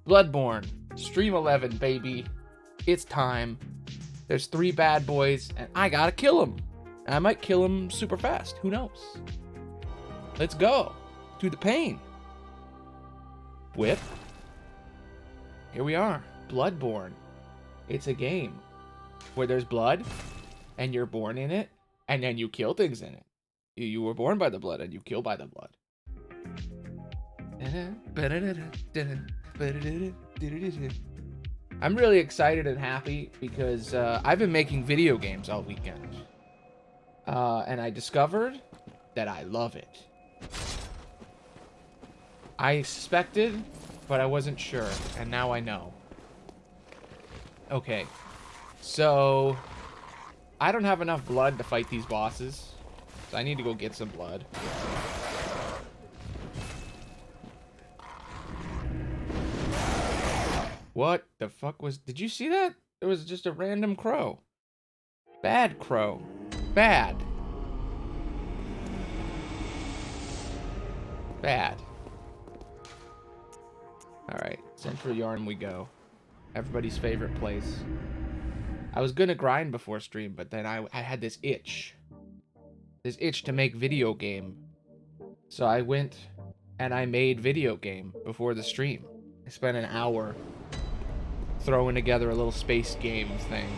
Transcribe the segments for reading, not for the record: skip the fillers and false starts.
Bloodborne, stream 11, baby. It's time. There's 3 bad boys, and I gotta kill them. And I might kill them super fast. Who knows? Let's go. To the pain. Whip. Here we are. Bloodborne. It's a game where there's blood, and you're born in it, and then you kill things in it. You were born by the blood, and you kill by the blood. I'm really excited and happy because I've been making video games all weekend. And I discovered that I love it. I suspected, but I wasn't sure, and now I know. Okay, so I don't have enough blood to fight these bosses, so I need to go get some blood. What the fuck was... Did you see that? It was just a random crow. Bad crow. Bad. Bad. Alright, Central Yarn we go. Everybody's favorite place. I was gonna grind before stream, but then I had this itch. This itch to make video game. So I went and I made video game before the stream. I spent an hour throwing together a little space game thing.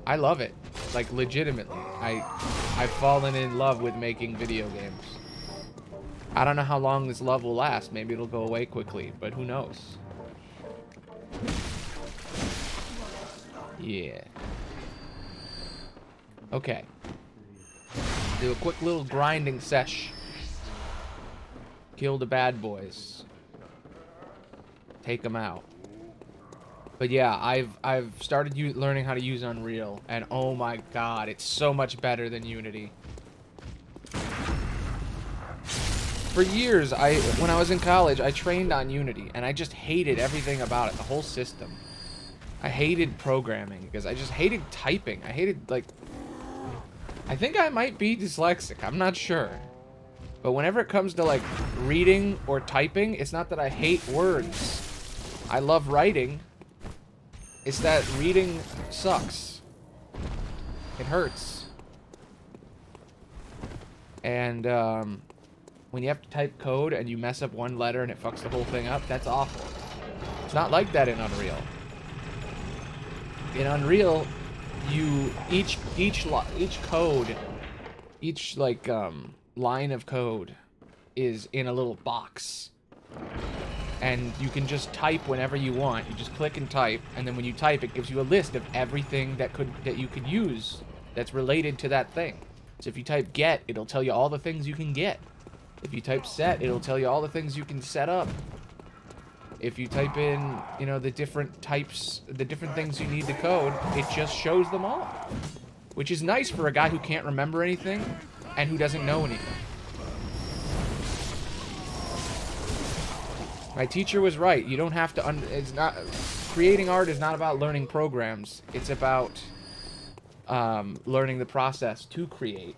I love it. Like, legitimately. I've fallen in love with making video games. I don't know how long this love will last. Maybe it'll go away quickly, but who knows? Yeah. Okay. Do a quick little grinding sesh. Kill the bad boys. Take them out. But yeah, I've started learning how to use Unreal, and oh my god, it's so much better than Unity. For years, when I was in college, I trained on Unity, and I just hated everything about it, the whole system. I hated programming, because I just hated typing. I hated, like... I think I might be dyslexic, I'm not sure. But whenever it comes to, like, reading or typing, it's not that I hate words. I love writing. It's that reading sucks. It hurts. And, when you have to type code and you mess up one letter and it fucks the whole thing up, that's awful. It's not like that in Unreal. In Unreal, each code, each like line of code is in a little box, and you can just type whenever you want. You just click and type, and then when you type, it gives you a list of everything that you could use that's related to that thing. So if you type get, it'll tell you all the things you can get. If you type set, it'll tell you all the things you can set up. If you type in, you know, the different types, the different things you need to code, it just shows them all. Which is nice for a guy who can't remember anything and who doesn't know anything. My teacher was right. You don't have to, it's not, creating art is not about learning programs. It's about learning the process to create.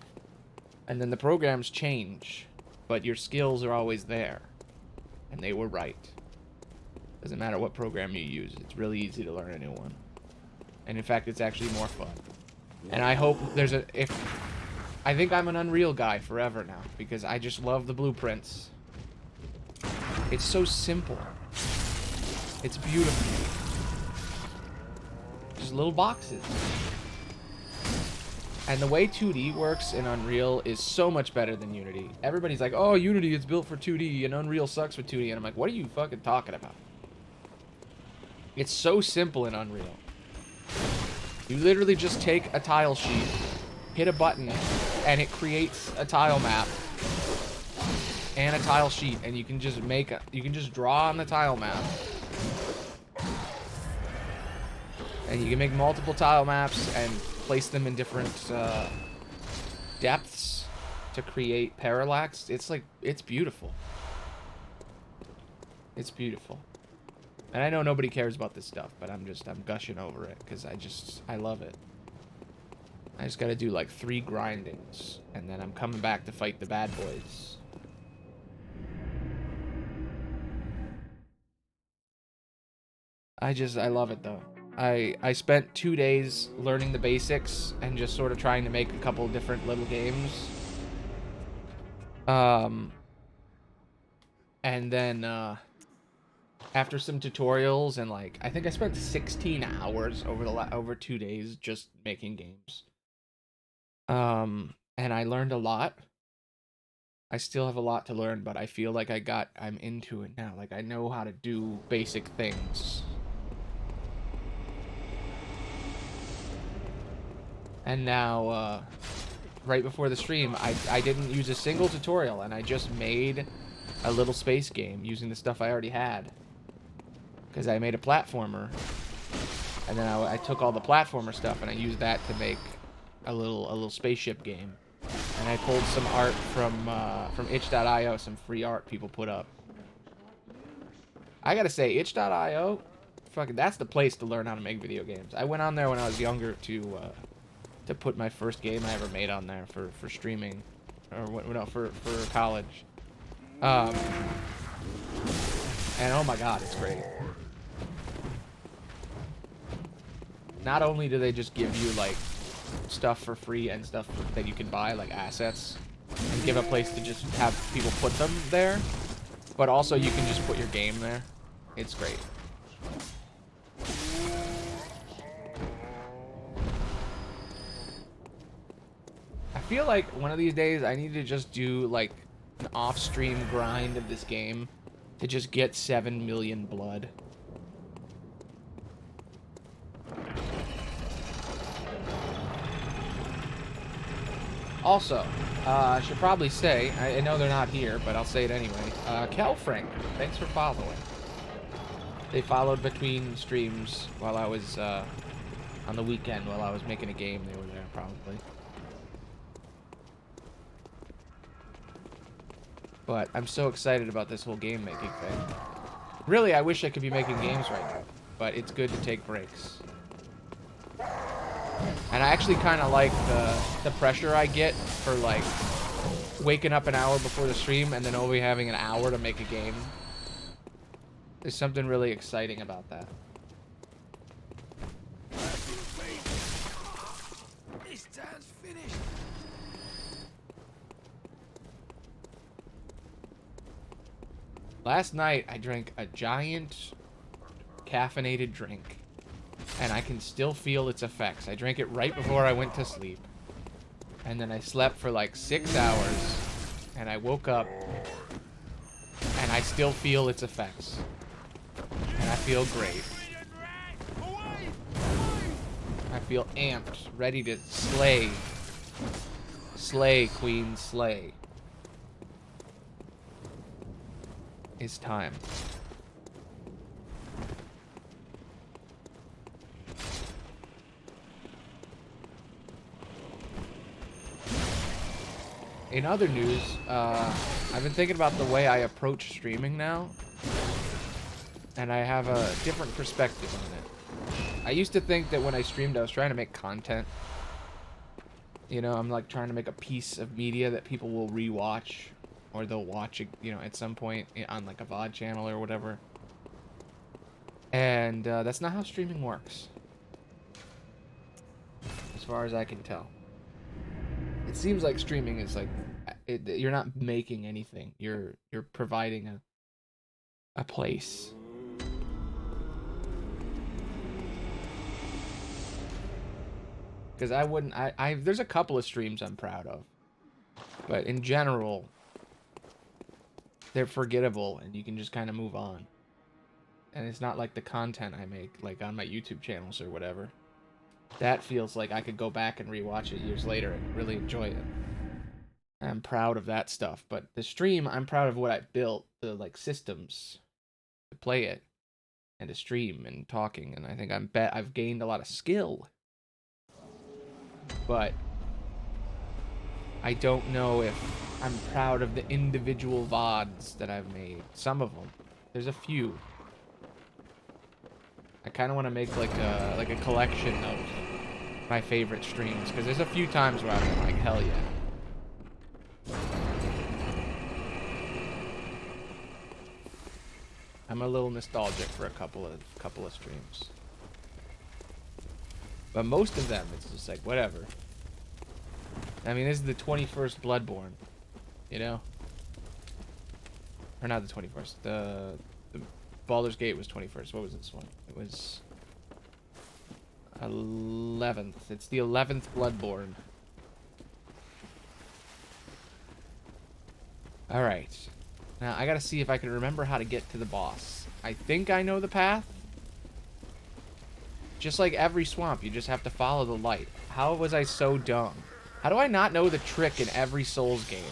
And then the programs change, but your skills are always there. And they were right. Doesn't matter what program you use. It's really easy to learn a new one. And in fact, it's actually more fun. And I hope there's I think I'm an Unreal guy forever now, because I just love the blueprints. It's so simple. It's beautiful. Just little boxes. And the way 2D works in Unreal is so much better than Unity. Everybody's like, oh, Unity is built for 2D, and Unreal sucks for 2D. And I'm like, what are you fucking talking about? It's so simple in Unreal. You literally just take a tile sheet, hit a button, and it creates a tile map and a tile sheet, and you can just draw on the tile map. And you can make multiple tile maps and place them in different depths to create parallax. It's like, it's beautiful. It's beautiful. And I know nobody cares about this stuff, but I'm gushing over it because I love it. I just gotta do like 3 grindings, and then I'm coming back to fight the bad boys. I love it though. I spent 2 days learning the basics and just sort of trying to make a couple different little games. And then after some tutorials and like I think I spent 16 hours over 2 days just making games. And I learned a lot. I still have a lot to learn, but I feel like I'm into it now. Like I know how to do basic things. And now, right before the stream, I didn't use a single tutorial, and I just made a little space game using the stuff I already had. Because I made a platformer, and then I took all the platformer stuff and I used that to make a little spaceship game. And I pulled some art from itch.io, some free art people put up. I gotta say, itch.io, fucking, that's the place to learn how to make video games. I went on there when I was younger to put my first game I ever made on there for streaming, or no, for college. And oh my god, it's great. Not only do they just give you like stuff for free and stuff that you can buy, like assets, and give a place to just have people put them there, but also you can just put your game there. It's great. I feel like one of these days I need to just do like an off-stream grind of this game to just get 7 million blood. Also, I should probably say, I know they're not here, but I'll say it anyway. Kel Frank, thanks for following. They followed between streams while I was, on the weekend while I was making a game. They were there, probably. But I'm so excited about this whole game making thing. Really, I wish I could be making games right now, but it's good to take breaks. And I actually kind of like the pressure I get for like waking up an hour before the stream and then only having an hour to make a game. There's something really exciting about that. This town's finished. Last night I drank a giant caffeinated drink. And I can still feel its effects. I drank it right before I went to sleep. And then I slept for like 6 hours. And I woke up. And I still feel its effects. And I feel great. I feel amped. Ready to slay. Slay, queen, slay. It's time. In other news, I've been thinking about the way I approach streaming now, and I have a different perspective on it. I used to think that when I streamed, I was trying to make content. You know, I'm like trying to make a piece of media that people will rewatch, or they'll watch, you know, at some point on like a VOD channel or whatever. And that's not how streaming works, as far as I can tell. It seems like streaming is like you're not making anything. You're providing a place. Because I wouldn't. There's a couple of streams I'm proud of, but in general, they're forgettable and you can just kind of move on. And it's not like the content I make, like on my YouTube channels or whatever. That feels like I could go back and rewatch it years later and really enjoy it. I'm proud of that stuff, but the stream, I'm proud of what I built, the like systems to play it and to stream and talking, and I think I've gained a lot of skill. But I don't know if I'm proud of the individual VODs that I've made. Some of them. There's a few. I kind of want to make like a collection my favorite streams, because there's a few times where I've been like, hell yeah. I'm a little nostalgic for a couple of streams. But most of them, it's just like, whatever. I mean, this is the 21st Bloodborne, you know? Or not the 21st. The Baldur's Gate was 21st. What was this one? It was 11th. It's the 11th Bloodborne. Alright. Now, I gotta see if I can remember how to get to the boss. I think I know the path. Just like every swamp, you just have to follow the light. How was I so dumb? How do I not know the trick in every Souls game?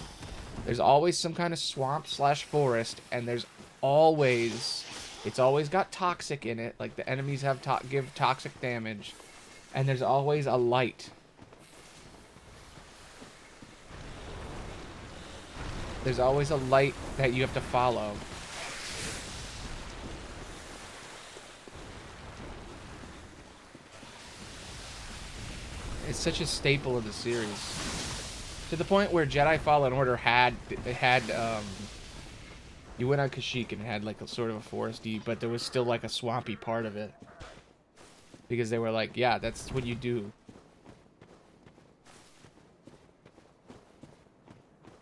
There's always some kind of swamp slash forest, and there's always... It's always got toxic in it, like the enemies have give toxic damage. And there's always a light. There's always a light that you have to follow. It's such a staple of the series. To the point where Jedi Fallen Order you went on Kashyyyk and had like a sort of a foresty, but there was still like a swampy part of it. Because they were like, yeah, that's what you do.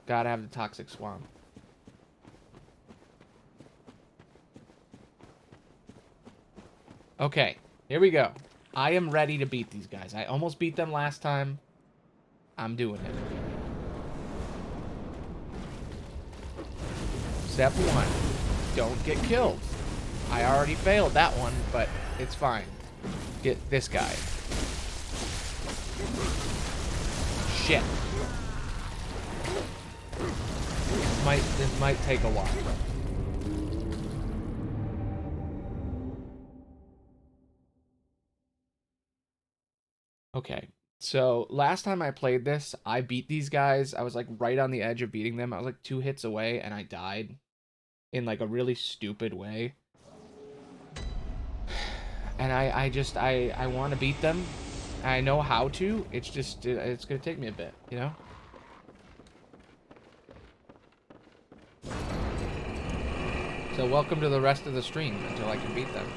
Gotta have the toxic swamp. Okay, here we go. I am ready to beat these guys. I almost beat them last time. I'm doing it. Step 1. Don't get killed. I already failed that one, but it's fine. Get this guy. Shit. This might take a while. Okay. So, last time I played this, I beat these guys. I was like right on the edge of beating them. I was like 2 hits away and I died in like a really stupid way. And I want to beat them. I know how to. It's just, it's going to take me a bit, you know? So welcome to the rest of the stream until I can beat them.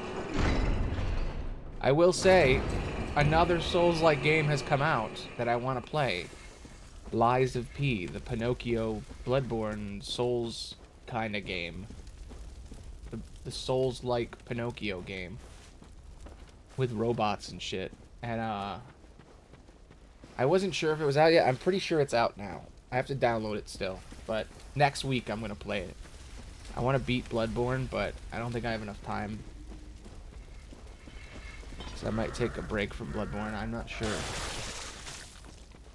I will say, another Souls-like game has come out that I want to play. Lies of P, the Pinocchio Bloodborne Souls kind of game. The Souls-like Pinocchio game. With robots and shit. And, I wasn't sure if it was out yet. I'm pretty sure it's out now. I have to download it still. But next week I'm going to play it. I want to beat Bloodborne, but I don't think I have enough time. So I might take a break from Bloodborne. I'm not sure.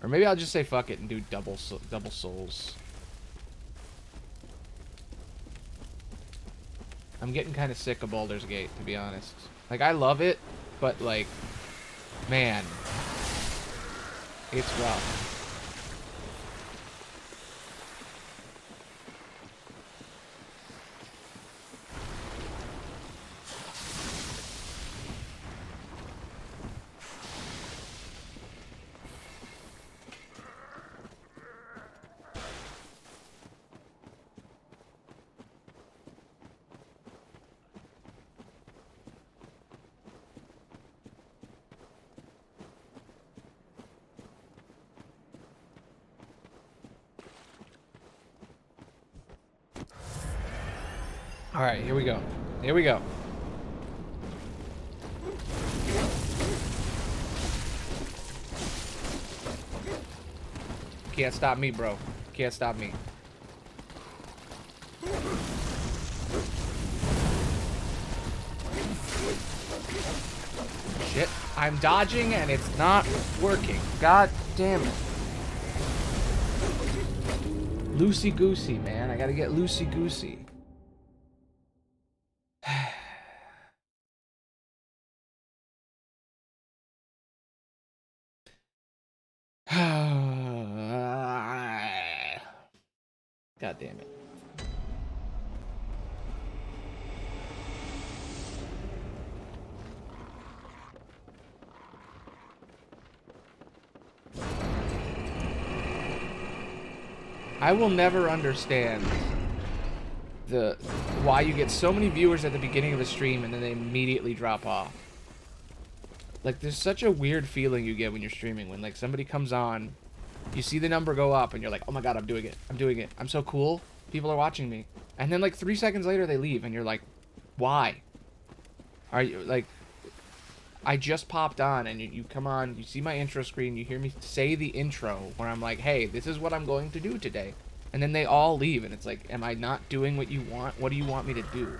Or maybe I'll just say fuck it and do double Souls. I'm getting kind of sick of Baldur's Gate, to be honest. Like, I love it, but, like, man, it's rough. Alright, here we go. Here we go. Can't stop me, bro. Can't stop me. Shit. I'm dodging and it's not working. God damn it. Loosey-goosey, man. I gotta get loosey-goosey. God damn it. I will never understand why you get so many viewers at the beginning of a stream and then they immediately drop off. Like, there's such a weird feeling you get when you're streaming, when like somebody comes on, you see the number go up and you're like, oh my god, I'm doing it, I'm so cool, people are watching me, and then like 3 seconds later they leave and you're like, why? Are you like, I just popped on and you come on, you see my intro screen, you hear me say the intro where I'm like, hey, this is what I'm going to do today. And then they all leave, and it's like, am I not doing what you want? What do you want me to do?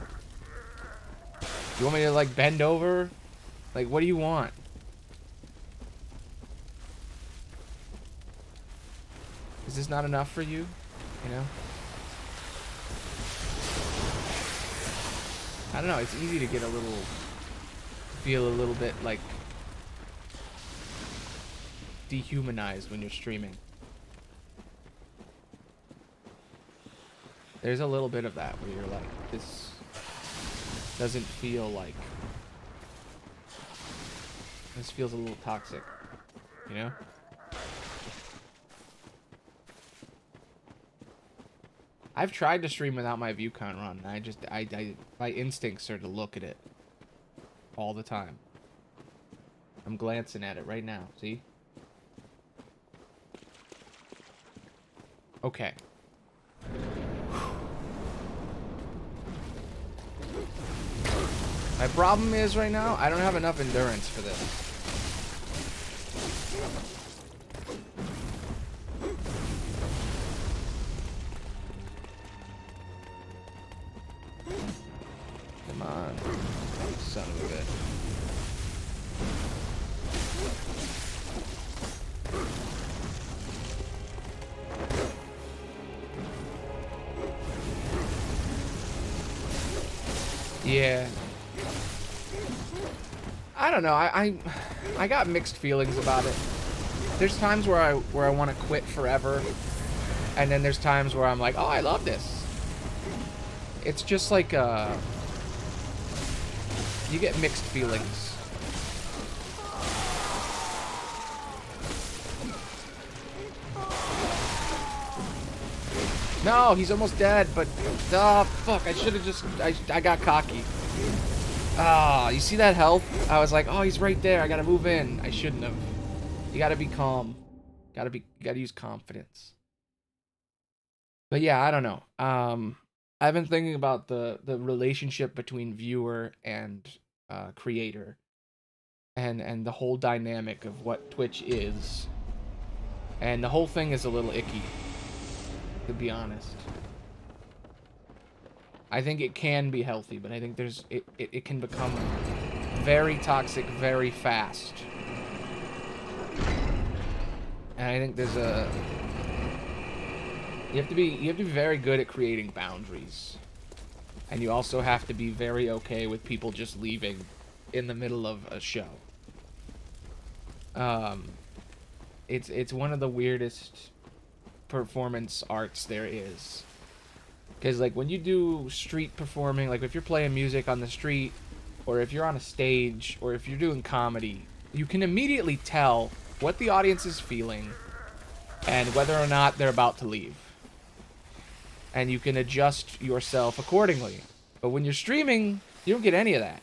You want me to, like, bend over? Like, what do you want? Is this not enough for you? You know? I don't know, it's easy to get a little... feel a little bit, like... dehumanized when you're streaming. There's a little bit of that where you're like, this doesn't feel like... this feels a little toxic, you know? I've tried to stream without my view count on, and my instincts are to look at it all the time. I'm glancing at it right now, see? Okay. My problem is right now, I don't have enough endurance for this. Come on, son of a bitch. Yeah. I don't know. I got mixed feelings about it. There's times where I want to quit forever, and then there's times where I'm like, oh, I love this. It's just like you get mixed feelings. No, he's almost dead, but oh fuck! I should have just I got cocky. Ah, you see that health? I was like, oh, he's right there. I gotta move in. I shouldn't have. You gotta be calm. You gotta use confidence. But yeah, I don't know. I've been thinking about the relationship between viewer and creator, and the whole dynamic of what Twitch is, and the whole thing is a little icky, to be honest. I think it can be healthy, but I think it can become very toxic very fast. And I think there's you have to be very good at creating boundaries. And you also have to be very okay with people just leaving in the middle of a show. It's one of the weirdest performance arts there is. Because, like, when you do street performing, like, if you're playing music on the street, or if you're on a stage, or if you're doing comedy, you can immediately tell what the audience is feeling, and whether or not they're about to leave. And you can adjust yourself accordingly. But when you're streaming, you don't get any of that.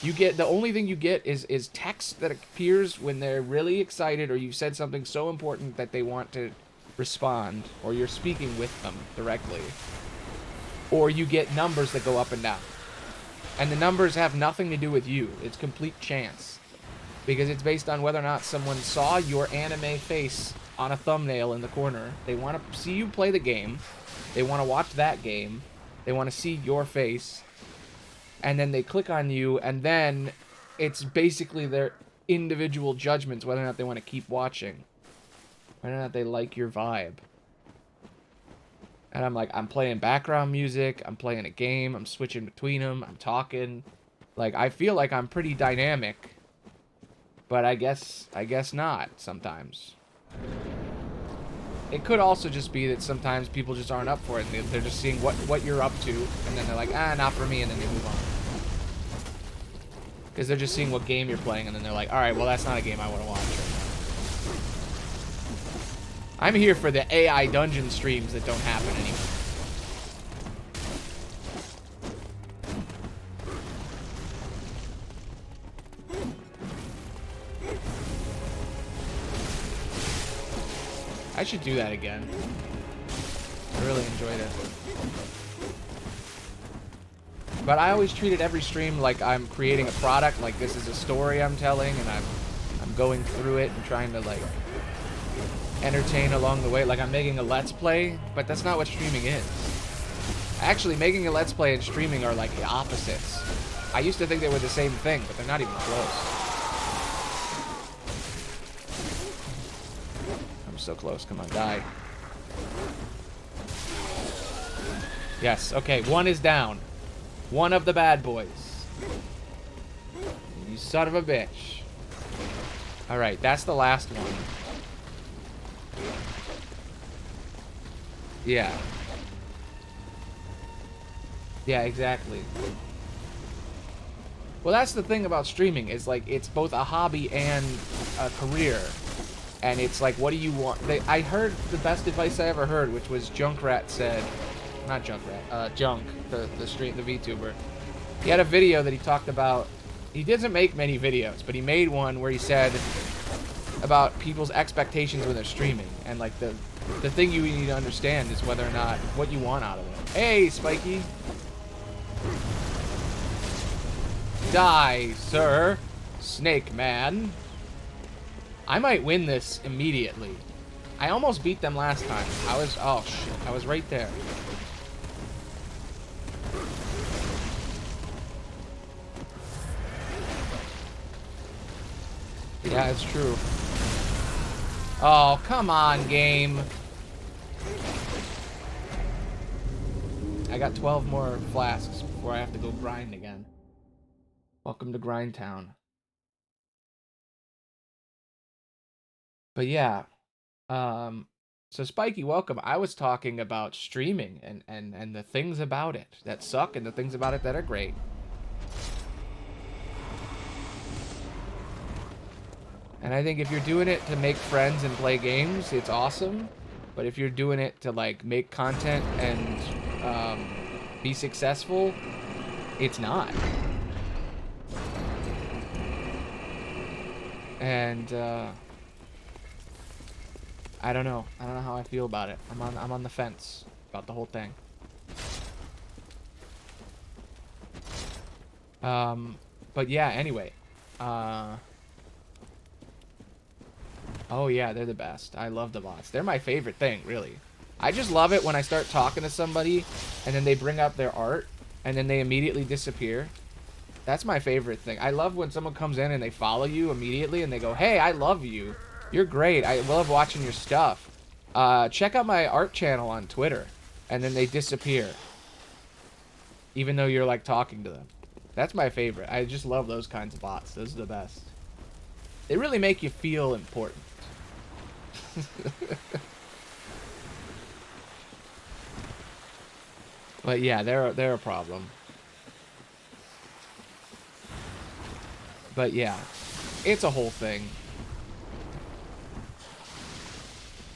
You get, the only thing you get is text that appears when they're really excited, or you've said something so important that they want to respond, or you're speaking with them directly, or you get numbers that go up and down, and the numbers have nothing to do with you. It's complete chance, because it's based on whether or not someone saw your anime face on a thumbnail in the corner. They want to see you play the game, they want to watch that game, they want to see your face, and then they click on you, and then it's basically their individual judgments whether or not they want to keep watching, whether or not they like your vibe. And I'm like, I'm playing background music, I'm playing a game, I'm switching between them, I'm talking. Like, I feel like I'm pretty dynamic. But I guess not sometimes. It could also just be that sometimes people just aren't up for it. And they're just seeing what you're up to, and then they're like, ah, not for me, and then they move on. Because they're just seeing what game you're playing, and then they're like, alright, well, that's not a game I want to watch right now. I'm here for the AI dungeon streams that don't happen anymore. I should do that again. I really enjoyed it. But I always treated every stream like I'm creating a product, like this is a story I'm telling, and I'm going through it and trying to like entertain along the way, like I'm making a let's play, but that's not what streaming is. Actually, making a let's play and streaming are like the opposites. I used to think they were the same thing, but they're not even close. I'm so close, come on, die. Yes, okay, one is down. One of the bad boys. You son of a bitch. Alright, that's the last one. Yeah. Yeah, exactly. Well, that's the thing about streaming, is like it's both a hobby and a career. And it's like, what do you want? I heard the best advice I ever heard, which was Junkrat said, not Junkrat, Junk, the VTuber. He had a video that he talked about. He doesn't make many videos, but he made one where he said about people's expectations when they're streaming, and like the thing you need to understand is whether or not what you want out of it. Hey, Spiky. Die, sir. Snake man. I might win this immediately. I almost beat them last time. Oh shit, I was right there. Yeah, it's true. Oh, come on, game. I got 12 more flasks before I have to go grind again. Welcome to Grind Town. But yeah, so Spiky, welcome. I was talking about streaming and the things about it that suck and the things about it that are great. And I think if you're doing it to make friends and play games, it's awesome. But if you're doing it to like make content and be successful, it's not. And I don't know. I don't know how I feel about it. I'm on the fence about the whole thing. But yeah, anyway. Oh yeah, they're the best. I love the bots. They're my favorite thing, really. I just love it when I start talking to somebody and then they bring up their art and then they immediately disappear. That's my favorite thing. I love when someone comes in and they follow you immediately and they go, hey, I love you. You're great. I love watching your stuff. Check out my art channel on Twitter. And then they disappear. Even though you're like talking to them. That's my favorite. I just love those kinds of bots. Those are the best. They really make you feel important. But yeah, they're a problem. But yeah, it's a whole thing.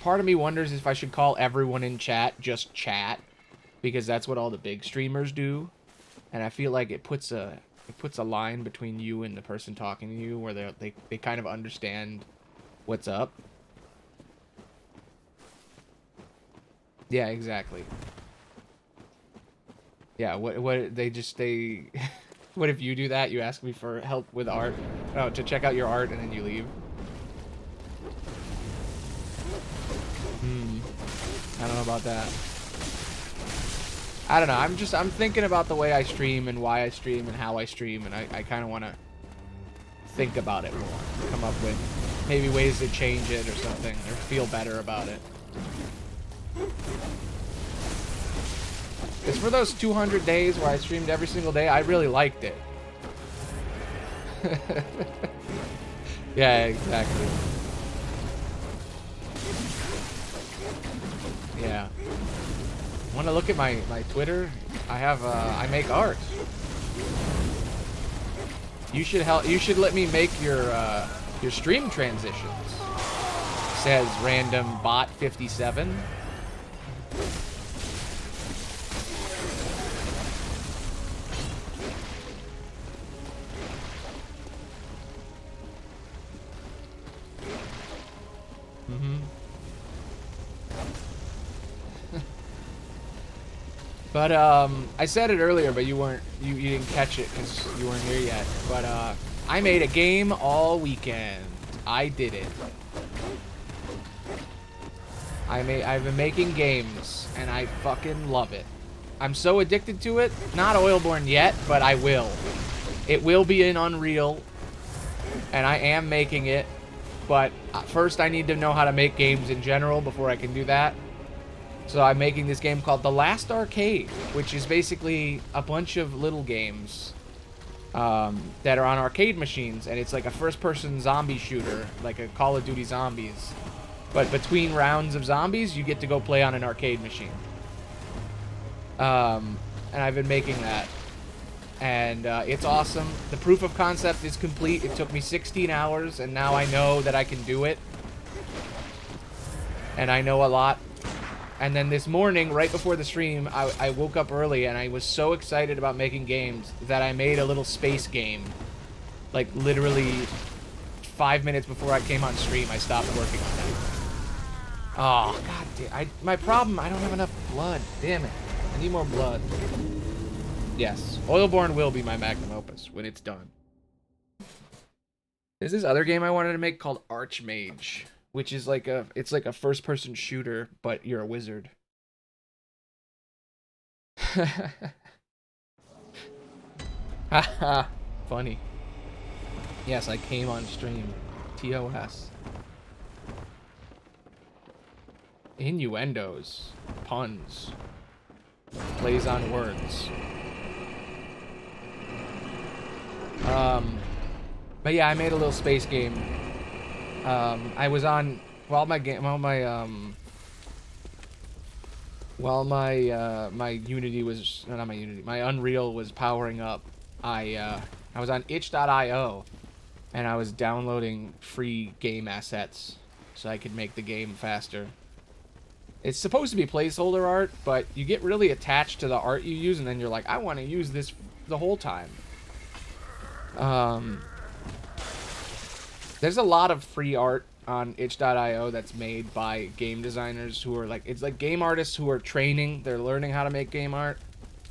Part of me wonders if I should call everyone in chat just chat, because that's what all the big streamers do, and I feel like it puts a line between you and the person talking to you where they kind of understand what's up. Yeah, exactly. Yeah, what what if you do that? You ask me for help with art, to check out your art, and then you leave. I don't know about that. I don't know. I'm thinking about the way I stream and why I stream and how I stream, and I kind of want to think about it more. Come up with maybe ways to change it or something, or feel better about it. Because for those 200 days where I streamed every single day, I really liked it. Yeah, exactly. Yeah. Want to look at my Twitter? I have I make art. You should let me make your stream transitions. says random bot 57. But I said it earlier, but you didn't catch it because you weren't here yet. But I made a game all weekend. I did it. I've been making games and I fucking love it. I'm so addicted to it. Not Oilborne yet, but I will. It will be in Unreal, and I am making it. But first, I need to know how to make games in general before I can do that. So I'm making this game called The Last Arcade, which is basically a bunch of little games that are on arcade machines, and it's like a first-person zombie shooter, like a Call of Duty Zombies. But between rounds of zombies, you get to go play on an arcade machine. And I've been making that, and it's awesome. The proof of concept is complete. It took me 16 hours, and now I know that I can do it. And I know a lot. And then this morning, right before the stream, I woke up early, and I was so excited about making games that I made a little space game. Like, literally 5 minutes before I came on stream, I stopped working on that. Oh, god damn. My problem, I don't have enough blood. Damn it. I need more blood. Yes. Oilborne will be my magnum opus when it's done. There's this other game I wanted to make called Archmage, which is like it's like a first-person shooter, but you're a wizard. Haha, funny. Yes, I came on stream. TOS. Innuendos. Puns. Plays on words. But yeah, I made a little space game. I was on while my Unity was not my Unity, my Unreal was powering up. I was on itch.io and I was downloading free game assets so I could make the game faster. It's supposed to be placeholder art, but you get really attached to the art you use, and then you're like, I want to use this the whole time. There's a lot of free art on itch.io that's made by game designers who are like, it's like game artists who are training, they're learning how to make game art.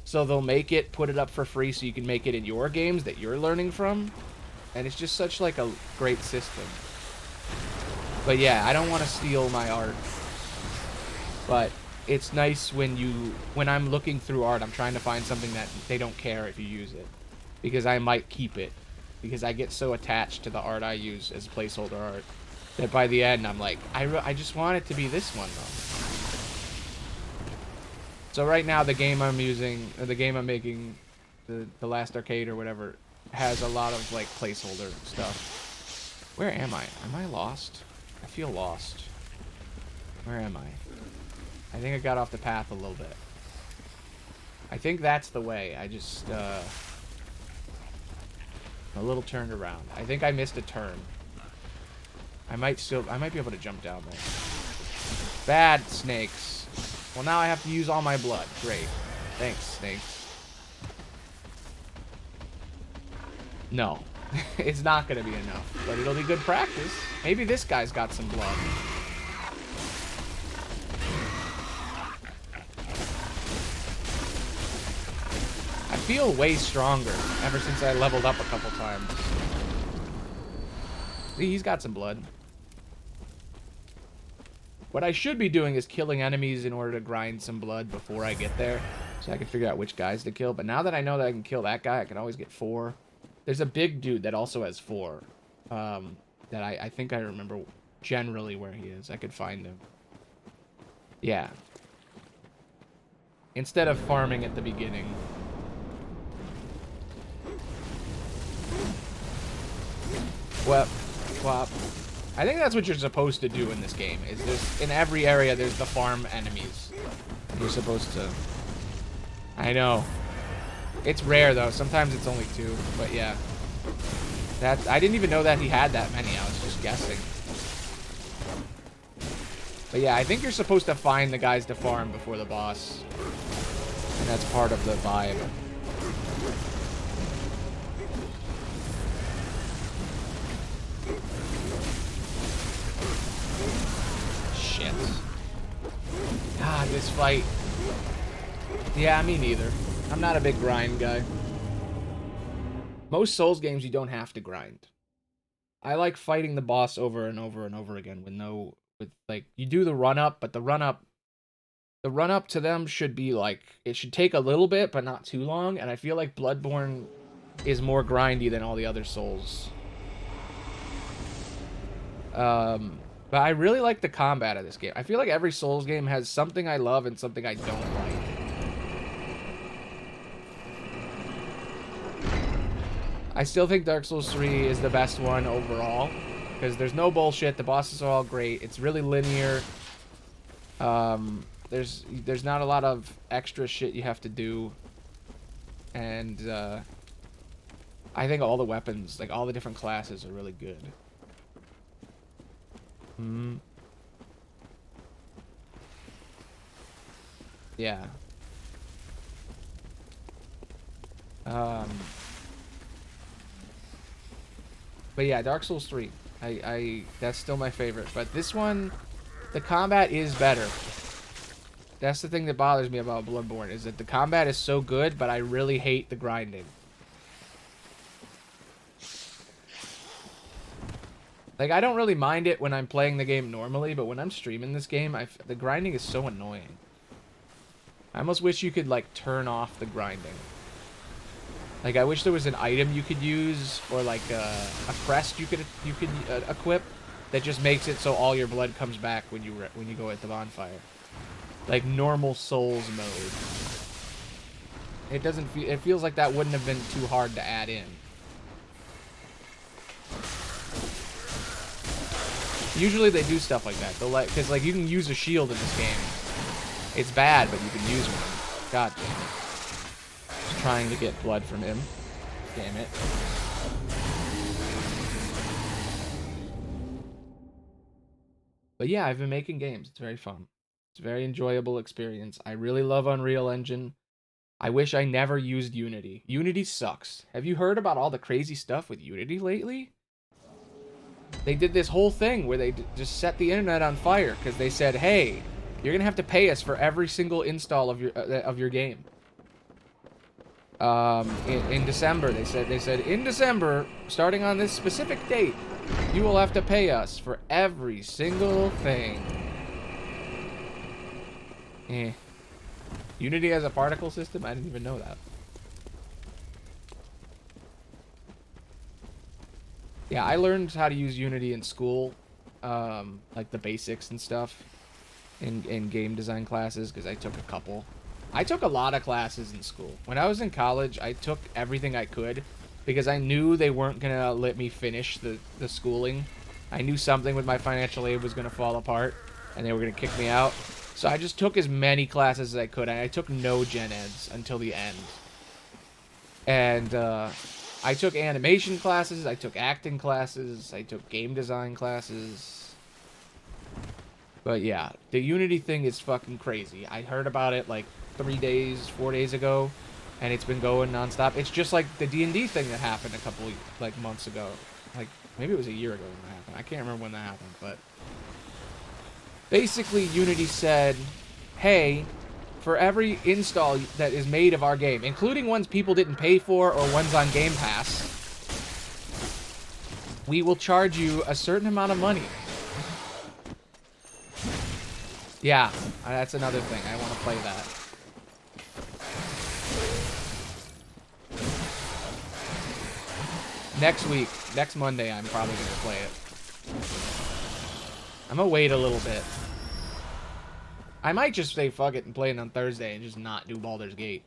So they'll make it, put it up for free so you can make it in your games that you're learning from. And it's just such like a great system. But yeah, I don't want to steal my art. But it's nice when I'm looking through art, I'm trying to find something that they don't care if you use it. Because I might keep it. Because I get so attached to the art I use as placeholder art that by the end I'm like, I just want it to be this one though. So right now the game I'm using, or the game I'm making, the Last Arcade or whatever, has a lot of like placeholder stuff. Where am I? Am I lost? I feel lost. Where am I? I think I got off the path a little bit. I think that's the way. I just, a little turned around. I think I missed a turn. I might be able to jump down there. Bad snakes. Well, now I have to use all my blood. Great. Thanks, snakes. No. It's not gonna be enough, but it'll be good practice. Maybe this guy's got some blood. I feel way stronger ever since I leveled up a couple times. See, he's got some blood. What I should be doing is killing enemies in order to grind some blood before I get there, so I can figure out which guys to kill. But now that I know that I can kill that guy, I can always get 4. There's a big dude that also has 4. That I think I remember generally where he is. I could find him. Yeah. Instead of farming at the beginning. Well, I think that's what you're supposed to do in this game. Is there's in every area there's the farm enemies. You're supposed to. I know. It's rare though. Sometimes it's only 2. But yeah. I didn't even know that he had that many. I was just guessing. But yeah, I think you're supposed to find the guys to farm before the boss. And that's part of the vibe. Shit. God, this fight. Yeah, me neither. I'm not a big grind guy. Most Souls games, you don't have to grind. I like fighting the boss over and over and over again with like, you do the run-up, but the run-up to them should be like, it should take a little bit, but not too long, and I feel like Bloodborne is more grindy than all the other Souls. But I really like the combat of this game. I feel like every Souls game has something I love and something I don't like. I still think Dark Souls 3 is the best one overall, because there's no bullshit, the bosses are all great, it's really linear. There's not a lot of extra shit you have to do, and I think all the weapons, like all the different classes, are really good. Yeah. But yeah, Dark Souls 3. That's still my favorite. But this one, the combat is better. That's the thing that bothers me about Bloodborne, is that the combat is so good, but I really hate the grinding. Like, I don't really mind it when I'm playing the game normally, but when I'm streaming this game, the grinding is so annoying. I almost wish you could, like, turn off the grinding. Like, I wish there was an item you could use, or like a crest you could equip that just makes it so all your blood comes back when you go at the bonfire. Like normal Souls mode. It doesn't feel. It feels like that wouldn't have been too hard to add in. Usually they do stuff like that. They'll because like you can use a shield in this game. It's bad, but you can use one. God damn it. Trying to get blood from him. Damn it. But yeah, I've been making games. It's very fun. It's a very enjoyable experience. I really love Unreal Engine. I wish I never used Unity. Unity sucks. Have you heard about all the crazy stuff with Unity lately? They did this whole thing where they just set the internet on fire because they said, "Hey, you're gonna have to pay us for every single install of your game." In December, they said in December, starting on this specific date, you will have to pay us for every single thing. Unity has a particle system? I didn't even know that. Yeah, I learned how to use Unity in school, like the basics and stuff, in game design classes, because I took a couple. I took a lot of classes in school. When I was in college, I took everything I could because I knew they weren't going to let me finish the schooling. I knew something with my financial aid was going to fall apart and they were going to kick me out. So I just took as many classes as I could, and I took no gen eds until the end. And I took animation classes, I took acting classes, I took game design classes. But yeah, the Unity thing is fucking crazy. I heard about it like 4 days ago, and it's been going nonstop. It's just like the D&D thing that happened a couple like months ago. Like maybe it was a year ago when that happened. I can't remember when that happened, but basically Unity said, "Hey, for every install that is made of our game, including ones people didn't pay for or ones on Game Pass, we will charge you a certain amount of money." Yeah, that's another thing. I want to play that. Next Monday, I'm probably going to play it. I'm going to wait a little bit. I might just say fuck it and play it on Thursday and just not do Baldur's Gate.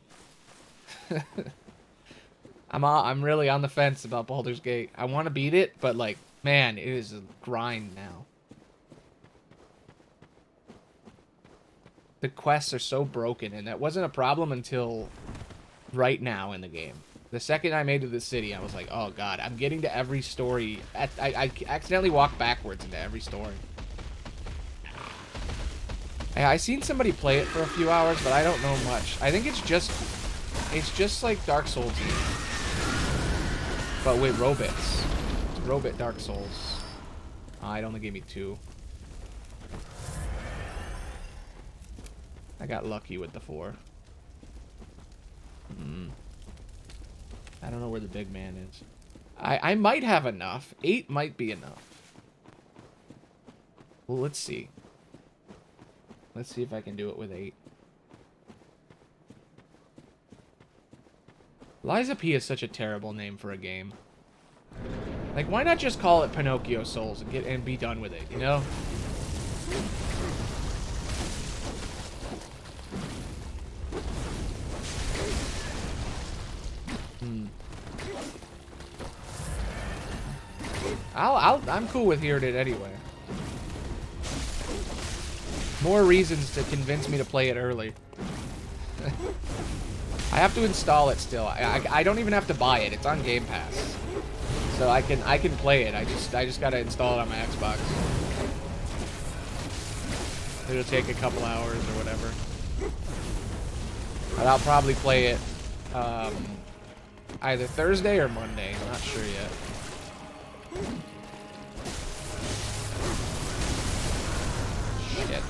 I'm really on the fence about Baldur's Gate. I want to beat it, but like, man, it is a grind now. The quests are so broken, and that wasn't a problem until right now in the game. The second I made it to the city, I was like, oh god, I'm getting to every story. I accidentally walked backwards into every story. I seen somebody play it for a few hours, but I don't know much. I think it's just like Dark Souls, but with robots. It's robot Dark Souls. It only gave me 2. I got lucky with the 4. I don't know where the big man is. I might have enough. 8 might be enough. Well, let's see. Let's see if I can do it with 8. Liza P is such a terrible name for a game. Like, why not just call it Pinocchio Souls and be done with it, you know? I'm cool with hearing it anyway. More reasons to convince me to play it early. I have to install it still. I don't even have to buy it. It's on Game Pass, so I can play it. I just gotta install it on my Xbox. It'll take a couple hours or whatever. But I'll probably play it either Thursday or Monday. I'm not sure yet. Shit.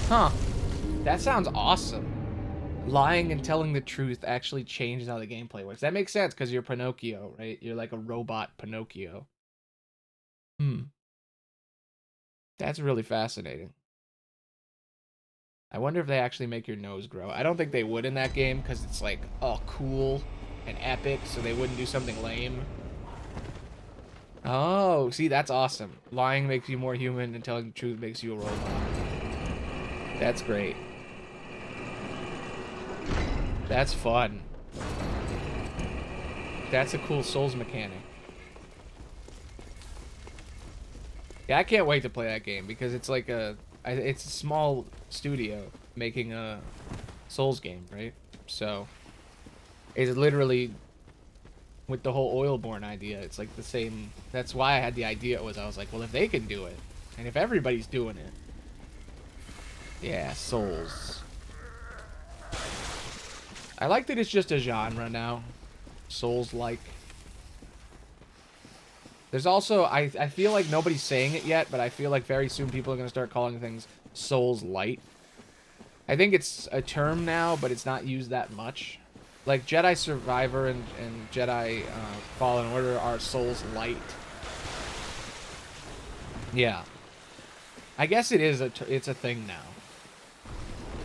Huh. That sounds awesome. Lying and telling the truth actually changes how the gameplay works. That makes sense because you're Pinocchio, right? You're like a robot Pinocchio. That's really fascinating. I wonder if they actually make your nose grow. I don't think they would in that game because it's like, oh, cool and epic, so they wouldn't do something lame. Oh, see, that's awesome. Lying makes you more human and telling the truth makes you a robot. That's great. That's fun. That's a cool Souls mechanic. Yeah, I can't wait to play that game because it's like it's a small studio making a Souls game, right? So it's literally with the whole Oilborn idea. It's like the same. That's why I had the idea. I was like, well, if they can do it, and if everybody's doing it, yeah, Souls. I like that it's just a genre now, Souls-like. There's also, I feel like nobody's saying it yet, but I feel like very soon people are going to start calling things Souls-light. I think it's a term now, but it's not used that much. Like, Jedi Survivor and Jedi Fallen Order are Souls-light. Yeah. I guess it is it's a thing now.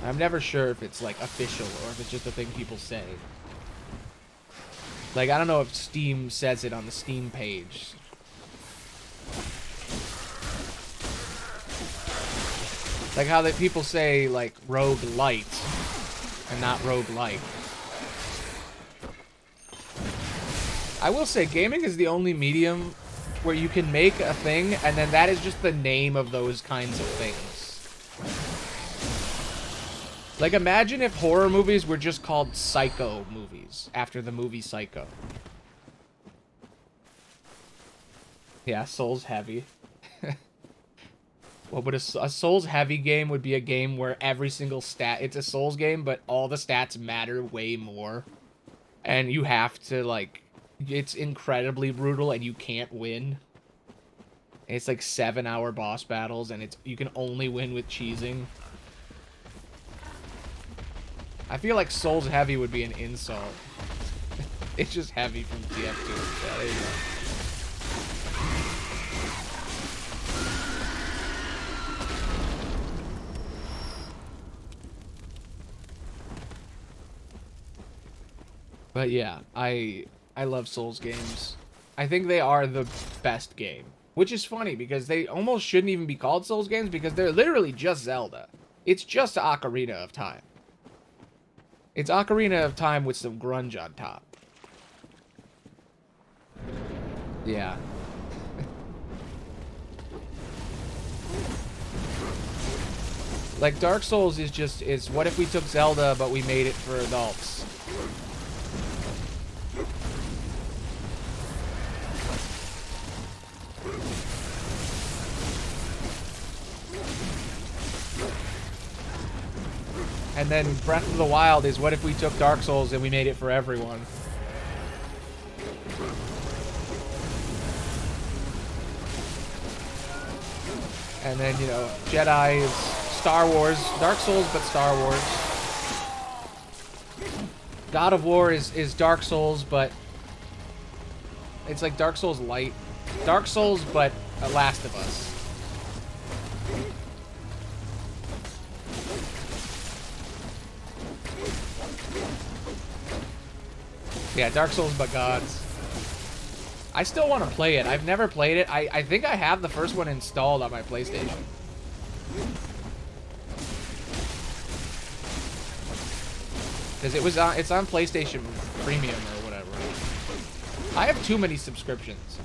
I'm never sure if it's, like, official or if it's just a thing people say. Like, I don't know if Steam says it on the Steam page. Like how that people say, like, roguelite and not roguelike. I will say, gaming is the only medium where you can make a thing and then that is just the name of those kinds of things. Like, imagine if horror movies were just called Psycho movies after the movie Psycho. Yeah, Souls heavy. What would a Souls heavy game would be a game where every single stat... It's a Souls game, but all the stats matter way more. And you have to, like... It's incredibly brutal and you can't win. It's like 7-hour boss battles and you can only win with cheesing. I feel like Souls heavy would be an insult. It's just heavy from TF2. Yeah, there you go. But yeah, I love Souls games. I think they are the best game. Which is funny because they almost shouldn't even be called Souls games because they're literally just Zelda. It's just Ocarina of Time. It's Ocarina of Time with some grunge on top. Yeah. Like, Dark Souls is what if we took Zelda, but we made it for adults? And then Breath of the Wild is what if we took Dark Souls and we made it for everyone. And then, you know, Jedi is Star Wars. Dark Souls, but Star Wars. God of War is Dark Souls, but it's like Dark Souls Light. Dark Souls, but Last of Us. Yeah, Dark Souls, but gods. I still want to play it. I've never played it. I think I have the first one installed on my PlayStation. Because it's on PlayStation Premium or whatever. I have too many subscriptions.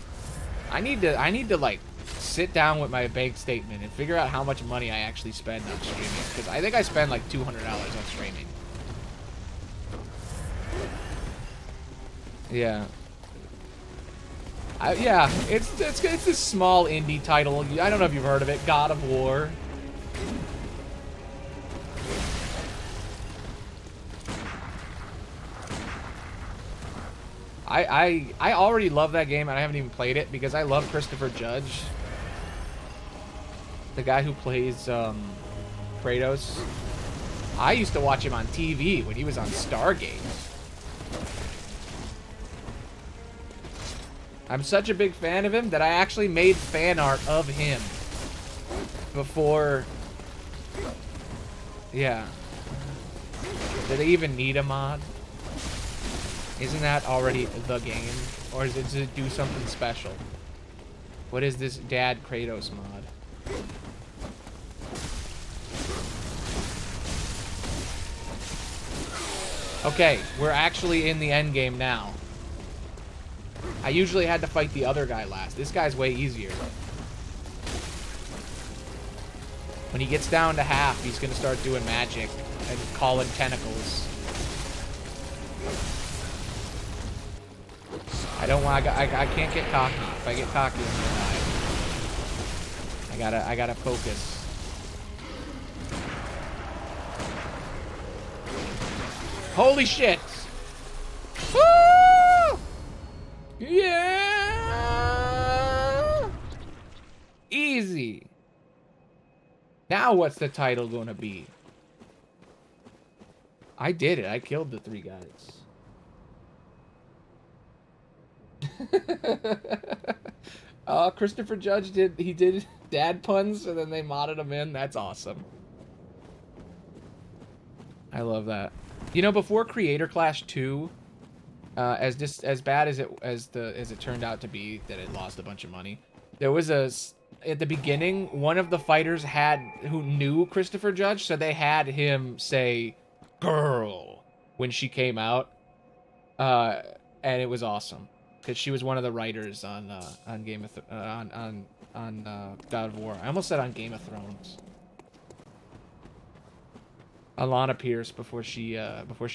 I need to like sit down with my bank statement and figure out how much money I actually spend on streaming. Because I think I spend like $200 on streaming. Yeah. Yeah, it's this small indie title. I don't know if you've heard of it. God of War. I already love that game, and I haven't even played it because I love Christopher Judge, the guy who plays Kratos. I used to watch him on TV when he was on Stargate. I'm such a big fan of him that I actually made fan art of him before. Yeah. Do they even need a mod? Isn't that already the game? Or does it do something special? What is this Dad Kratos mod? Okay, we're actually in the end game now. I usually had to fight the other guy last. This guy's way easier. When he gets down to half, he's gonna start doing magic and calling tentacles. I don't want. I can't get cocky. If I get cocky, I'm gonna die. I gotta focus. Holy shit! Woo! Yeah! Easy. Now what's the title gonna be? I did it. I killed the 3 guys. Christopher Judge did dad puns and then they modded them in. That's awesome. I love that. You know, before Creator Clash 2, as bad as it turned out to be, that it lost a bunch of money, there was at the beginning, one of the fighters who knew Christopher Judge, so they had him say "girl" when she came out, and it was awesome because she was one of the writers on God of War. I almost said on Game of Thrones. Alana Pierce, before she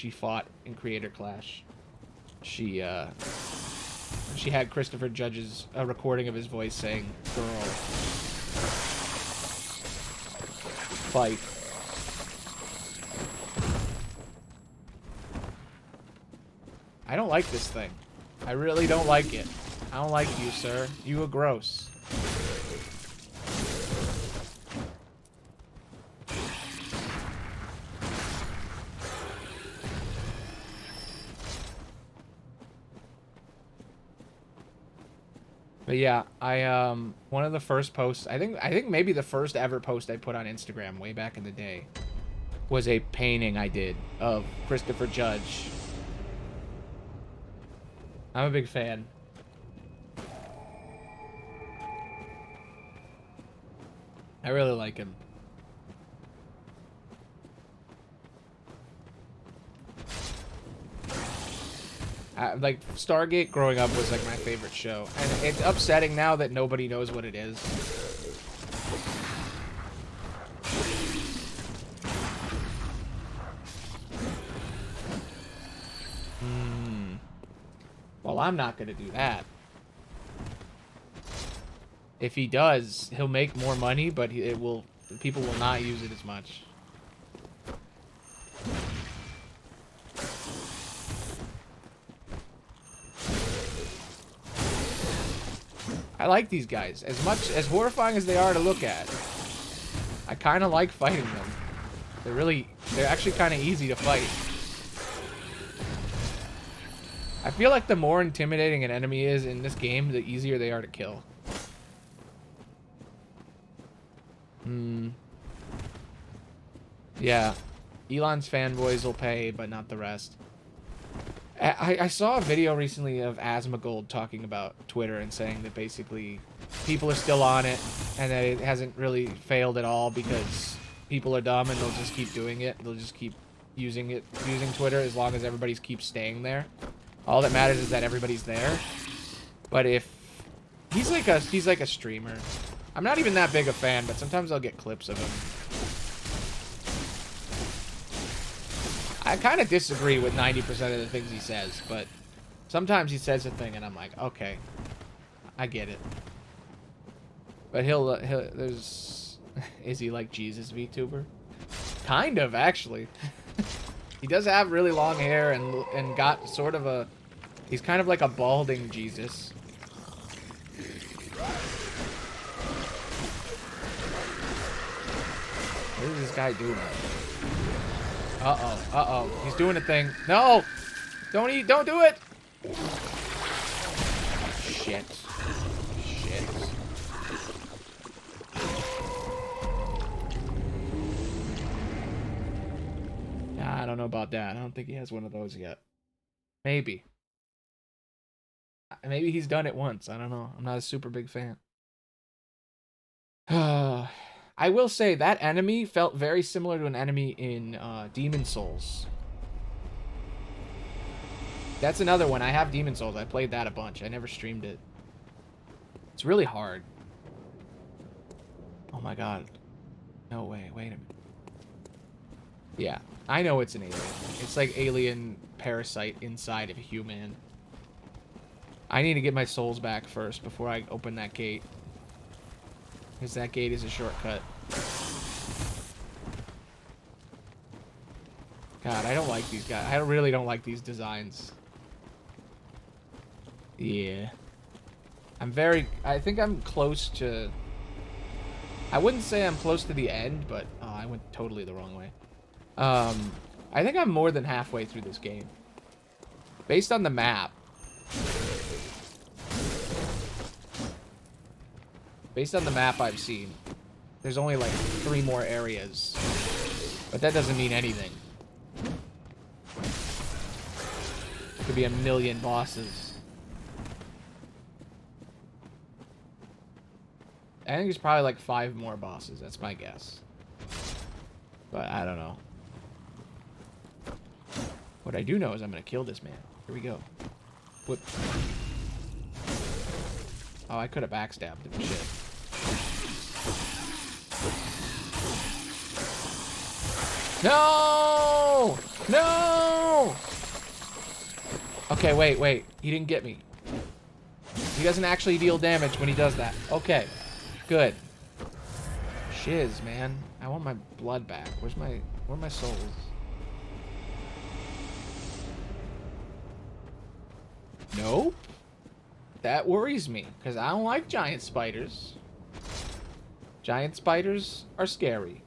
fought in Creator Clash, she had Christopher Judge's recording of his voice saying "girl." Fight. I don't like this thing. I really don't like it. I don't like you, sir. You are gross. But yeah, one of the first posts, I think maybe the first ever post I put on Instagram way back in the day was a painting I did of Christopher Judge. I'm a big fan. I really like him. Like, Stargate growing up was like my favorite show. And it's upsetting now that nobody knows what it is. Well, I'm not gonna do that. If he does, he'll make more money, but people will not use it as much. I like these guys. As much as horrifying as they are to look at, I kind of like fighting them. They're actually kind of easy to fight. I feel like the more intimidating an enemy is in this game, the easier they are to kill. Yeah. Elon's fanboys will pay, but not the rest. I saw a video recently of Asmongold talking about Twitter and saying that basically people are still on it and that it hasn't really failed at all because people are dumb and they'll just keep doing it. They'll just keep using Twitter as long as everybody keeps staying there. All that matters is that everybody's there. But if he's like a streamer. I'm not even that big a fan, but sometimes I'll get clips of him. I kind of disagree with 90% of the things he says, but sometimes he says a thing and I'm like, okay, I get it. But there's, is he like Jesus VTuber? Kind of, actually. He does have really long hair and got sort of a, he's kind of like a balding Jesus. What is this guy doing? Uh-oh, uh-oh. He's doing a thing. No! Don't eat, don't do it! Shit. Shit. Nah, I don't know about that. I don't think he has one of those yet. Maybe. Maybe he's done it once. I don't know. I'm not a super big fan. I will say that enemy felt very similar to an enemy in Demon Souls. That's another one. I have Demon Souls. I played that a bunch. I never streamed it. It's really hard. Oh my god. No way. Wait a minute. Yeah, I know it's an alien. It's like alien parasite inside of a human. I need to get my souls back first before I open that gate. Because that gate is a shortcut. God, I don't like these guys. I really don't like these designs. Yeah. I think I'm close to... I wouldn't say I'm close to the end, but... Oh, I went totally the wrong way. I think I'm more than halfway through this game. Based on the map. Based on the map I've seen, there's only like 3 more areas. But that doesn't mean anything. Could be a million bosses. I think there's probably like 5 more bosses. That's my guess. But I don't know. What I do know is I'm going to kill this man. Here we go. Whoop. Oh, I could have backstabbed him. Shit. No! No! Okay, wait. He didn't get me. He doesn't actually deal damage when he does that. Okay. Good. Shiz, man. I want my blood back. Where are my souls? Nope. That worries me, because I don't like giant spiders. Giant spiders are scary.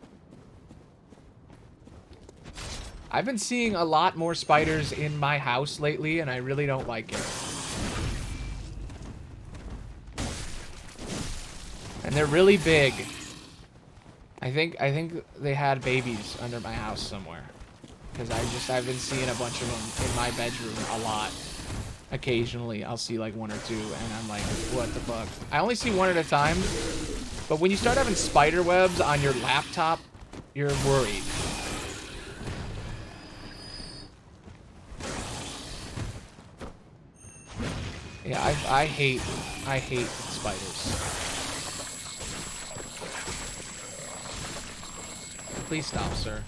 I've been seeing a lot more spiders in my house lately, and I really don't like it. And they're really big. I think they had babies under my house somewhere. Because I've been seeing a bunch of them in my bedroom a lot. Occasionally, I'll see like 1 or 2, and I'm like, what the fuck? I only see 1 at a time, but when you start having spider webs on your laptop, you're worried. Yeah, I hate spiders. Please stop, sir.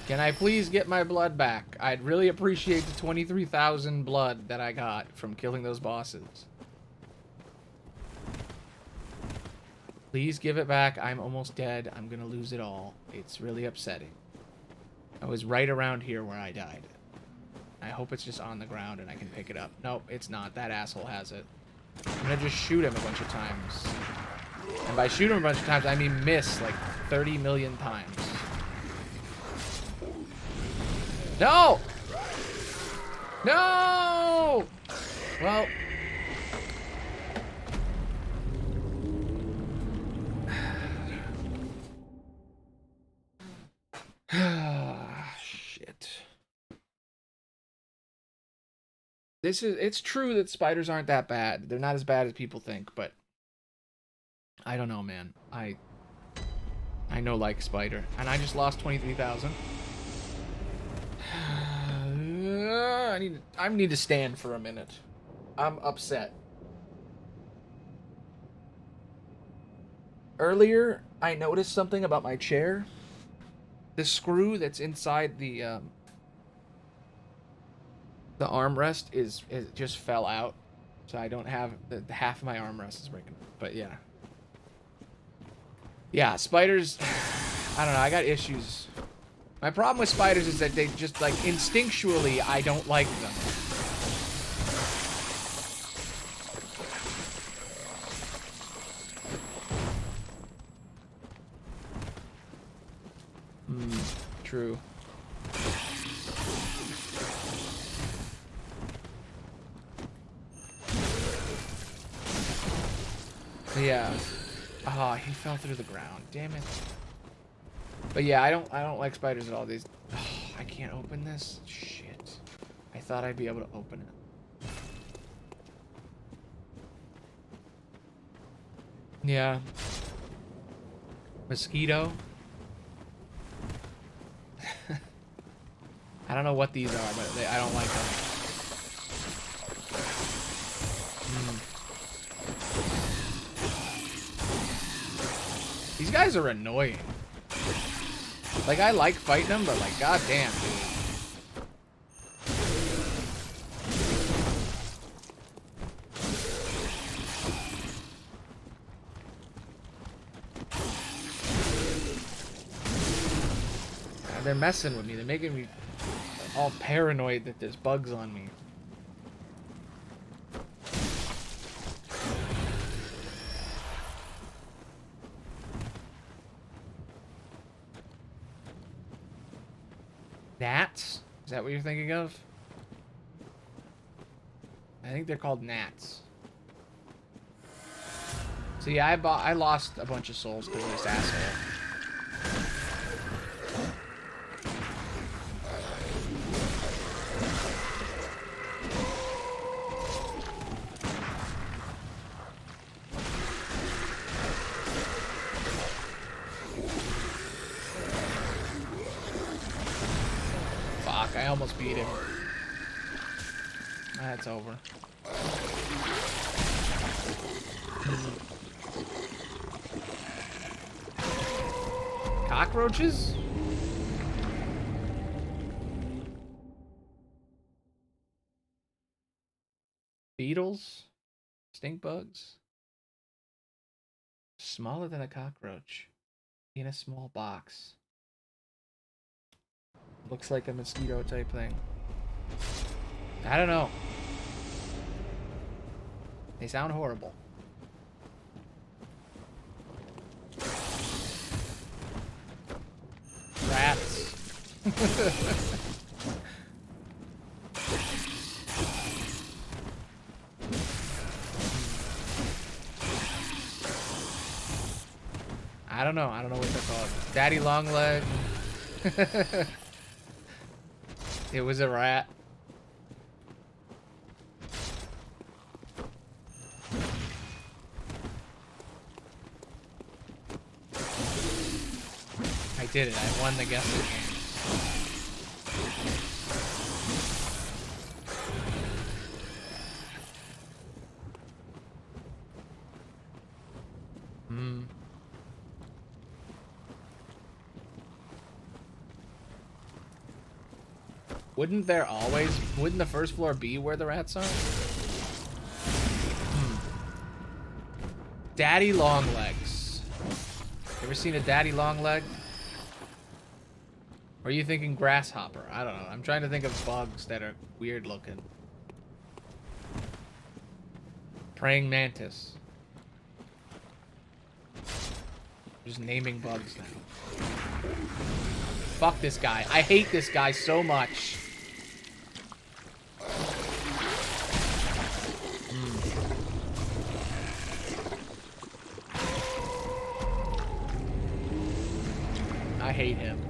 Can I please get my blood back? I'd really appreciate the 23,000 blood that I got from killing those bosses. Please give it back. I'm almost dead. I'm gonna lose it all. It's really upsetting. I was right around here where I died. I hope it's just on the ground and I can pick it up. Nope, it's not. That asshole has it. I'm gonna just shoot him a bunch of times. And by shoot him a bunch of times, I mean miss like 30 million times. No! No! Well... Shit. It's true that spiders aren't that bad. They're not as bad as people think, but I don't know, man. I know like spider, and I just lost 23,000. I need to stand for a minute. I'm upset. Earlier, I noticed something about my chair. The screw that's inside the armrest it just fell out, so I don't have the half of my armrest is breaking. But yeah, spiders. I don't know. I got issues. My problem with spiders is that they just like instinctually I don't like them. True. Yeah. Ah, he fell through the ground. Damn it. But yeah, I don't like spiders at all. These. Oh, I can't open this. Shit. I thought I'd be able to open it. Yeah. Mosquito. I don't know what these are, but I don't like them. These guys are annoying. Like, I like fighting them, but like, goddamn, dude. They're messing with me. They're making me all paranoid that there's bugs on me. Gnats? Is that what you're thinking of? I think they're called gnats. So yeah, I lost a bunch of souls because of this asshole. I almost beat him. That's over. Cockroaches? Beetles? Stink bugs? Smaller than a cockroach. In a small box. Looks like a mosquito type thing. I don't know. They sound horrible. Rats. I don't know. I don't know what they're called. Daddy Longleg. It was a rat. I did it. I won the guessing game. Wouldn't the first floor be where the rats are? Daddy Longlegs. Ever seen a daddy long leg? Or are you thinking grasshopper? I don't know. I'm trying to think of bugs that are weird looking. Praying mantis. Just naming bugs now. Fuck this guy. I hate this guy so much. I hate him.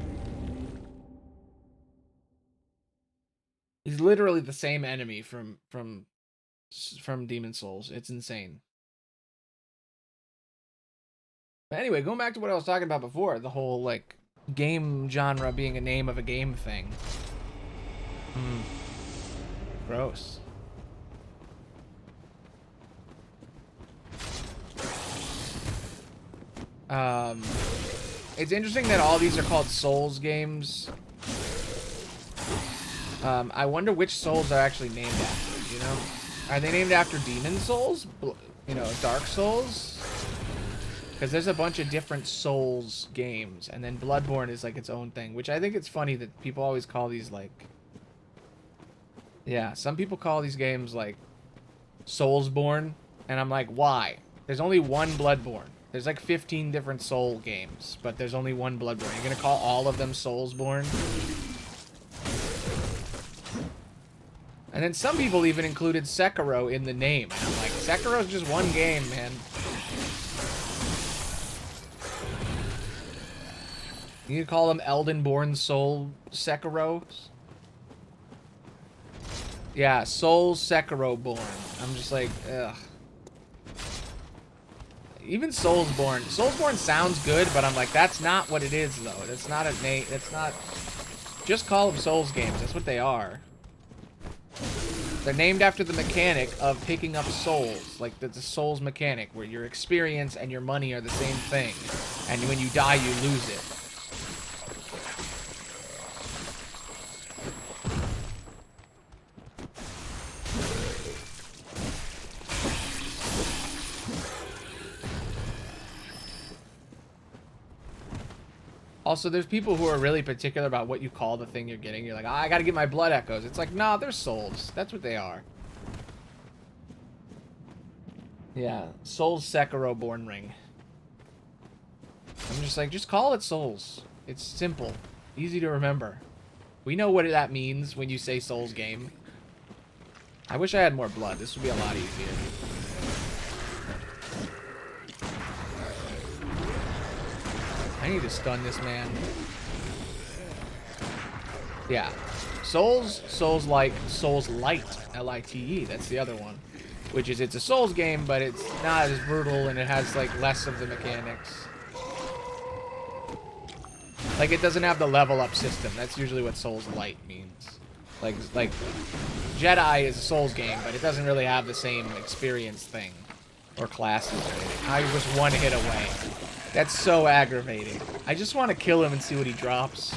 He's literally the same enemy from Demon Souls. It's insane. But anyway, going back to what I was talking about before, the whole like game genre being a name of a game thing. Gross. It's interesting that all these are called Souls games. I wonder which Souls are actually named after, you know? Are they named after Demon Souls? You know, Dark Souls? Because there's a bunch of different Souls games, and then Bloodborne is like its own thing, which I think it's funny that people always call these like... Yeah, some people call these games like Soulsborne, and I'm like, why? There's only one Bloodborne. There's like 15 different Soul games, but there's only one Bloodborne. You're gonna call all of them Soulsborne? And then some people even included Sekiro in the name. And I'm like, Sekiro's just one game, man. You could call them Eldenborn Soul Sekiros. Yeah, Soul Sekiro Born. I'm just like, ugh. Even Soulsborne. Soulsborne sounds good, but I'm like, that's not what it is, though. That's not a name. That's not... Just call them Souls games. That's what they are. They're named after the mechanic of picking up souls. Like the Souls mechanic, where your experience and your money are the same thing. And when you die, you lose it. Also, there's people who are really particular about what you call the thing you're getting. You're like, I gotta get my blood echoes. It's like, nah, they're souls. That's what they are. Yeah, Souls Sekiro Born Ring. I'm just like, just call it Souls. It's simple. Easy to remember. We know what that means when you say Souls game. I wish I had more blood. This would be a lot easier. I need to stun this man. Yeah. Souls-like, Souls-Light, L-I-T-E. That's the other one. Which is, it's a Souls game, but it's not as brutal, and it has, like, less of the mechanics. Like, it doesn't have the level-up system. That's usually what Souls-Light means. Like, Jedi is a Souls game, but it doesn't really have the same experience thing. Or classes or anything. I was one hit away. That's so aggravating. I just want to kill him and see what he drops.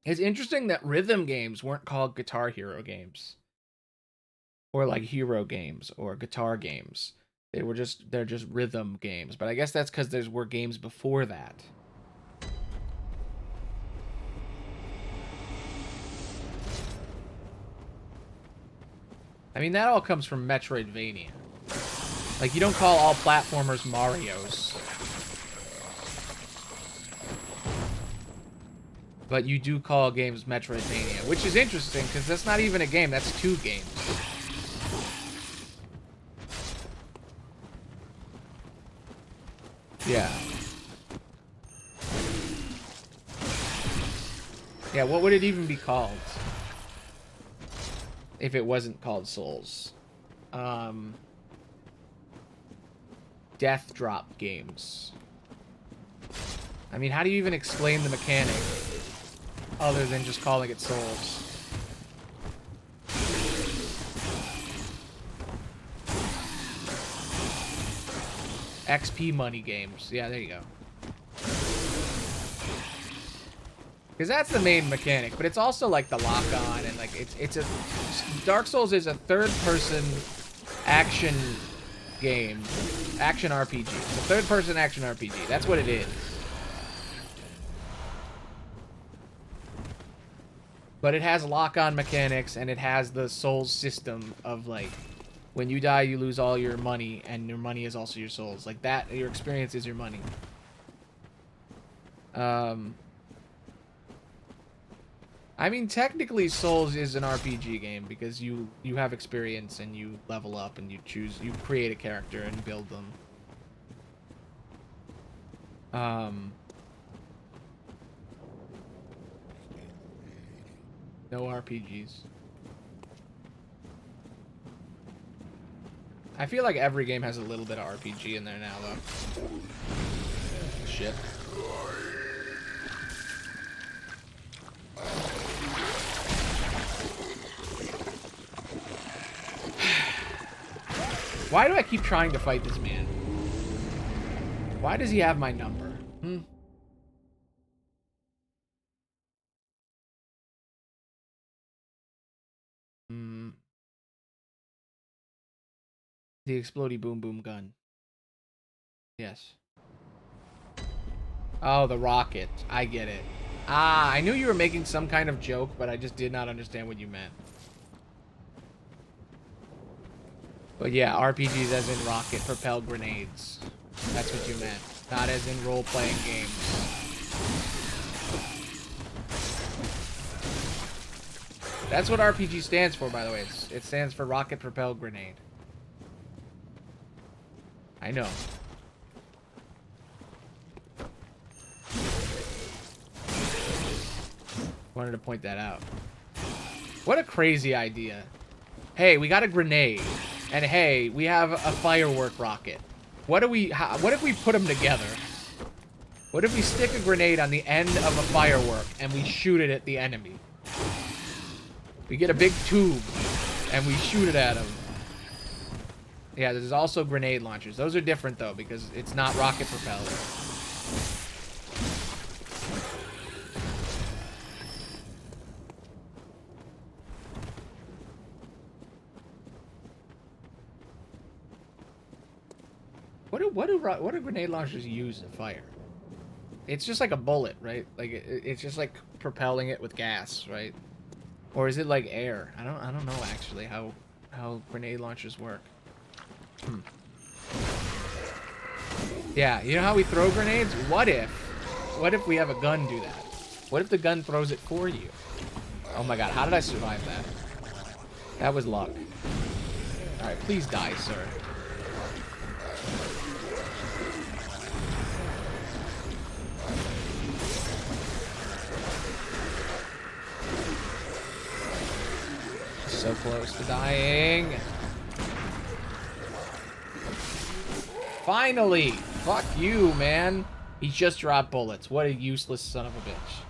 It's interesting that rhythm games weren't called Guitar Hero games. Or like hero games or guitar games. They're just rhythm games. But I guess that's because there were games before that. I mean, that all comes from Metroidvania. Like, you don't call all platformers Marios. But you do call games Metroidvania, which is interesting, because that's not even a game, that's two games. Yeah. Yeah, what would it even be called? If it wasn't called Souls. Death drop games. I mean, how do you even explain the mechanic other than just calling it Souls? XP money games. Yeah, there you go. Because that's the main mechanic, but it's also like the lock-on and like it's a Dark Souls is a third-person action game action RPG. It's a third-person action RPG. That's what it is. But it has lock-on mechanics, and it has the souls system of, like, when you die, you lose all your money, and your money is also your souls. Like, that, your experience is your money. I mean, technically, Souls is an RPG game, because you have experience, and you level up, and you create a character, and build them. No RPGs. I feel like every game has a little bit of RPG in there now, though. Shit. Why do I keep trying to fight this man? Why does he have my number? The explodey boom boom gun. Yes. Oh, the rocket. I get it. Ah, I knew you were making some kind of joke, but I just did not understand what you meant. But yeah, RPGs as in rocket propel grenades. That's what you meant. Not as in role-playing games. That's what RPG stands for, by the way. It stands for rocket propel grenade. I know. Wanted to point that out. What a crazy idea. Hey, we got a grenade. And hey, we have a firework rocket. What if we put them together? What if we stick a grenade on the end of a firework and we shoot it at the enemy? We get a big tube and we shoot it at them. Yeah, there's also grenade launchers. Those are different, though, because it's not rocket propelled. What do grenade launchers use to fire? It's just like a bullet, right? Like it's just like propelling it with gas, right? Or is it like air? I don't know actually how grenade launchers work. Yeah, you know how we throw grenades? What if we have a gun do that? What if the gun throws it for you? Oh my god, how did I survive that? That was luck. Alright, please die, sir. So close to dying. Finally! Fuck you, man. He just dropped bullets. What a useless son of a bitch.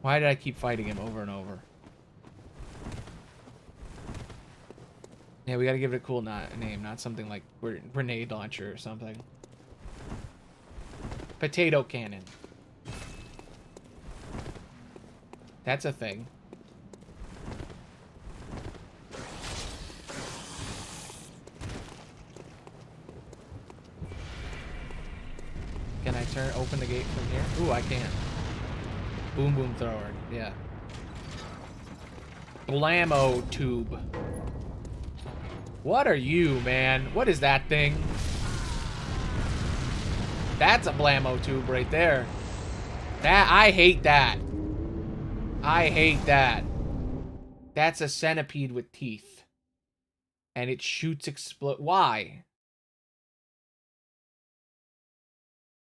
Why did I keep fighting him over and over? Yeah, we gotta give it a cool name, not something like grenade launcher or something. Potato cannon. That's a thing. Can I open the gate from here? Ooh, I can. Boom boom thrower, yeah. Blammo tube. What are you, man? What is that thing? That's a blammo tube right there. I hate that. I hate that. That's a centipede with teeth. And it shoots Why?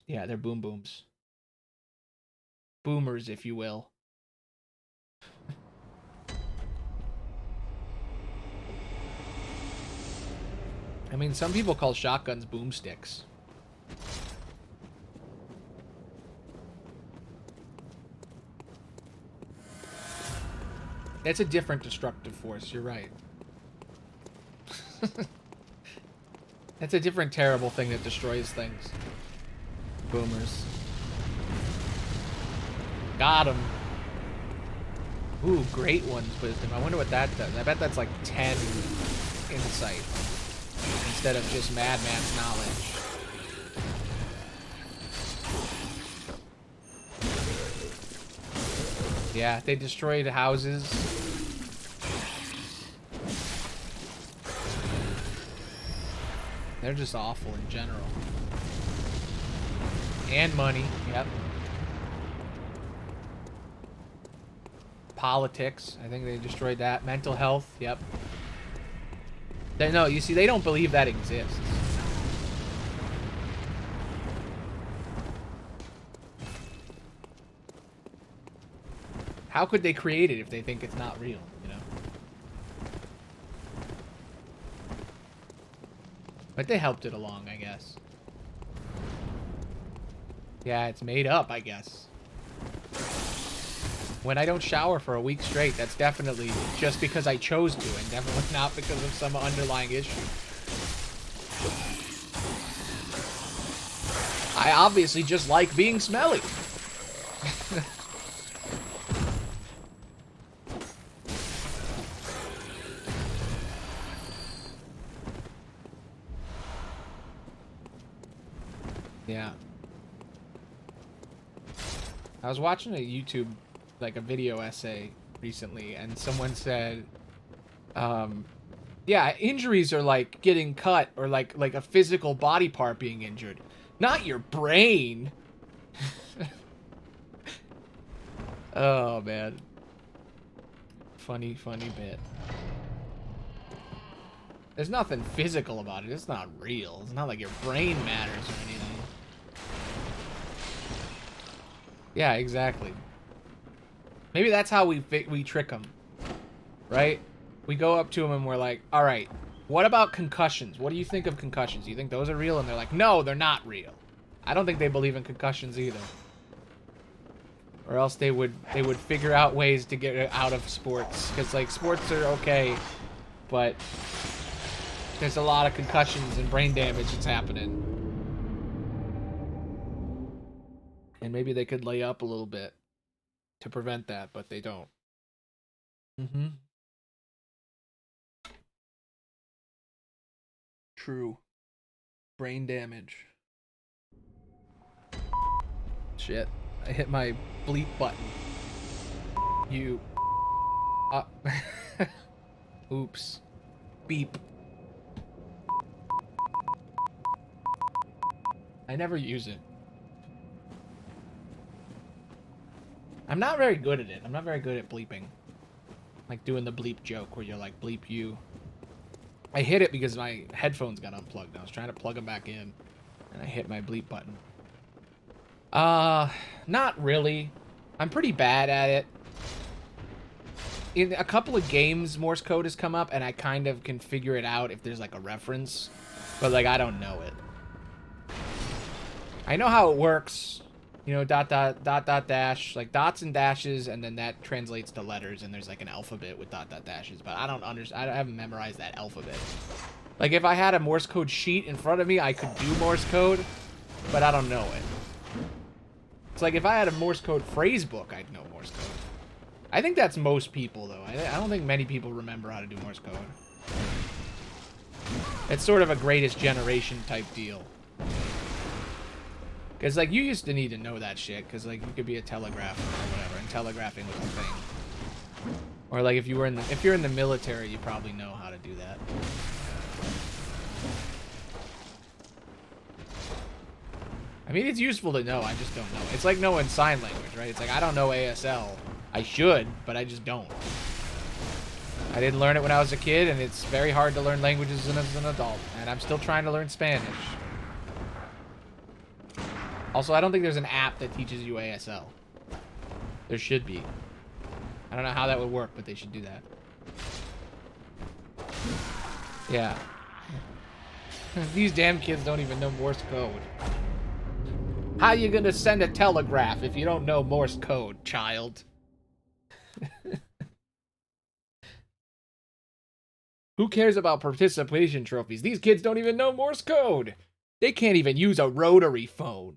Yeah, they're boom booms. Boomers, if you will. I mean, some people call shotguns boomsticks. That's a different destructive force, you're right. That's a different terrible thing that destroys things. Boomers. Got him. Ooh, great one's wisdom. I wonder what that does. I bet that's like 10 insight. instead of just madman's knowledge. Yeah, they destroyed houses. They're just awful in general. And money, yep. Politics, I think they destroyed that. Mental health, yep. No, you see, they don't believe that exists. How could they create it if they think it's not real, you know? But they helped it along, I guess. Yeah, it's made up, I guess. When I don't shower for a week straight, that's definitely just because I chose to, and definitely not because of some underlying issue. I obviously just like being smelly. Yeah. I was watching a YouTube, like a video essay recently, and someone said, yeah, injuries are like getting cut or like a physical body part being injured, not your brain. Oh, man. Funny bit. There's nothing physical about it. It's not real. It's not like your brain matters or anything. Yeah, exactly. Maybe that's how we trick them, right? We go up to them and we're like, all right, what about concussions? What do you think of concussions? Do you think those are real? And they're like, no, they're not real. I don't think they believe in concussions either. Or else they would figure out ways to get out of sports. Because, like, sports are okay, but there's a lot of concussions and brain damage that's happening. And maybe they could lay up a little bit to prevent that, but they don't. Mm-hmm. True. Brain damage. Shit. I hit my bleep button. You. Oops. Beep. I never use it. I'm not very good at it. I'm not very good at bleeping. Like doing the bleep joke where you're like, bleep you. I hit it because my headphones got unplugged. I was trying to plug them back in, and I hit my bleep button. Not really. I'm pretty bad at it. In a couple of games, Morse code has come up, and I kind of can figure it out if there's like a reference. But like, I don't know it. I know how it works. You know, dot, dash, like dots and dashes, and then that translates to letters, and there's like an alphabet with dot, dashes, but I don't understand, I haven't memorized that alphabet. Like, if I had a Morse code sheet in front of me, I could do Morse code, but I don't know it. It's like, if I had a Morse code phrase book, I'd know Morse code. I think that's most people, though. I don't think many people remember how to do Morse code. It's sort of a greatest generation type deal. Because, like, you used to need to know that shit, because, like, you could be a telegrapher or whatever, and telegraphing was a thing. Or, like, if you're in the military, you probably know how to do that. I mean, it's useful to know, I just don't know. It's like knowing sign language, right? It's like, I don't know ASL. I should, but I just don't. I didn't learn it when I was a kid, and it's very hard to learn languages as an adult. And I'm still trying to learn Spanish. Also, I don't think there's an app that teaches you ASL. There should be. I don't know how that would work, but they should do that. Yeah. These damn kids don't even know Morse code. How you gonna send a telegraph if you don't know Morse code, child? Who cares about participation trophies? These kids don't even know Morse code. They can't even use a rotary phone.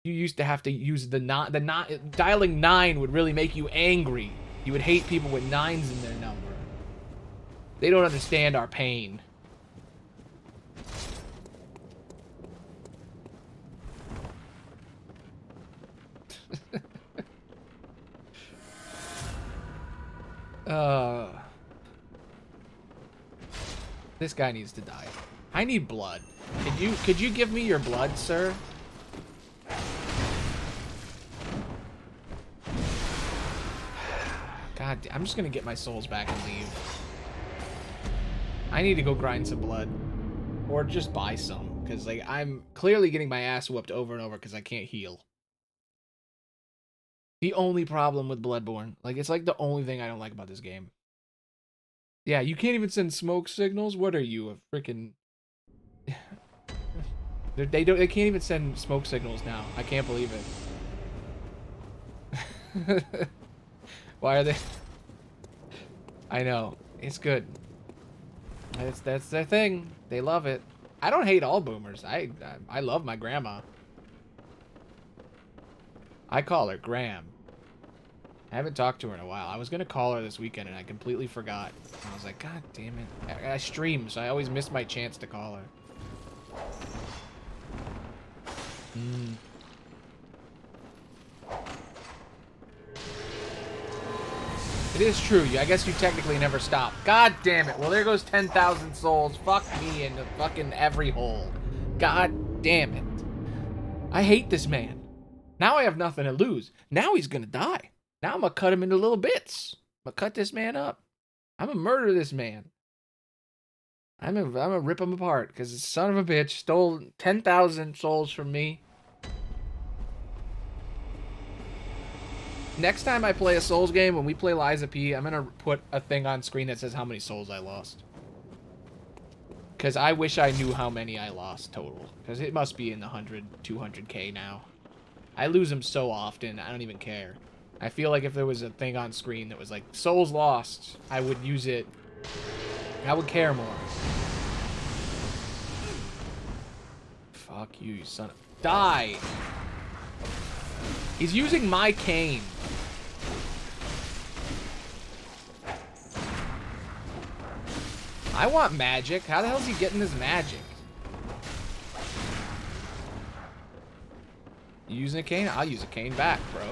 You used to have to use dialing 9 would really make you angry. You would hate people with 9s in their number. They don't understand our pain. This guy needs to die. I need blood. Could you give me your blood, sir? God, I'm just gonna get my souls back and leave. I need to go grind some blood. Or just buy some. Because, like, I'm clearly getting my ass whooped over and over because I can't heal. The only problem with Bloodborne. Like, it's like the only thing I don't like about this game. Yeah, you can't even send smoke signals? What are you, a freaking... They can't even send smoke signals now. I can't believe it. Why are they... I know. It's good. That's their thing. They love it. I don't hate all boomers. I love my grandma. I call her Graham. I haven't talked to her in a while. I was gonna call her this weekend and I completely forgot. I was like, God damn it. I stream, so I always miss my chance to call her. It is true. I guess you technically never stop. God damn it. Well, there goes 10,000 souls. Fuck me in the fucking every hole. God damn it. I hate this man. Now I have nothing to lose. Now he's gonna die. Now I'm gonna cut him into little bits. I'm gonna cut this man up. I'm gonna murder this man. I'm gonna rip him apart because this son of a bitch stole 10,000 souls from me. Next time I play a Souls game, when we play Liza P, I'm gonna put a thing on screen that says how many souls I lost. Because I wish I knew how many I lost total. Because it must be in the 100, 200k now. I lose them so often, I don't even care. I feel like if there was a thing on screen that was like, souls lost, I would use it. I would care more. Fuck you, you son of... Die! He's using my cane. I want magic. How the hell is he getting this magic? You using a cane? I'll use a cane back, bro.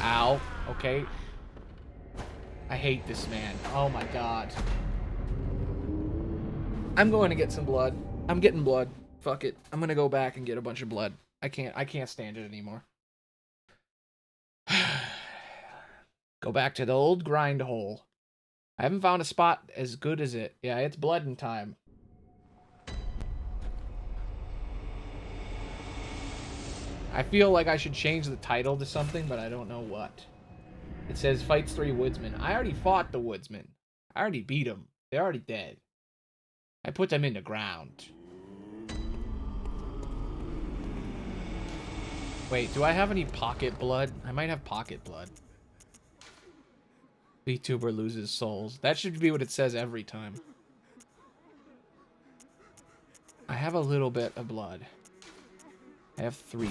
Ow. Okay. I hate this man. Oh my god. I'm going to get some blood. I'm getting blood. Fuck it. I'm gonna go back and get a bunch of blood. I can't stand it anymore. Go back to the old grind hole. I haven't found a spot as good as it. Yeah, it's blood in time. I feel like I should change the title to something, but I don't know what. It says fights 3 woodsmen. I already fought the woodsmen. I already beat them. They're already dead. I put them in the ground. Wait, do I have any pocket blood? I might have pocket blood. Vtuber loses souls. That should be what it says every time. I have a little bit of blood. I have 3.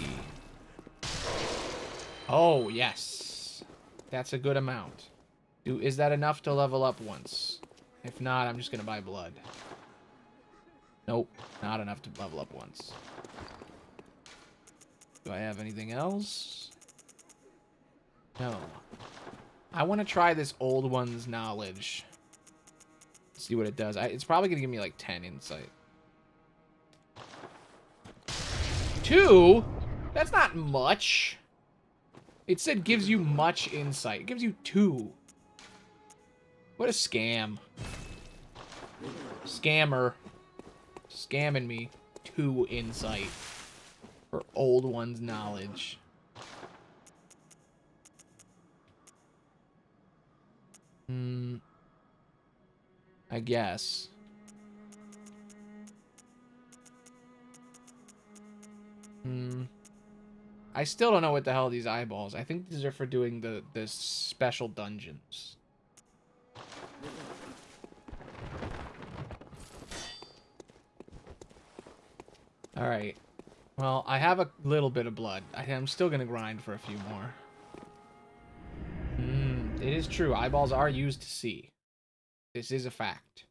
Oh, yes. That's a good amount. Is that enough to level up once? If not, I'm just going to buy blood. Nope, not enough to level up once. Do I have anything else? No. I want to try this old one's knowledge. See what it does. It's probably going to give me like 10 insight. 2? That's not much. It said gives you much insight. It gives you 2. What a scam. Scammer. Scamming me. 2 insight. For old one's knowledge. I guess. I still don't know what the hell are these eyeballs. I think these are for doing the special dungeons. Alright. Well, I have a little bit of blood. I'm still gonna grind for a few more. It is true. Eyeballs are used to see. This is a fact.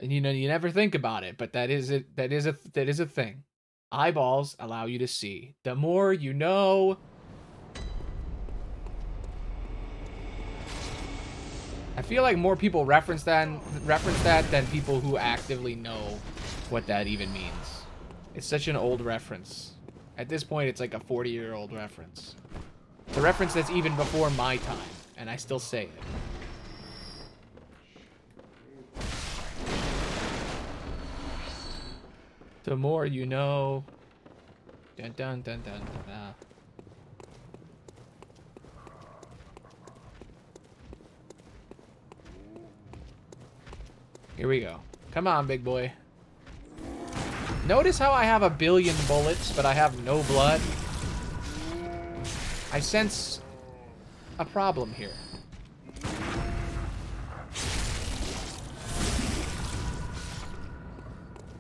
And you know, you never think about it, but that is a thing. Eyeballs allow you to see. The more you know. I feel like more people reference that than people who actively know what that even means. It's such an old reference. At this point, it's like a 40-year-old reference. It's a reference that's even before my time, and I still say it. The more you know. Dun dun dun dun dun. Here we go. Come on, big boy. Notice how I have 1 billion bullets, but I have no blood? I sense a problem here.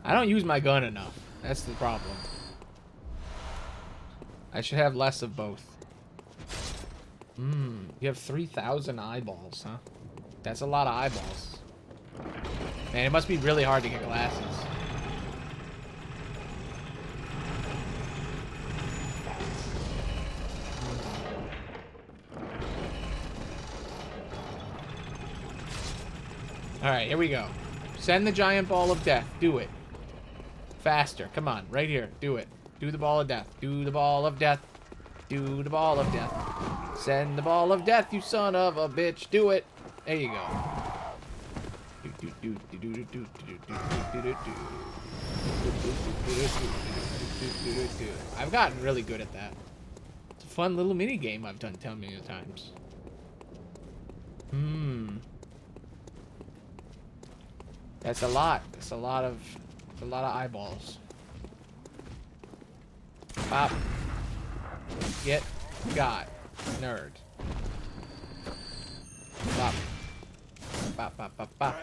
I don't use my gun enough. That's the problem. I should have less of both. You have 3,000 eyeballs, huh? That's a lot of eyeballs. Man, it must be really hard to get glasses. Alright, here we go. Send the giant ball of death. Do it. Faster. Come on. Right here. Do it. Do the ball of death. Do the ball of death. Do the ball of death. Send the ball of death, you son of a bitch. Do it. There you go. I've gotten really good at that. It's a fun little mini game I've done 10 million times. That's a lot. That's a lot of eyeballs. Pop. Get got. Nerd. Pop. Pop pop pop pop.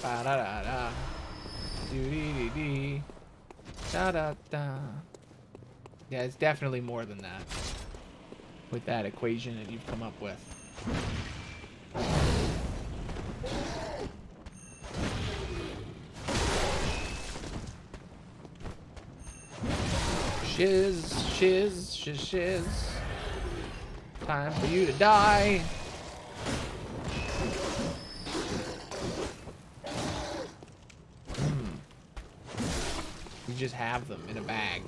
Ba da da da. Doo dee dee dee. Da da da. Yeah, it's definitely more than that. With that equation that you've come up with. Shiz, shiz, shiz, shiz. Time for you to die. You just have them in a bag.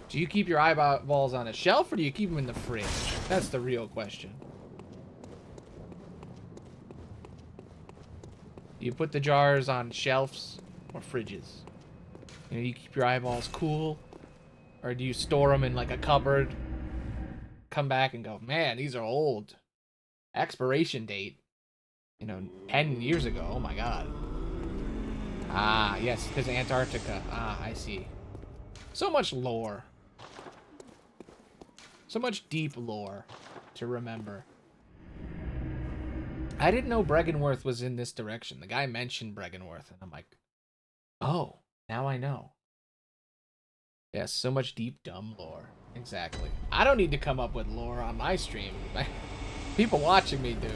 Do you keep your eyeballs on a shelf or do you keep them in the fridge? That's the real question. Do you put the jars on shelves or fridges? You know, you keep your eyeballs cool? Or do you store them in like a cupboard? Come back and go, man, these are old. Expiration date. You know, 10 years ago. Oh my god. Ah, yes, because Antarctica. Ah, I see. So much lore. So much deep lore to remember. I didn't know Breggenworth was in this direction. The guy mentioned Breggenworth, and I'm like, oh, now I know. Yes, so much deep, dumb lore. Exactly. I don't need to come up with lore on my stream. People watching me do.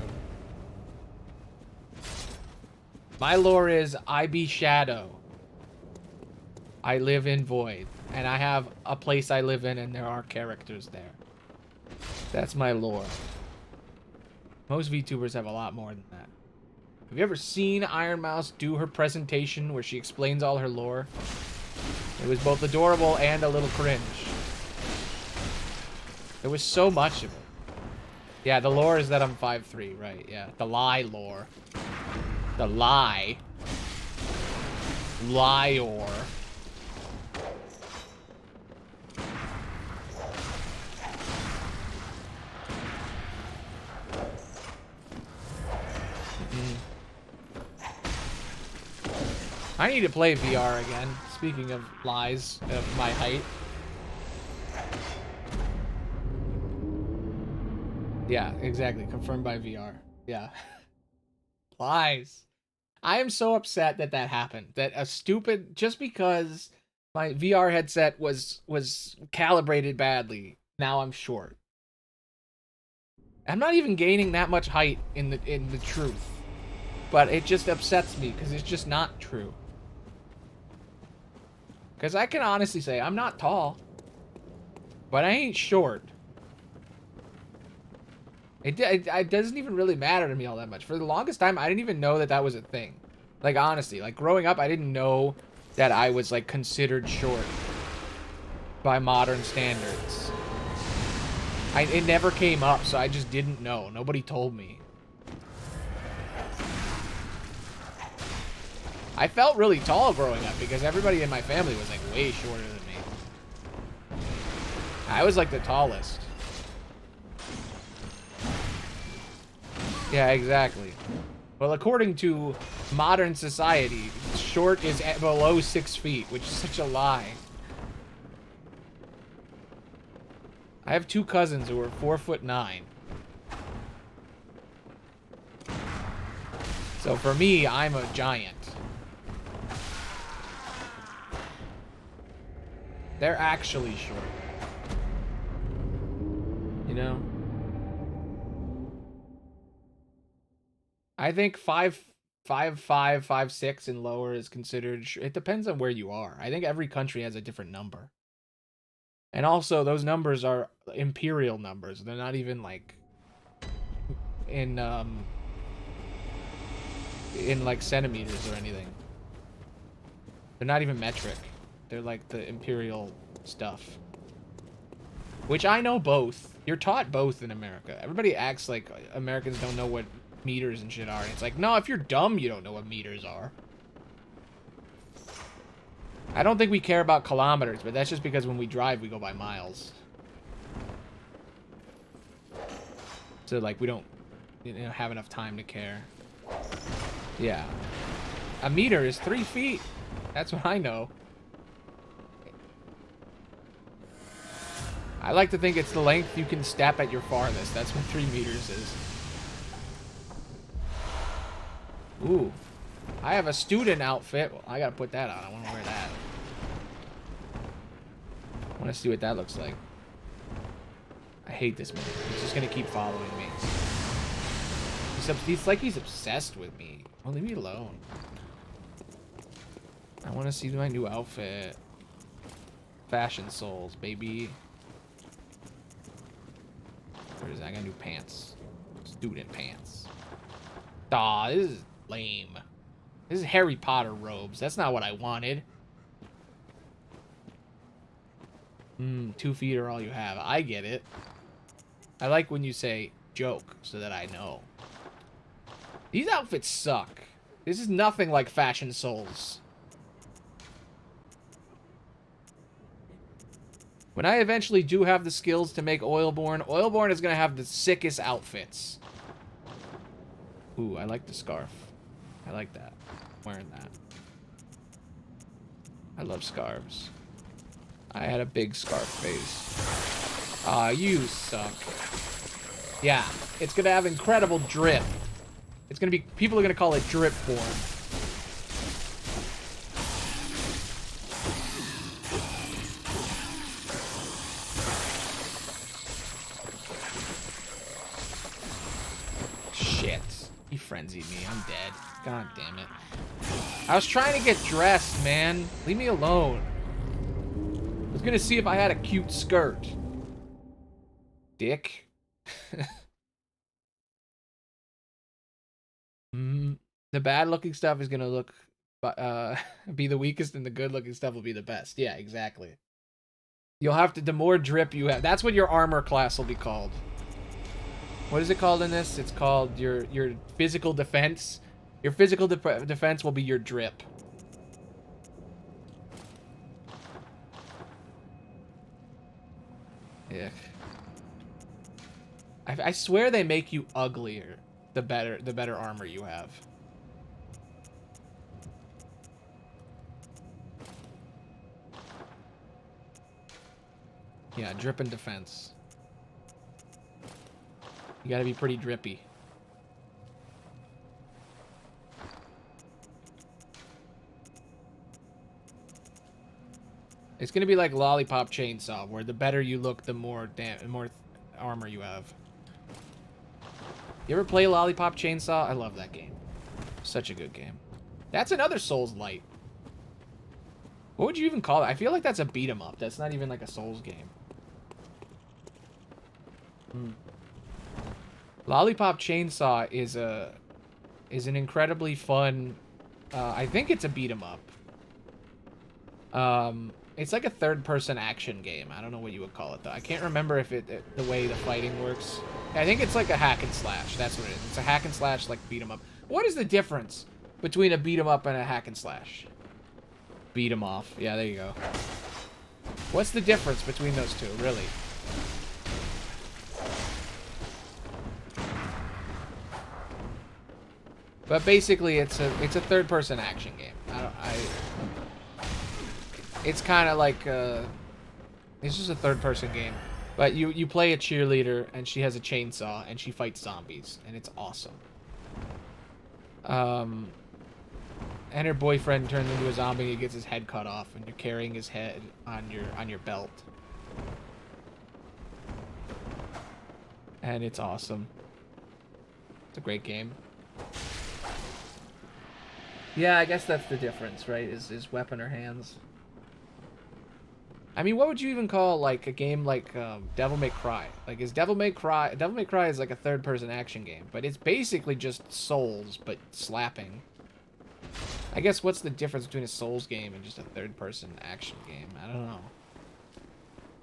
My lore is, I be Shadow. I live in Void. And I have a place I live in, and there are characters there. That's my lore. Most VTubers have a lot more than that. Have you ever seen Iron Mouse do her presentation where she explains all her lore? It was both adorable and a little cringe. There was so much of it. Yeah, the lore is that I'm 5'3", right, yeah. The lie lore. The lie. Lior. I need to play VR again. Speaking of lies of my height. Yeah, exactly. Confirmed by VR. Yeah. Lies. I am so upset that that happened. That a stupid... Just because my VR headset was calibrated badly, now I'm short. I'm not even gaining that much height in the truth. But it just upsets me because it's just not true. Because I can honestly say I'm not tall. But I ain't short. It doesn't even really matter to me all that much. For the longest time, I didn't even know that that was a thing. Like, honestly, like, growing up, I didn't know that I was, like, considered short by modern standards. It never came up, so I just didn't know. Nobody told me. I felt really tall growing up because everybody in my family was, like, way shorter than me. I was, like, the tallest. Yeah, exactly. Well, according to modern society, short is below 6 feet, which is such a lie. I have 2 cousins who are 4'9". So for me, I'm a giant. They're actually short. You know? I think 5'5", 5'6", and lower is considered. It depends on where you are. I think every country has a different number. And also, those numbers are imperial numbers. They're not even like in like centimeters or anything. They're not even metric. They're like the imperial stuff. Which I know both. You're taught both in America. Everybody acts like Americans don't know what meters and shit are. And it's like, no, if you're dumb, you don't know what meters are. I don't think we care about kilometers, but that's just because when we drive, we go by miles. So, like, we don't, have enough time to care. Yeah. A meter is 3 feet. That's what I know. I like to think it's the length you can step at your farthest. That's what 3 meters is. Ooh. I have a student outfit. Well, I gotta put that on. I want to wear that. I want to see what that looks like. I hate this man. He's just gonna keep following me. He's like he's obsessed with me. Well, leave me alone. I want to see my new outfit. Fashion souls, baby. Where is that? I got new pants. Student pants. Aw, this is lame. This is Harry Potter robes. That's not what I wanted. 2 feet are all you have. I get it. I like when you say joke so that I know. These outfits suck. This is nothing like Fashion Souls. When I eventually do have the skills to make Oilborn, Oilborn is going to have the sickest outfits. Ooh, I like the scarf. I like that. I'm wearing that. I love scarves. I had a big scarf face. Aw, you suck. Yeah, it's going to have incredible drip. It's going to be... People are going to call it drip porn. Shit. He frenzied me. I'm dead. God damn it. I was trying to get dressed, man. Leave me alone. I was going to see if I had a cute skirt. Dick. The bad-looking stuff is gonna look, be the weakest, and the good-looking stuff will be the best. Yeah, exactly. You'll have to. The more drip you have, that's what your armor class will be called. What is it called in this? It's called your physical defense. Your physical defense will be your drip. Yeah. I swear they make you uglier the better armor you have. Yeah, drip and defense. You gotta be pretty drippy. It's gonna be like Lollipop Chainsaw, where the better you look, the more armor you have. You ever play Lollipop Chainsaw? I love that game. Such a good game. That's another Souls light. What would you even call it? I feel like that's a beat 'em up. That's not even like a Souls game. Lollipop Chainsaw is an incredibly fun. I think it's a beat 'em up. It's like a third-person action game. I don't know what you would call it though. I can't remember if the way the fighting works. I think it's like a hack and slash. That's what it is. It's a hack and slash like beat 'em up. What is the difference between a beat 'em up and a hack and slash? Beat 'em off. Yeah, there you go. What's the difference between those two, really? But basically, it's a third-person action game. It's kind of like it's just a third-person game. But you play a cheerleader, and she has a chainsaw, and she fights zombies, and it's awesome. And her boyfriend turns into a zombie, and he gets his head cut off, and you're carrying his head on your belt. And it's awesome. It's a great game. Yeah, I guess that's the difference, right? Is weapon or hands. I mean, what would you even call like a game like Devil May Cry? Like, is Devil May Cry is like a third-person action game, but it's basically just Souls but slapping. I guess what's the difference between a Souls game and just a third-person action game? I don't know.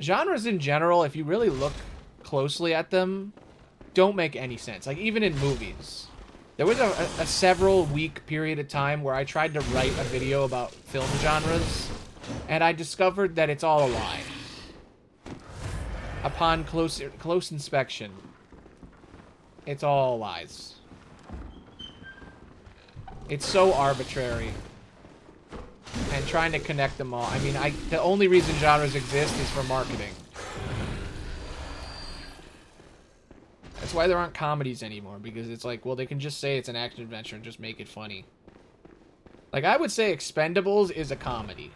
Genres in general, if you really look closely at them, don't make any sense. Like, even in movies. There was a several-week period of time where I tried to write a video about film genres, and I discovered that it's all a lie. Upon close inspection, it's all lies. It's so arbitrary. And trying to connect them all. I mean, the only reason genres exist is for marketing. That's why there aren't comedies anymore, because it's like, well, they can just say it's an action adventure and just make it funny. Like, I would say Expendables is a comedy.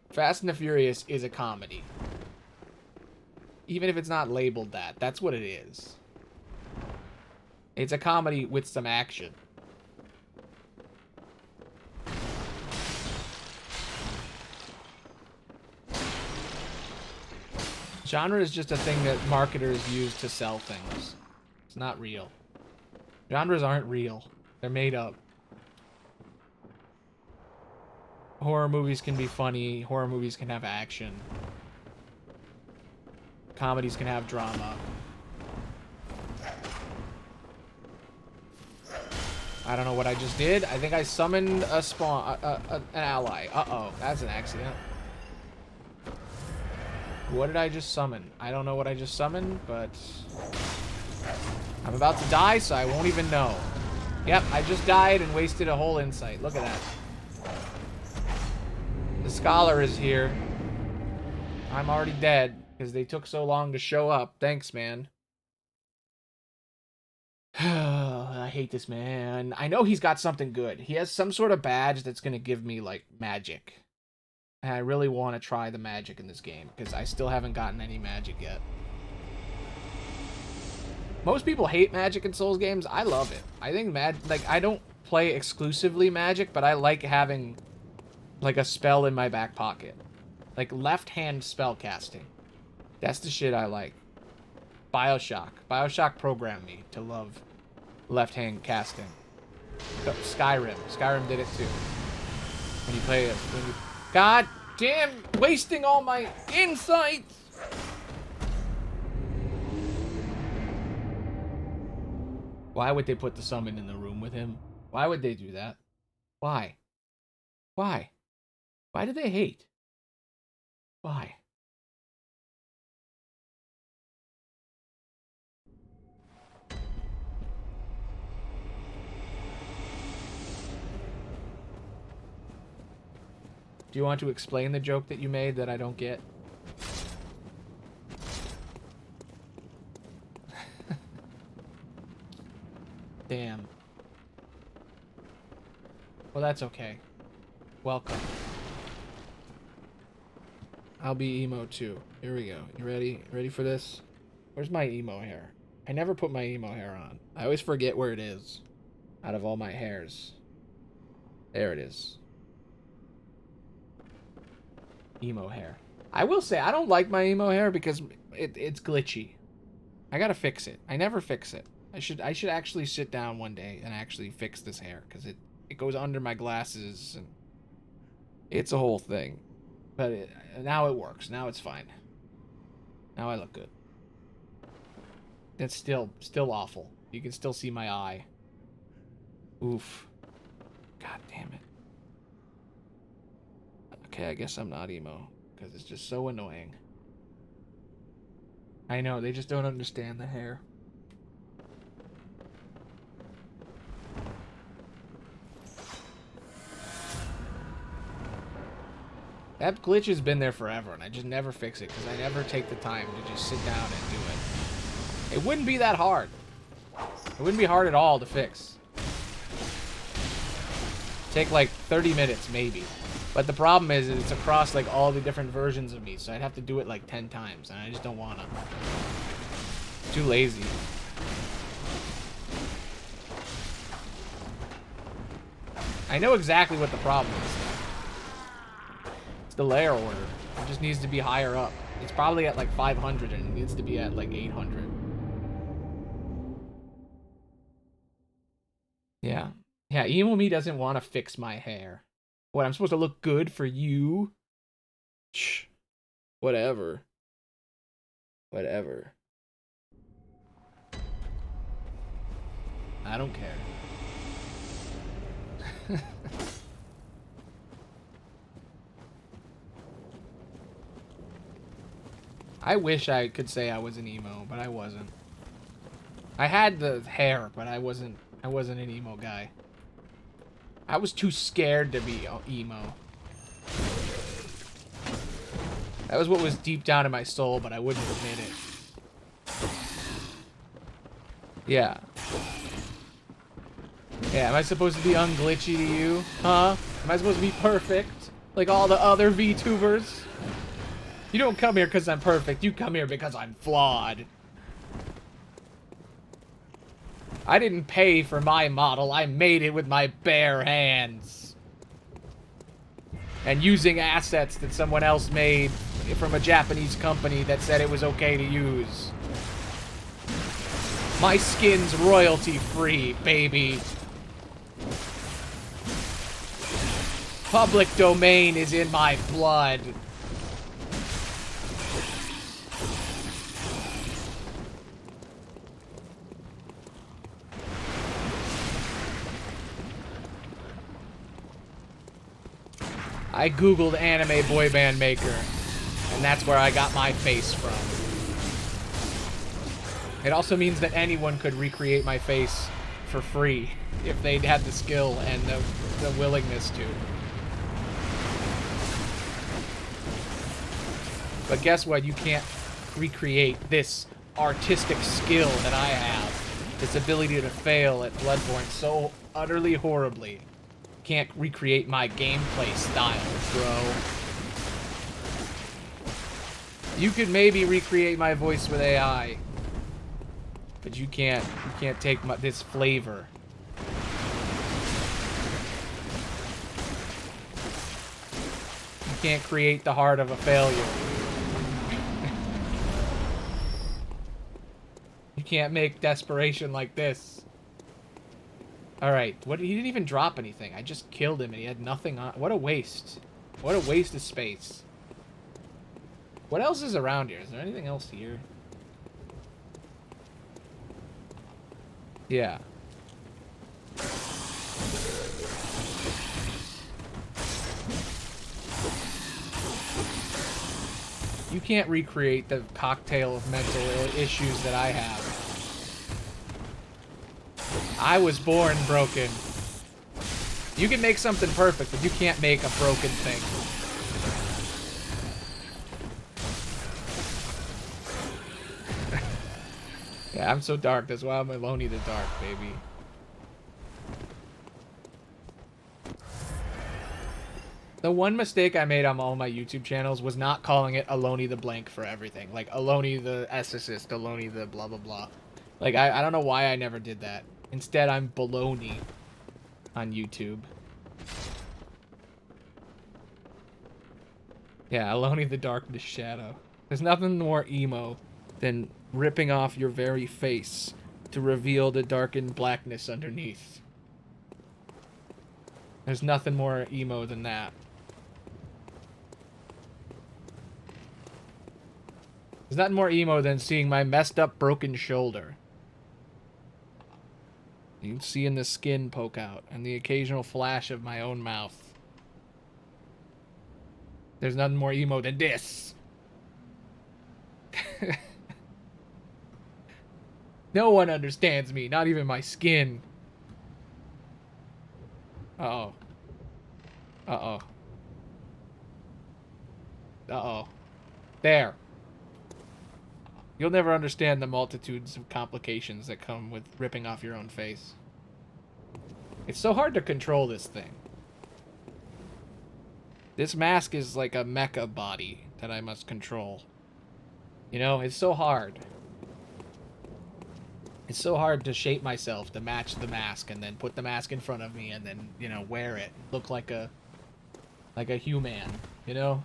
Fast and the Furious is a comedy. Even if it's not labeled that, that's what it is. It's a comedy with some action. Genre is just a thing that marketers use to sell things. It's not real. Genres aren't real. They're made up. Horror movies can be funny. Horror movies can have action. Comedies can have drama. I don't know what I just did. I think I summoned a spawn, an ally. Uh-oh, that's an accident. What did I just summon? I don't know what I just summoned, but I'm about to die, so I won't even know. Yep, I just died and wasted a whole insight. Look at that. The scholar is here. I'm already dead because they took so long to show up. Thanks, man. I hate this man. I know he's got something good. He has some sort of badge that's going to give me, like, magic. And I really want to try the magic in this game, because I still haven't gotten any magic yet. Most people hate magic in Souls games. I love it. I think I don't play exclusively magic, but I like having, like, a spell in my back pocket. Like, left-hand spell casting. That's the shit I like. Bioshock. Bioshock programmed me to love left-hand casting. Skyrim. Skyrim did it too. When you play it, God damn, wasting all my insights! Why would they put the summon in the room with him? Why would they do that? Why? Why? Why do they hate? Why? Do you want to explain the joke that you made that I don't get? Damn. Well, that's okay. Welcome. I'll be emo too. Here we go. You ready? Ready for this? Where's my emo hair? I never put my emo hair on. I always forget where it is out of all my hairs. There it is. Emo hair. I will say, I don't like my emo hair because it's glitchy. I gotta fix it. I never fix it. I should actually sit down one day and actually fix this hair, because it goes under my glasses and it's a whole thing. But now it works. Now it's fine. Now I look good. It's still awful. You can still see my eye. Oof. God damn it. Okay, I guess I'm not emo, because it's just so annoying. I know, they just don't understand the hair. That glitch has been there forever, and I just never fix it, because I never take the time to just sit down and do it. It wouldn't be that hard. It wouldn't be hard at all to fix. Take like 30 minutes, maybe. But the problem is it's across like all the different versions of me, so I'd have to do it like 10 times, and I just don't wanna. Too lazy. I know exactly what the problem is. It's the layer order. It just needs to be higher up. It's probably at like 500 and it needs to be at like 800. Yeah. Yeah, emo me doesn't want to fix my hair. What, I'm supposed to look good for you? Shh. Whatever. Whatever. I don't care. I wish I could say I was an emo, but I wasn't. I had the hair, but I wasn't an emo guy. I was too scared to be emo. That was what was deep down in my soul, but I wouldn't admit it. Yeah. Yeah, am I supposed to be unglitchy to you? Huh? Am I supposed to be perfect? Like all the other VTubers? You don't come here because I'm perfect. You come here because I'm flawed. I didn't pay for my model. I made it with my bare hands. And using assets that someone else made from a Japanese company that said it was okay to use. My skin's royalty free, baby. Public domain is in my blood. I googled anime boy band maker, and that's where I got my face from. It also means that anyone could recreate my face for free if they had the skill and the willingness to. But guess what? You can't recreate this artistic skill that I have. This ability to fail at Bloodborne so utterly horribly. Can't recreate my gameplay style, bro. You could maybe recreate my voice with AI, but you can't take this flavor. You can't create the heart of a failure. You can't make desperation like this. Alright, what? He didn't even drop anything. I just killed him and he had nothing on. What a waste. What a waste of space. What else is around here? Is there anything else here? Yeah. You can't recreate the cocktail of mental issues that I have. I was born broken. You can make something perfect, but you can't make a broken thing. Yeah, I'm so dark. That's why I'm Aloney the Dark, baby. The one mistake I made on all my YouTube channels was not calling it Aloney the blank for everything. Like, Aloney the ethicist, Aloney the blah blah blah. Like, I don't know why I never did that. Instead, I'm baloney on YouTube. Yeah, Aloney the Darkness Shadow. There's nothing more emo than ripping off your very face to reveal the darkened blackness underneath. There's nothing more emo than that. There's nothing more emo than seeing my messed up broken shoulder. You can see in the skin poke out and the occasional flash of my own mouth. There's nothing more emo than this. No one understands me, not even my skin. Uh-oh. Uh-oh. Uh-oh. There. You'll never understand the multitudes of complications that come with ripping off your own face. It's so hard to control this thing. This mask is like a mecha body that I must control. You know, it's so hard. It's so hard to shape myself to match the mask and then put the mask in front of me and then, you know, wear it. Look like a human, you know?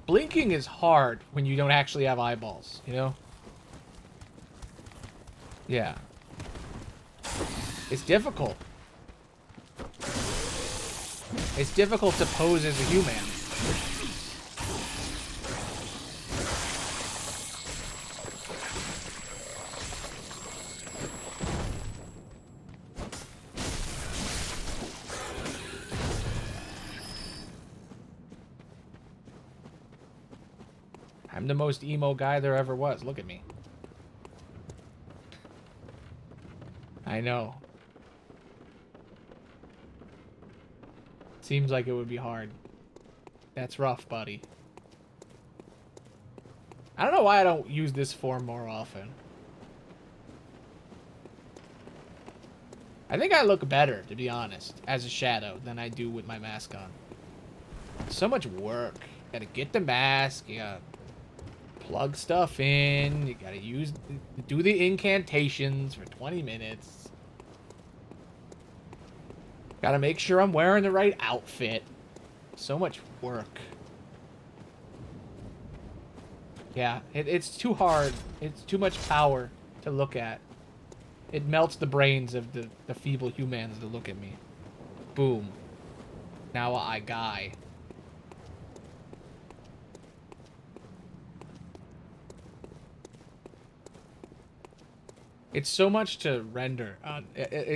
Blinking is hard when you don't actually have eyeballs, you know? Yeah. It's difficult. It's difficult to pose as a human. I'm the most emo guy there ever was. Look at me. I know. Seems like it would be hard. That's rough, buddy. I don't know why I don't use this form more often. I think I look better, to be honest, as a shadow than I do with my mask on. So much work. Gotta get the mask, you gotta plug stuff in, you gotta do the incantations for 20 minutes. Gotta make sure I'm wearing the right outfit. So much work. Yeah, it's too hard. It's too much power to look at. It melts the brains of the feeble humans to look at me. Boom. Now I guy. It's so much to render.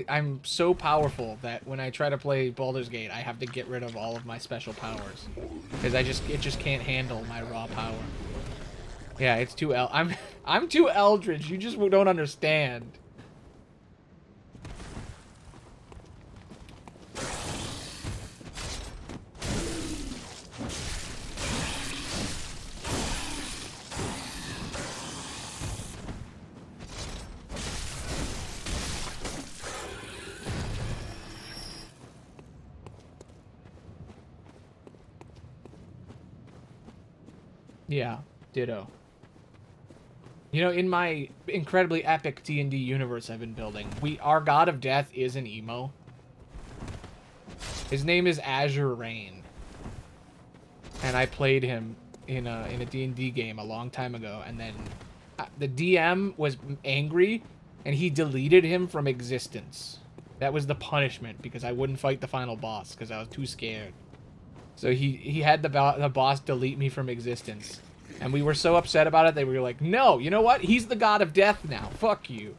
I'm so powerful that when I try to play Baldur's Gate, I have to get rid of all of my special powers because it just can't handle my raw power. Yeah, it's too I'm too eldritch. You just don't understand. Yeah, ditto. You know, in my incredibly epic D&D universe I've been building, our god of death is an emo. His name is Azure Rain. And I played him in a D&D game a long time ago, and then the DM was angry and he deleted him from existence. That was the punishment because I wouldn't fight the final boss because I was too scared. So he had the boss delete me from existence. And we were so upset about it that we were like, no, you know what? He's the god of death now. Fuck you.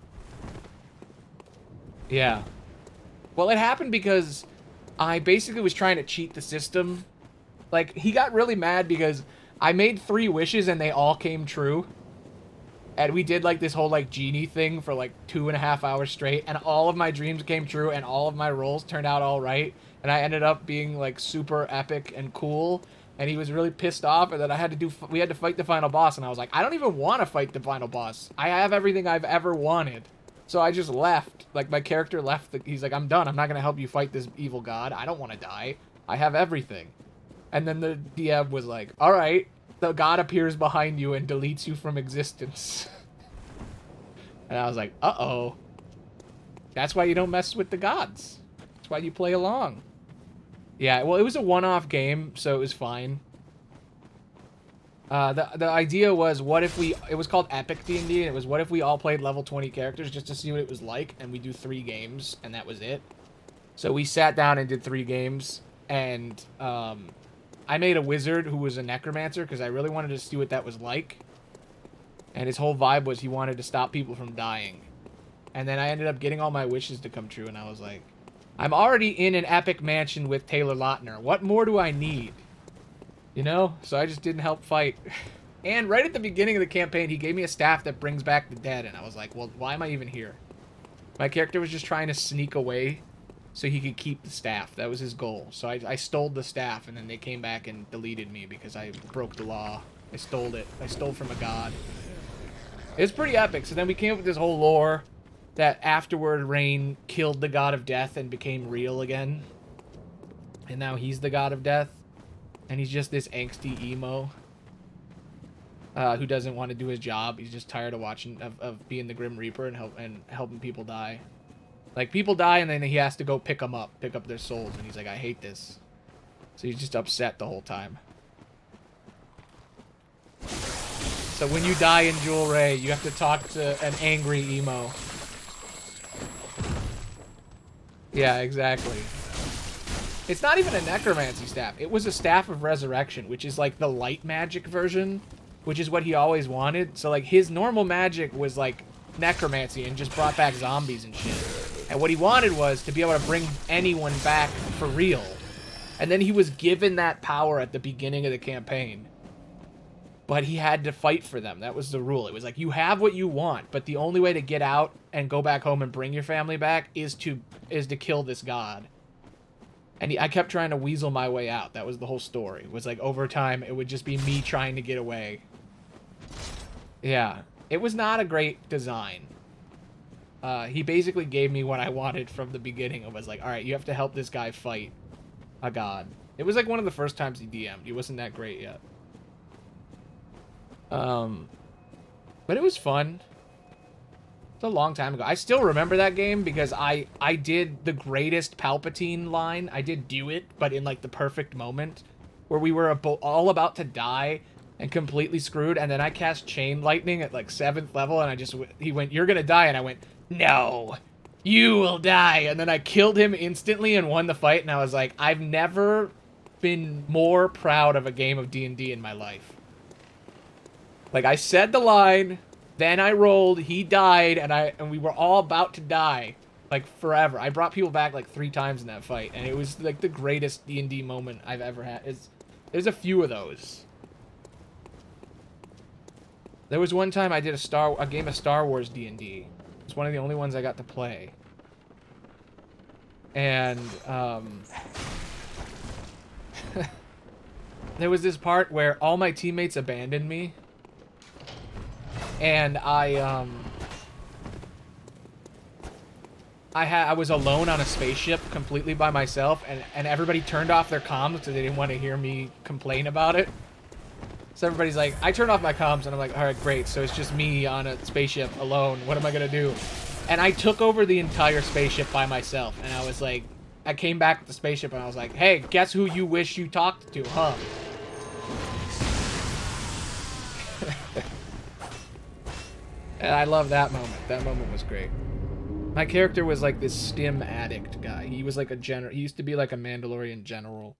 Yeah. Well, it happened because I basically was trying to cheat the system. Like, he got really mad because I made 3 wishes and they all came true. And we did, like, this whole, like, genie thing for, like, 2.5 hours straight. And all of my dreams came true and all of my rolls turned out all right. And I ended up being, like, super epic and cool. And he was really pissed off. And then we had to fight the final boss. And I was like, I don't even want to fight the final boss. I have everything I've ever wanted. So I just left. Like, my character left. He's like, I'm done. I'm not going to help you fight this evil god. I don't want to die. I have everything. And then the DM was like, all right. The god appears behind you and deletes you from existence. And I was like, uh-oh. That's why you don't mess with the gods. That's why you play along. Yeah, well, it was a one-off game, so it was fine. The idea was, what if we... It was called Epic D&D, and it was, what if we all played level 20 characters just to see what it was like, and we do 3 games, and that was it. So we sat down and did 3 games, and I made a wizard who was a necromancer, because I really wanted to see what that was like. And his whole vibe was he wanted to stop people from dying. And then I ended up getting all my wishes to come true, and I was like, I'm already in an epic mansion with Taylor Lautner. What more do I need? You know? So I just didn't help fight. And right at the beginning of the campaign, he gave me a staff that brings back the dead, and I was like, well, why am I even here? My character was just trying to sneak away so he could keep the staff. That was his goal. So I stole the staff, and then they came back and deleted me because I broke the law. I stole it. I stole from a god. It was pretty epic. So then we came up with this whole lore that afterward Rain killed the god of death and became real again. And now he's the god of death. And he's just this angsty emo who doesn't want to do his job. He's just tired of watching, of being the Grim Reaper and helping people die. Like, people die and then he has to go pick them up, pick up their souls. And he's like, I hate this. So he's just upset the whole time. So when you die in Jewel Ray, you have to talk to an angry emo. Yeah, exactly. It's not even a necromancy staff. It was a staff of resurrection, which is like the light magic version, which is what he always wanted. So like his normal magic was like necromancy and just brought back zombies and shit. And what he wanted was to be able to bring anyone back for real. And then he was given that power at the beginning of the campaign. But he had to fight for them. That was the rule. It was like, you have what you want, but the only way to get out and go back home and bring your family back is to kill this god. And I kept trying to weasel my way out. That was the whole story. It was like, over time, it would just be me trying to get away. Yeah. It was not a great design. He basically gave me what I wanted from the beginning. It was like, alright, you have to help this guy fight a god. It was like one of the first times he DM'd. He wasn't that great yet. But it was fun. It's a long time ago. I still remember that game because I did the greatest Palpatine line. I did do it, but in like the perfect moment where we were all about to die and completely screwed. And then I cast Chain Lightning at like 7th level, and he went, "You're gonna die," and I went, "No, you will die." And then I killed him instantly and won the fight. And I was like, I've never been more proud of a game of D&D in my life. Like, I said the line, then I rolled, he died, and we were all about to die, like, forever. I brought people back, like, 3 times in that fight, and it was, like, the greatest D&D moment I've ever had. There's a few of those. There was one time I did a game of Star Wars D&D. It's one of the only ones I got to play. And, there was this part where all my teammates abandoned me. And I was alone on a spaceship completely by myself, and everybody turned off their comms because they didn't want to hear me complain about it. So everybody's like, I turned off my comms, and I'm like, alright, great, so it's just me on a spaceship alone. What am I gonna do? And I took over the entire spaceship by myself, and I was like, I came back with the spaceship, and I was like, hey, guess who you wish you talked to, huh? And I love that moment. That moment was great. My character was like this stim addict guy. He was like a general. He used to be like a Mandalorian general.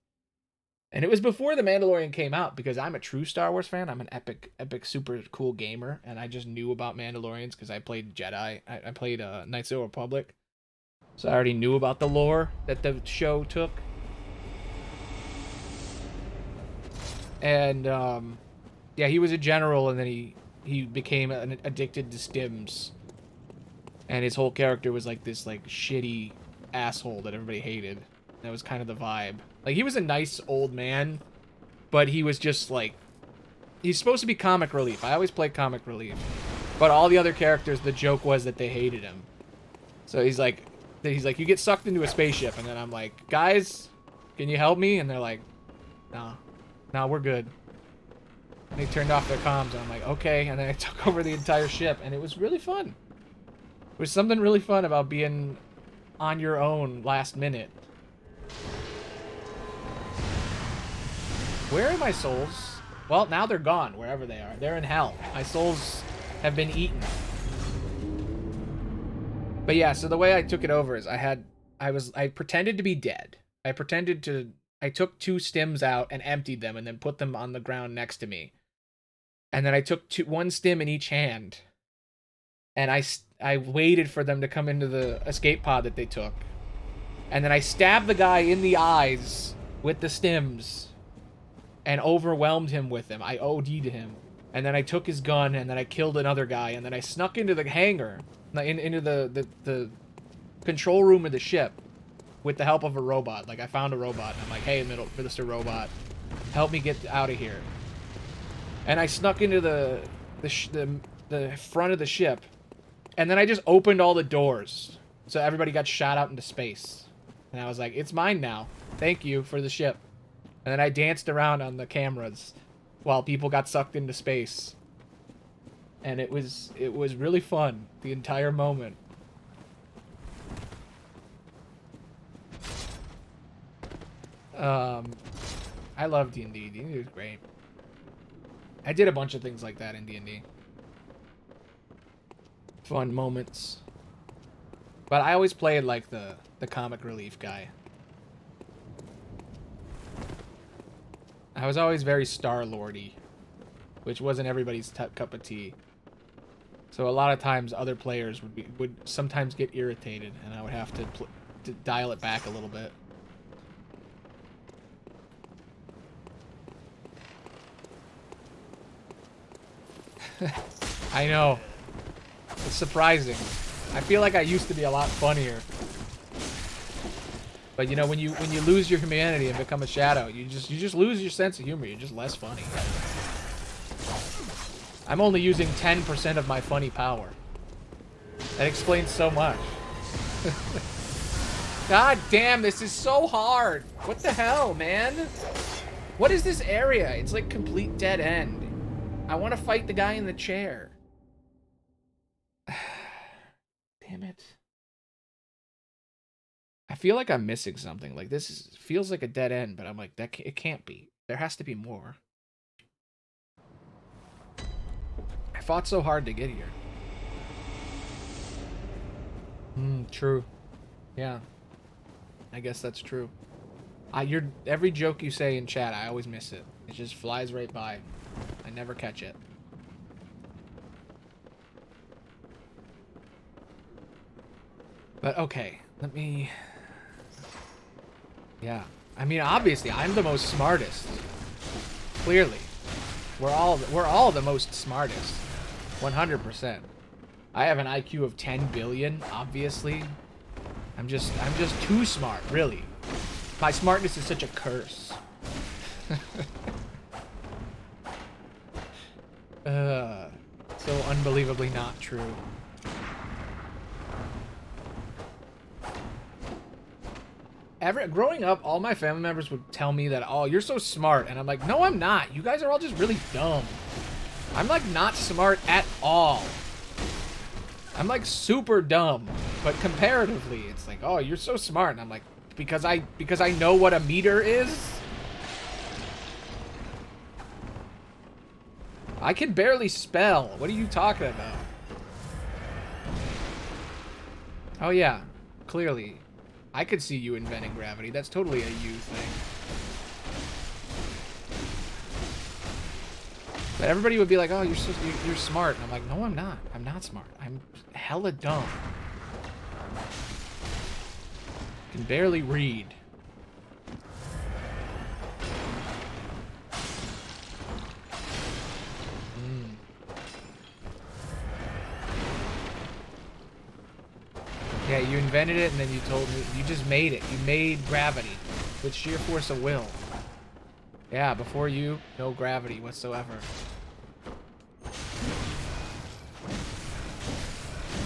And it was before the Mandalorian came out, because I'm a true Star Wars fan. I'm an epic, super cool gamer. And I just knew about Mandalorians because I played Jedi. I played Knights of the Republic. So I already knew about the lore that the show took. And, yeah, he was a general, and then he became addicted to stims, and his whole character was like this like shitty asshole that everybody hated. That was kind of the vibe. Like, he was a nice old man, but he was just like, he's supposed to be comic relief. I always play comic relief, but all the other characters, the joke was that they hated him. So he's like, you get sucked into a spaceship, and then I'm like, guys, can you help me? And they're like, no, we're good. And they turned off their comms, and I'm like, okay. And then I took over the entire ship, and it was really fun. There was something really fun about being on your own last minute. Where are my souls? Well, now they're gone, wherever they are. They're in hell. My souls have been eaten. But yeah, so the way I took it over is I pretended to be dead. I took 2 stims out and emptied them and then put them on the ground next to me. And then I took 1 stim in each hand. And I waited for them to come into the escape pod that they took. And then I stabbed the guy in the eyes with the stims and overwhelmed him with them. I OD'd him. And then I took his gun and then I killed another guy. And then I snuck into the hangar, into the control room of the ship with the help of a robot. Like, I found a robot and I'm like, hey, Mr. Robot, help me get out of here. And I snuck into the front of the ship. And then I just opened all the doors. So everybody got shot out into space. And I was like, it's mine now. Thank you for the ship. And then I danced around on the cameras while people got sucked into space. And it was really fun, the entire moment. I love D&D. D&D was great. I did a bunch of things like that in D&D. Fun moments. But I always played like the comic relief guy. I was always very Star-Lordy, which wasn't everybody's cup of tea. So a lot of times other players would sometimes get irritated, and I would have to dial it back a little bit. I know. It's surprising. I feel like I used to be a lot funnier. But you know, when you lose your humanity and become a shadow, you just lose your sense of humor. You're just less funny. I'm only using 10% of my funny power. That explains so much. God damn, this is so hard. What the hell, man? What is this area? It's like complete dead end. I want to fight the guy in the chair. Damn it. I feel like I'm missing something. Like, feels like a dead end, but I'm like, it can't be. There has to be more. I fought so hard to get here. True. Yeah. I guess that's true. Every joke you say in chat, I always miss it. It just flies right by. I never catch it. But okay, let me... Yeah. I mean, obviously, I'm the most smartest. Clearly. We're all the most smartest. 100%. I have an IQ of 10 billion, obviously. I'm just too smart, really. My smartness is such a curse. So unbelievably not true. Growing up, all my family members would tell me that, oh, you're so smart. And I'm like, no, I'm not. You guys are all just really dumb. I'm like not smart at all. I'm like super dumb. But comparatively, it's like, oh, you're so smart. And I'm like, because I know what a meter is? I can barely spell. What are you talking about? Oh yeah, clearly. I could see you inventing gravity. That's totally a you thing. But everybody would be like, oh, you're smart. And I'm like, no, I'm not. I'm not smart. I'm hella dumb. Can barely read. Yeah, you invented it, and then you told me you just made it. You made gravity with sheer force of will. Yeah, before you, no gravity whatsoever.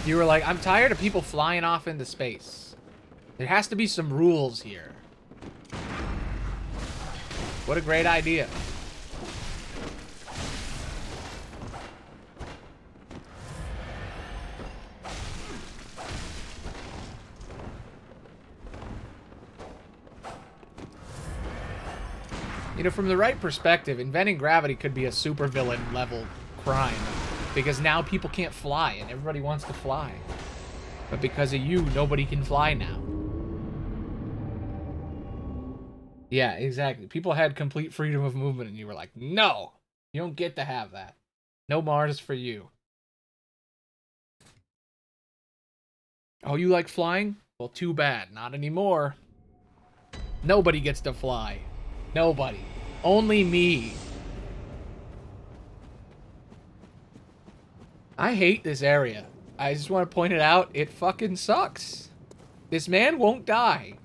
You were like, I'm tired of people flying off into space. There has to be some rules here. What a great idea. You You know, from the right perspective, inventing gravity could be a supervillain level crime. Because now people can't fly, and everybody wants to fly. But because of you, nobody can fly now. Yeah, exactly. People had complete freedom of movement, and you were like, no! You don't get to have that. No Mars for you. Oh, you like flying? Well, too bad. Not anymore. Nobody gets to fly. Nobody. Only me. I hate this area. I just want to point it out. It fucking sucks. This man won't die.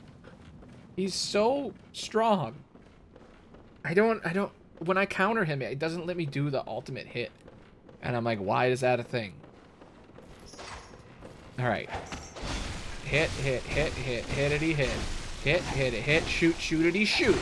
He's so strong. When I counter him, it doesn't let me do the ultimate hit. And I'm like, why is that a thing? Alright. Hit, hit, hit, hit, hitity, hit. Hit, hit, hit, shoot, shootity, shoot.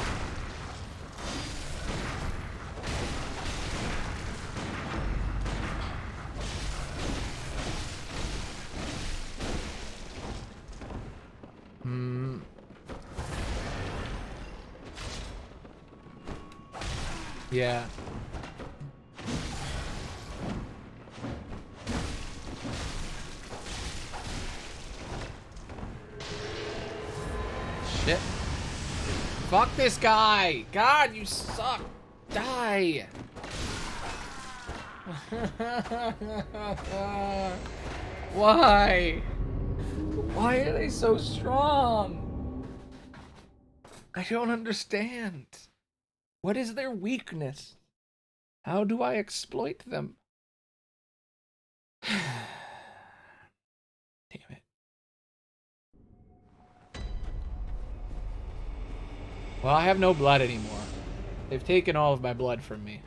Yeah. Shit. Fuck this guy! God, you suck! Die! Why? Why are they so strong? I don't understand. What is their weakness? How do I exploit them? Damn it. Well, I have no blood anymore. They've taken all of my blood from me.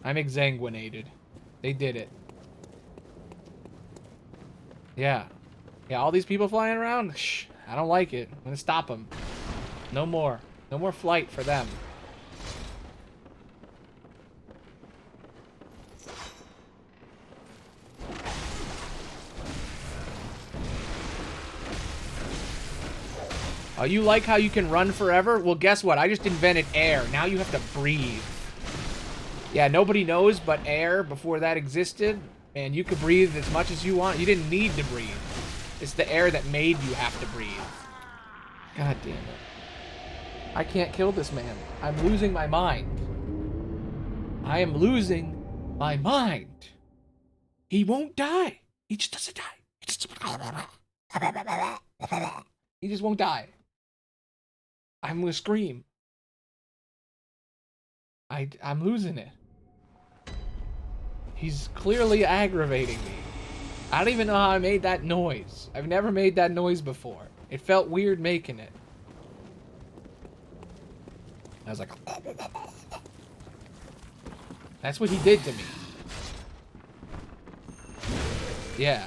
I'm exsanguinated. They did it. Yeah. Yeah, all these people flying around? Shh, I don't like it. I'm gonna stop them. No more. No more flight for them. Oh, you like how you can run forever? Well, guess what? I just invented air. Now you have to breathe. Yeah, nobody knows, but air, before that existed, man, you could breathe as much as you want. You didn't need to breathe. It's the air that made you have to breathe. God damn it. I can't kill this man. I'm losing my mind. I am losing my mind. He won't die. He just doesn't die. He just won't die. I'm gonna scream. I'm losing it. He's clearly aggravating me. I don't even know how I made that noise. I've never made that noise before. It felt weird making it. I was like... That's what he did to me. Yeah.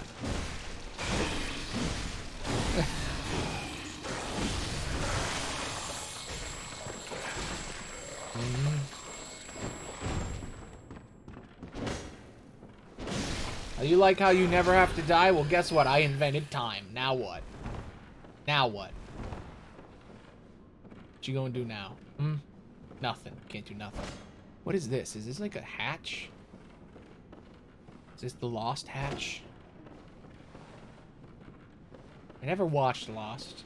You like how you never have to die? Well, guess what? I invented time. Now what? Now what? What you gonna do now? Nothing. Can't do nothing. What is this? Is this like a hatch? Is this the Lost hatch? I never watched Lost.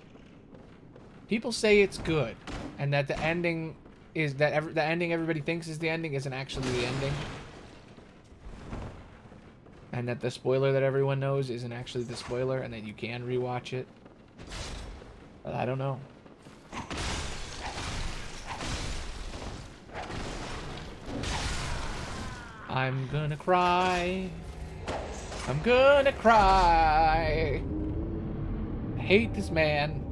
People say it's good, and that the ending is that the ending everybody thinks is the ending isn't actually the ending. And that the spoiler that everyone knows isn't actually the spoiler, and that you can rewatch it. But I don't know. I'm gonna cry. I'm gonna cry. I hate this man.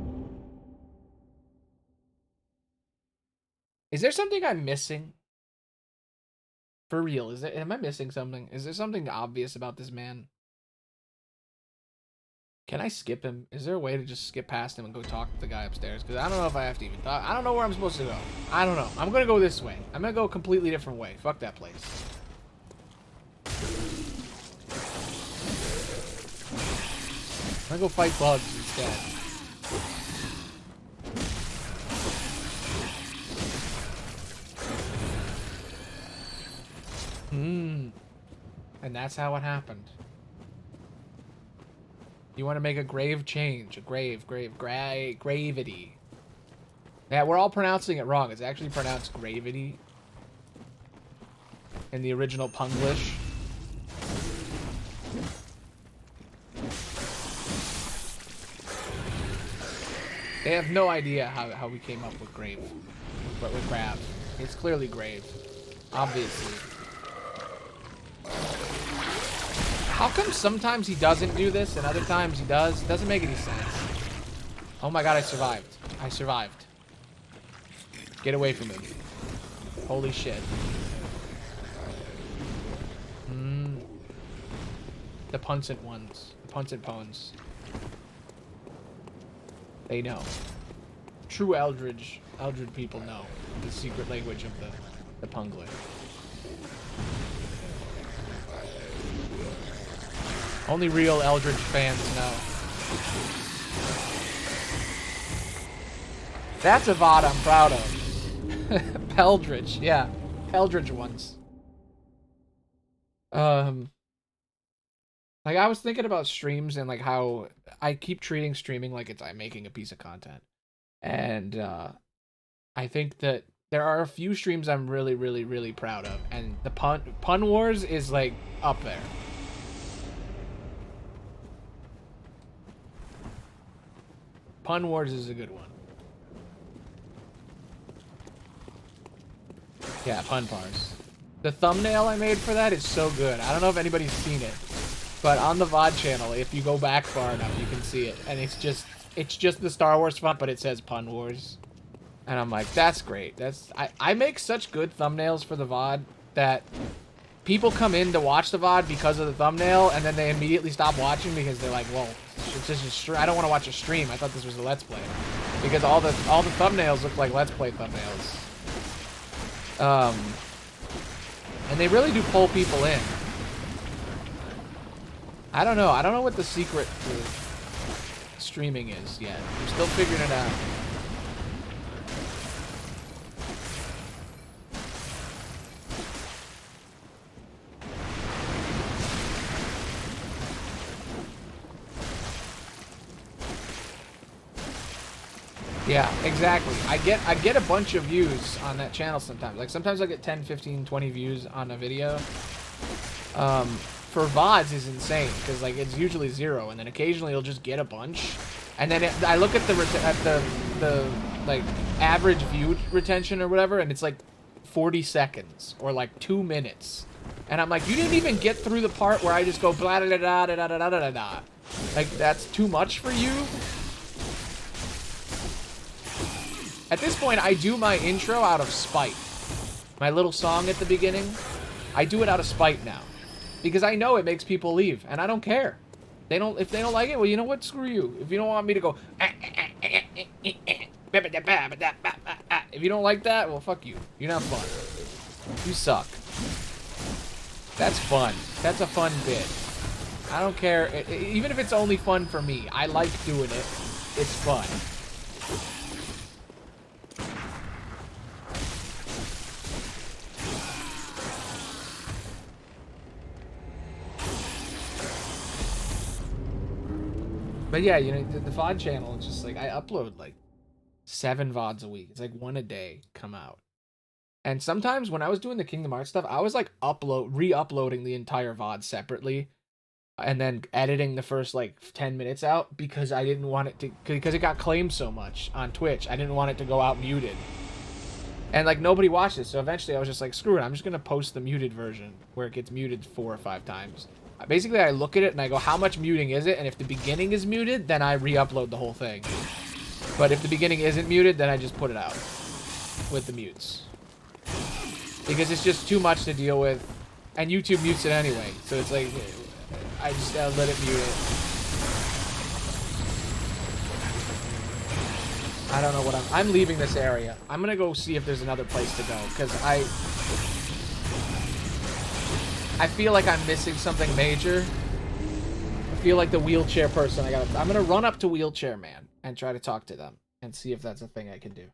Is there something I'm missing? For real, am I missing something? Is there something obvious about this man? Can I skip him? Is there a way to just skip past him and go talk to the guy upstairs? Because I don't know if I have to even talk. I don't know where I'm supposed to go. I don't know. I'm going to go this way. I'm going to go a completely different way. Fuck that place. I'm going to go fight bugs instead. And that's how it happened. You want to make a grave change. A gravity. Yeah, we're all pronouncing it wrong. It's actually pronounced gravity in the original Punglish. They have no idea how we came up with grave. But with grav. It's clearly grave. Obviously. How come sometimes he doesn't do this and other times he does? It doesn't make any sense. Oh my god, I survived. I survived. Get away from him. Holy shit. The Puncent ones. The Puncent Pones. They know. True Eldred people know the secret language of the Punglish. Only real Eldritch fans know. That's a VOD I'm proud of. Eldritch, yeah. Eldritch ones. Like, I was thinking about streams and, like, how I keep treating streaming like I'm making a piece of content. And, I think that there are a few streams I'm really, really, really proud of. And the Pun Wars is, like, up there. Pun Wars is a good one. Yeah, Pun Pars. The thumbnail I made for that is so good. I don't know if anybody's seen it. But on the VOD channel, if you go back far enough, you can see it. And it's just the Star Wars font, but it says Pun Wars. And I'm like, that's great. I make such good thumbnails for the VOD that people come in to watch the VOD because of the thumbnail, and then they immediately stop watching because they're like, well, it's just I don't want to watch a stream. I thought this was a Let's Play. Because all the thumbnails look like Let's Play thumbnails. And they really do pull people in. I don't know. I don't know what the secret to streaming is yet. I'm still figuring it out. Yeah, exactly. I get a bunch of views on that channel sometimes. Like, sometimes I get 10, 15, 20 views on a video. For VODs is insane, because, like, it's usually 0, and then occasionally you'll just get a bunch. And then I look at the like, average view retention or whatever, and it's, like, 40 seconds, or, like, 2 minutes. And I'm like, you didn't even get through the part where I just go blah da da da da da da da da. Like, that's too much for you? At this point, I do my intro out of spite. My little song at the beginning, I do it out of spite now. Because I know it makes people leave, and I don't care. If they don't like it, well, you know what? Screw you. If you don't want me to go... If you don't like that, well, fuck you. You're not fun. You suck. That's fun. That's a fun bit. I don't care. Even if it's only fun for me, I like doing it. It's fun. But yeah, you know, the VOD channel, it's just like, I upload like 7 VODs a week. It's like 1 a day come out. And sometimes when I was doing the Kingdom Hearts stuff, I was like re-uploading the entire VOD separately. And then editing the first like 10 minutes out because I didn't want it to, because it got claimed so much on Twitch. I didn't want it to go out muted. And like nobody watched it. So eventually I was just like, screw it. I'm just going to post the muted version where it gets muted 4 or 5 times. Basically, I look at it and I go, how much muting is it? And if the beginning is muted, then I re-upload the whole thing. But if the beginning isn't muted, then I just put it out with the mutes. Because it's just too much to deal with. And YouTube mutes it anyway. So it's like, I just let it mute it. I don't know what I'm leaving this area. I'm going to go see if there's another place to go. Because I feel like I'm missing something major. I feel like the wheelchair person. I'm gonna run up to Wheelchair Man and try to talk to them and see if that's a thing I can do.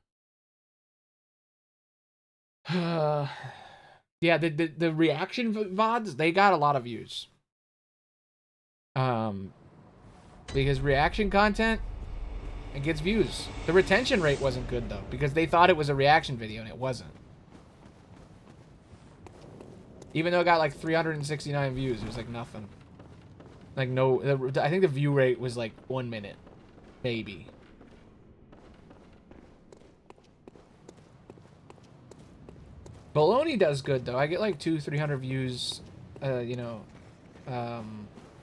Yeah, the reaction VODs, they got a lot of views. Because reaction content, it gets views. The retention rate wasn't good, though, because they thought it was a reaction video, and it wasn't. Even though it got, like, 369 views, it was, like, nothing. Like, no... I think the view rate was, like, 1 minute. Maybe. Aloney does good, though. I get, like, 200-300 views, you know,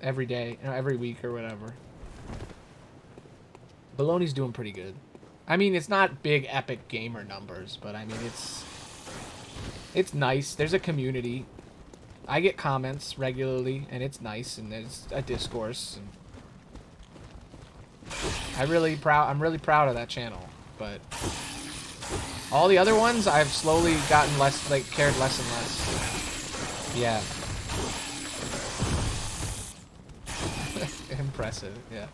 every day, you know, every week or whatever. Baloney's doing pretty good. I mean, it's not big epic gamer numbers, but I mean, it's nice. There's a community. I get comments regularly, and it's nice, and there's a discourse. And I'm really proud of that channel, but all the other ones, I've slowly gotten less, like, cared less and less. Yeah. Impressive, yeah.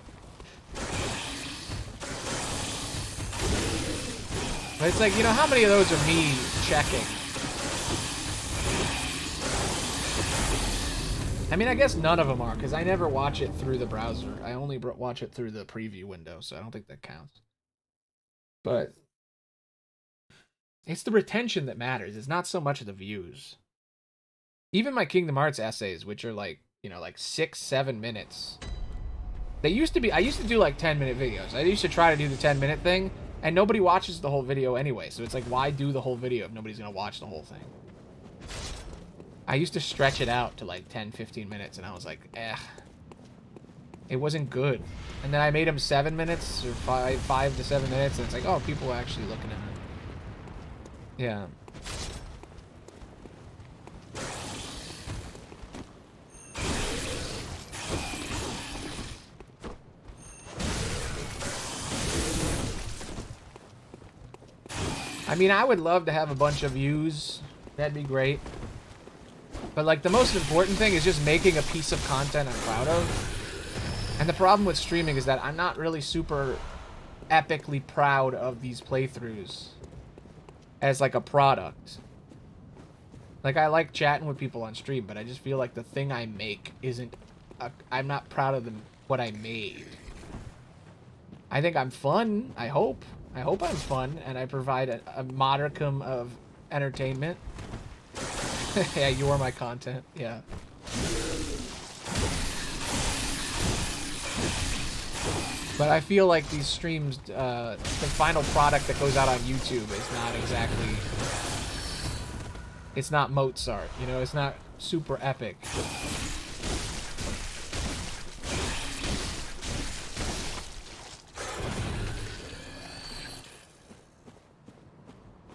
But it's like, you know, how many of those are me checking? I mean, I guess none of them are, because I never watch it through the browser. I only watch it through the preview window, so I don't think that counts. But it's the retention that matters. It's not so much the views. Even my Kingdom Hearts essays, which are like, you know, like 6-7 minutes. They used to be, I used to do like 10-minute videos. I used to try to do the 10-minute thing, and nobody watches the whole video anyway. So it's like, why do the whole video if nobody's going to watch the whole thing? I used to stretch it out to like 10-15 minutes, and I was like, eh. It wasn't good. And then I made them 7 minutes, or 5 to 7 minutes, and it's like, oh, people are actually looking at it. Yeah. I mean, I would love to have a bunch of views. That'd be great. But, like, the most important thing is just making a piece of content I'm proud of. And the problem with streaming is that I'm not really super epically proud of these playthroughs as, like, a product. Like, I like chatting with people on stream, but I just feel like the thing I make isn't... I'm not proud of what I made. I think I'm fun, I hope. I hope I'm fun, and I provide a modicum of entertainment. Yeah, you are my content, yeah. But I feel like these streams, the final product that goes out on YouTube is not exactly... It's not Mozart, you know? It's not super epic.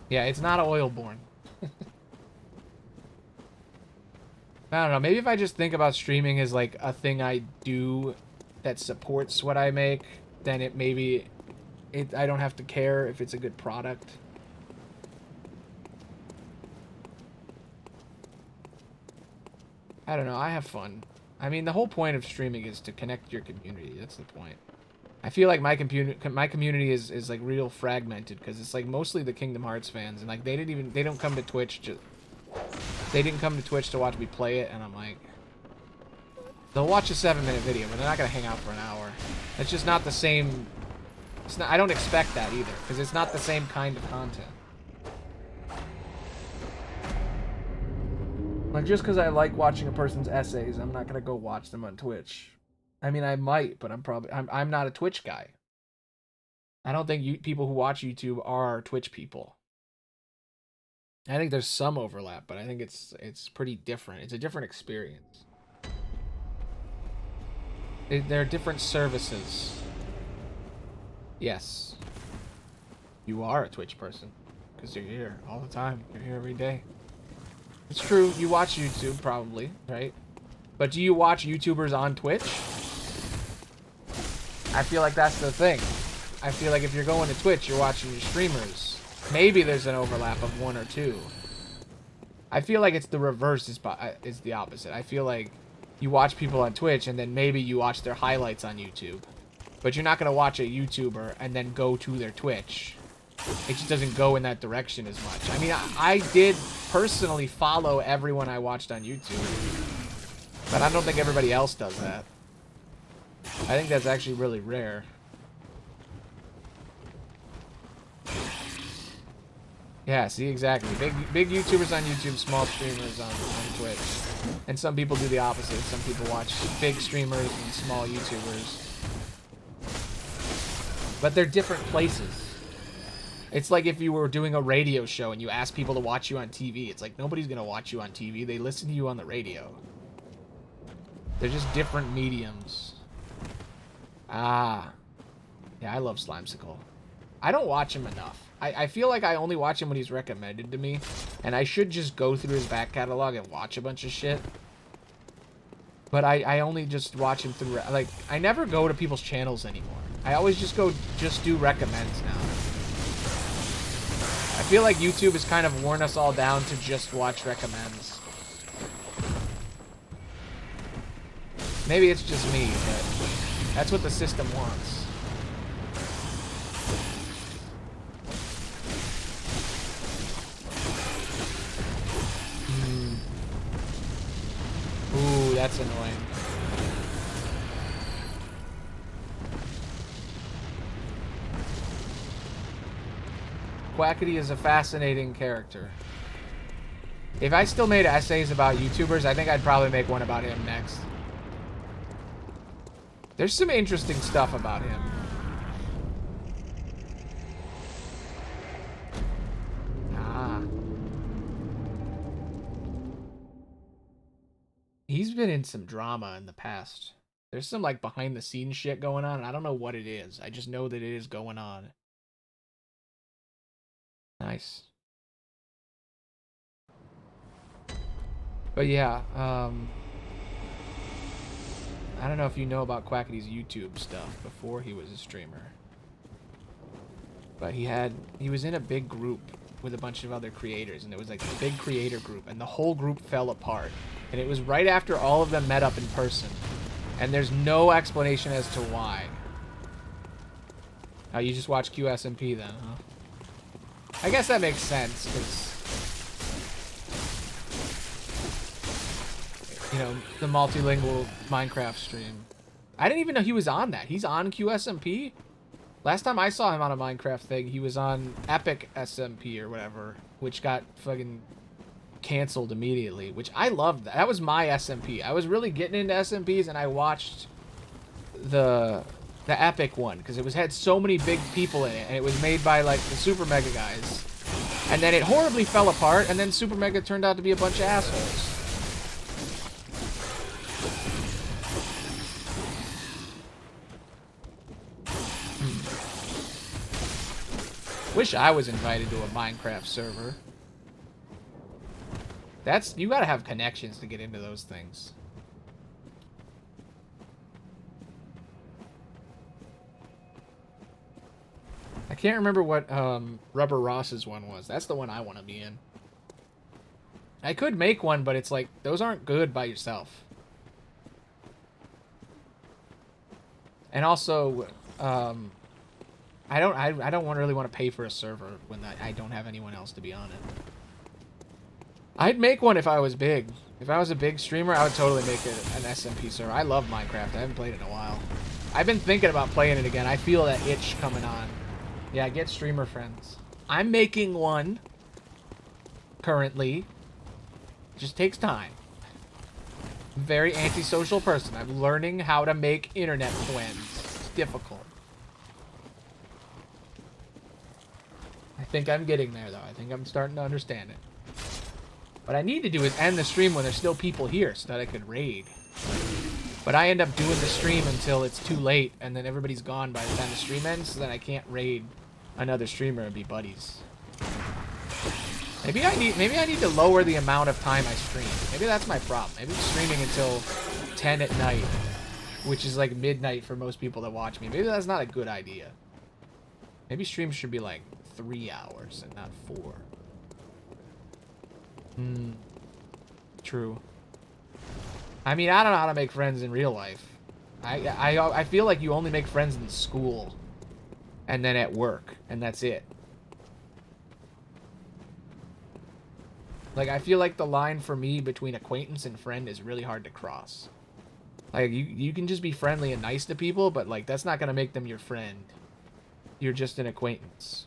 Yeah, it's not Oilborn. I don't know, maybe if I just think about streaming as like a thing I do that supports what I make, then I don't have to care if it's a good product. I don't know, I have fun. I mean, the whole point of streaming is to connect your community. That's the point. I feel like my community is like real fragmented, because it's like mostly the Kingdom Hearts fans, and like they don't come to Twitch they didn't come to Twitch to watch me play it, and I'm like, they'll watch a 7-minute video, but they're not gonna hang out for an hour. It's just not the same. It's not. I don't expect that either, because it's not the same kind of content. Like, just because I like watching a person's essays, I'm not gonna go watch them on Twitch. I mean, I might, but I'm not a Twitch guy. I don't think people who watch YouTube are Twitch people. I think there's some overlap, but I think it's pretty different. It's a different experience. There are different services. Yes. You are a Twitch person, because you're here all the time. You're here every day. It's true, you watch YouTube, probably, right? But do you watch YouTubers on Twitch? I feel like that's the thing. I feel like if you're going to Twitch, you're watching your streamers. Maybe there's an overlap of 1 or 2. I feel like it's the reverse is the opposite. I feel like you watch people on Twitch, and then maybe you watch their highlights on YouTube. But you're not going to watch a YouTuber and then go to their Twitch. It just doesn't go in that direction as much. I mean, I did personally follow everyone I watched on YouTube, but I don't think everybody else does that. I think that's actually really rare. Yeah, see, exactly. Big YouTubers on YouTube, small streamers on Twitch. And some people do the opposite. Some people watch big streamers and small YouTubers. But they're different places. It's like if you were doing a radio show and you asked people to watch you on TV. It's like nobody's going to watch you on TV. They listen to you on the radio. They're just different mediums. Ah. Yeah, I love Slimesicle. I don't watch him enough. I feel like I only watch him when he's recommended to me. And I should just go through his back catalog and watch a bunch of shit. But I only just watch him through... Like, I never go to people's channels anymore. I always just do recommends now. I feel like YouTube has kind of worn us all down to just watch recommends. Maybe it's just me, but that's what the system wants. Ooh, that's annoying. Quackity is a fascinating character. If I still made essays about YouTubers, I think I'd probably make one about him next. There's some interesting stuff about him. He's been in some drama in the past. There's some, like, behind-the-scenes shit going on, and I don't know what it is. I just know that it is going on. Nice. But yeah, I don't know if you know about Quackity's YouTube stuff before he was a streamer. But he was in a big group with a bunch of other creators, and it was like a big creator group, and the whole group fell apart. And it was right after all of them met up in person. And there's no explanation as to why. Oh, you just watch QSMP then, huh? I guess that makes sense, because, you know, the multilingual Minecraft stream. I didn't even know he was on that. He's on QSMP? Last time I saw him on a Minecraft thing, he was on Epic SMP or whatever, which got fucking canceled immediately, which I loved. That was my SMP. I was really getting into SMPs, and I watched the Epic one because it had so many big people in it, and it was made by like the Super Mega guys. And then it horribly fell apart, and then Super Mega turned out to be a bunch of assholes. Wish I was invited to a Minecraft server. You gotta have connections to get into those things. I can't remember what Rubber Ross's one was. That's the one I want to be in. I could make one, but it's like, those aren't good by yourself. And also, I don't really want to pay for a server when I don't have anyone else to be on it. I'd make one if I was big. If I was a big streamer, I would totally make an SMP server. I love Minecraft. I haven't played it in a while. I've been thinking about playing it again. I feel that itch coming on. Yeah, get streamer friends. I'm making one currently. It just takes time. I'm a very antisocial person. I'm learning how to make internet friends. It's difficult. I think I'm getting there, though. I think I'm starting to understand it. What I need to do is end the stream when there's still people here so that I could raid. But I end up doing the stream until it's too late, and then everybody's gone by the time the stream ends, so then I can't raid another streamer and be buddies. Maybe I need to lower the amount of time I stream. Maybe that's my problem. Maybe I'm streaming until 10 at night, which is like midnight for most people that watch me. Maybe that's not a good idea. Maybe streams should be like 3 hours and not 4. True. I mean, I don't know how to make friends in real life. I feel like you only make friends in school and then at work, and that's it. Like, I feel like the line for me between acquaintance and friend is really hard to cross. Like, you can just be friendly and nice to people, but, like, that's not gonna make them your friend. You're just an acquaintance.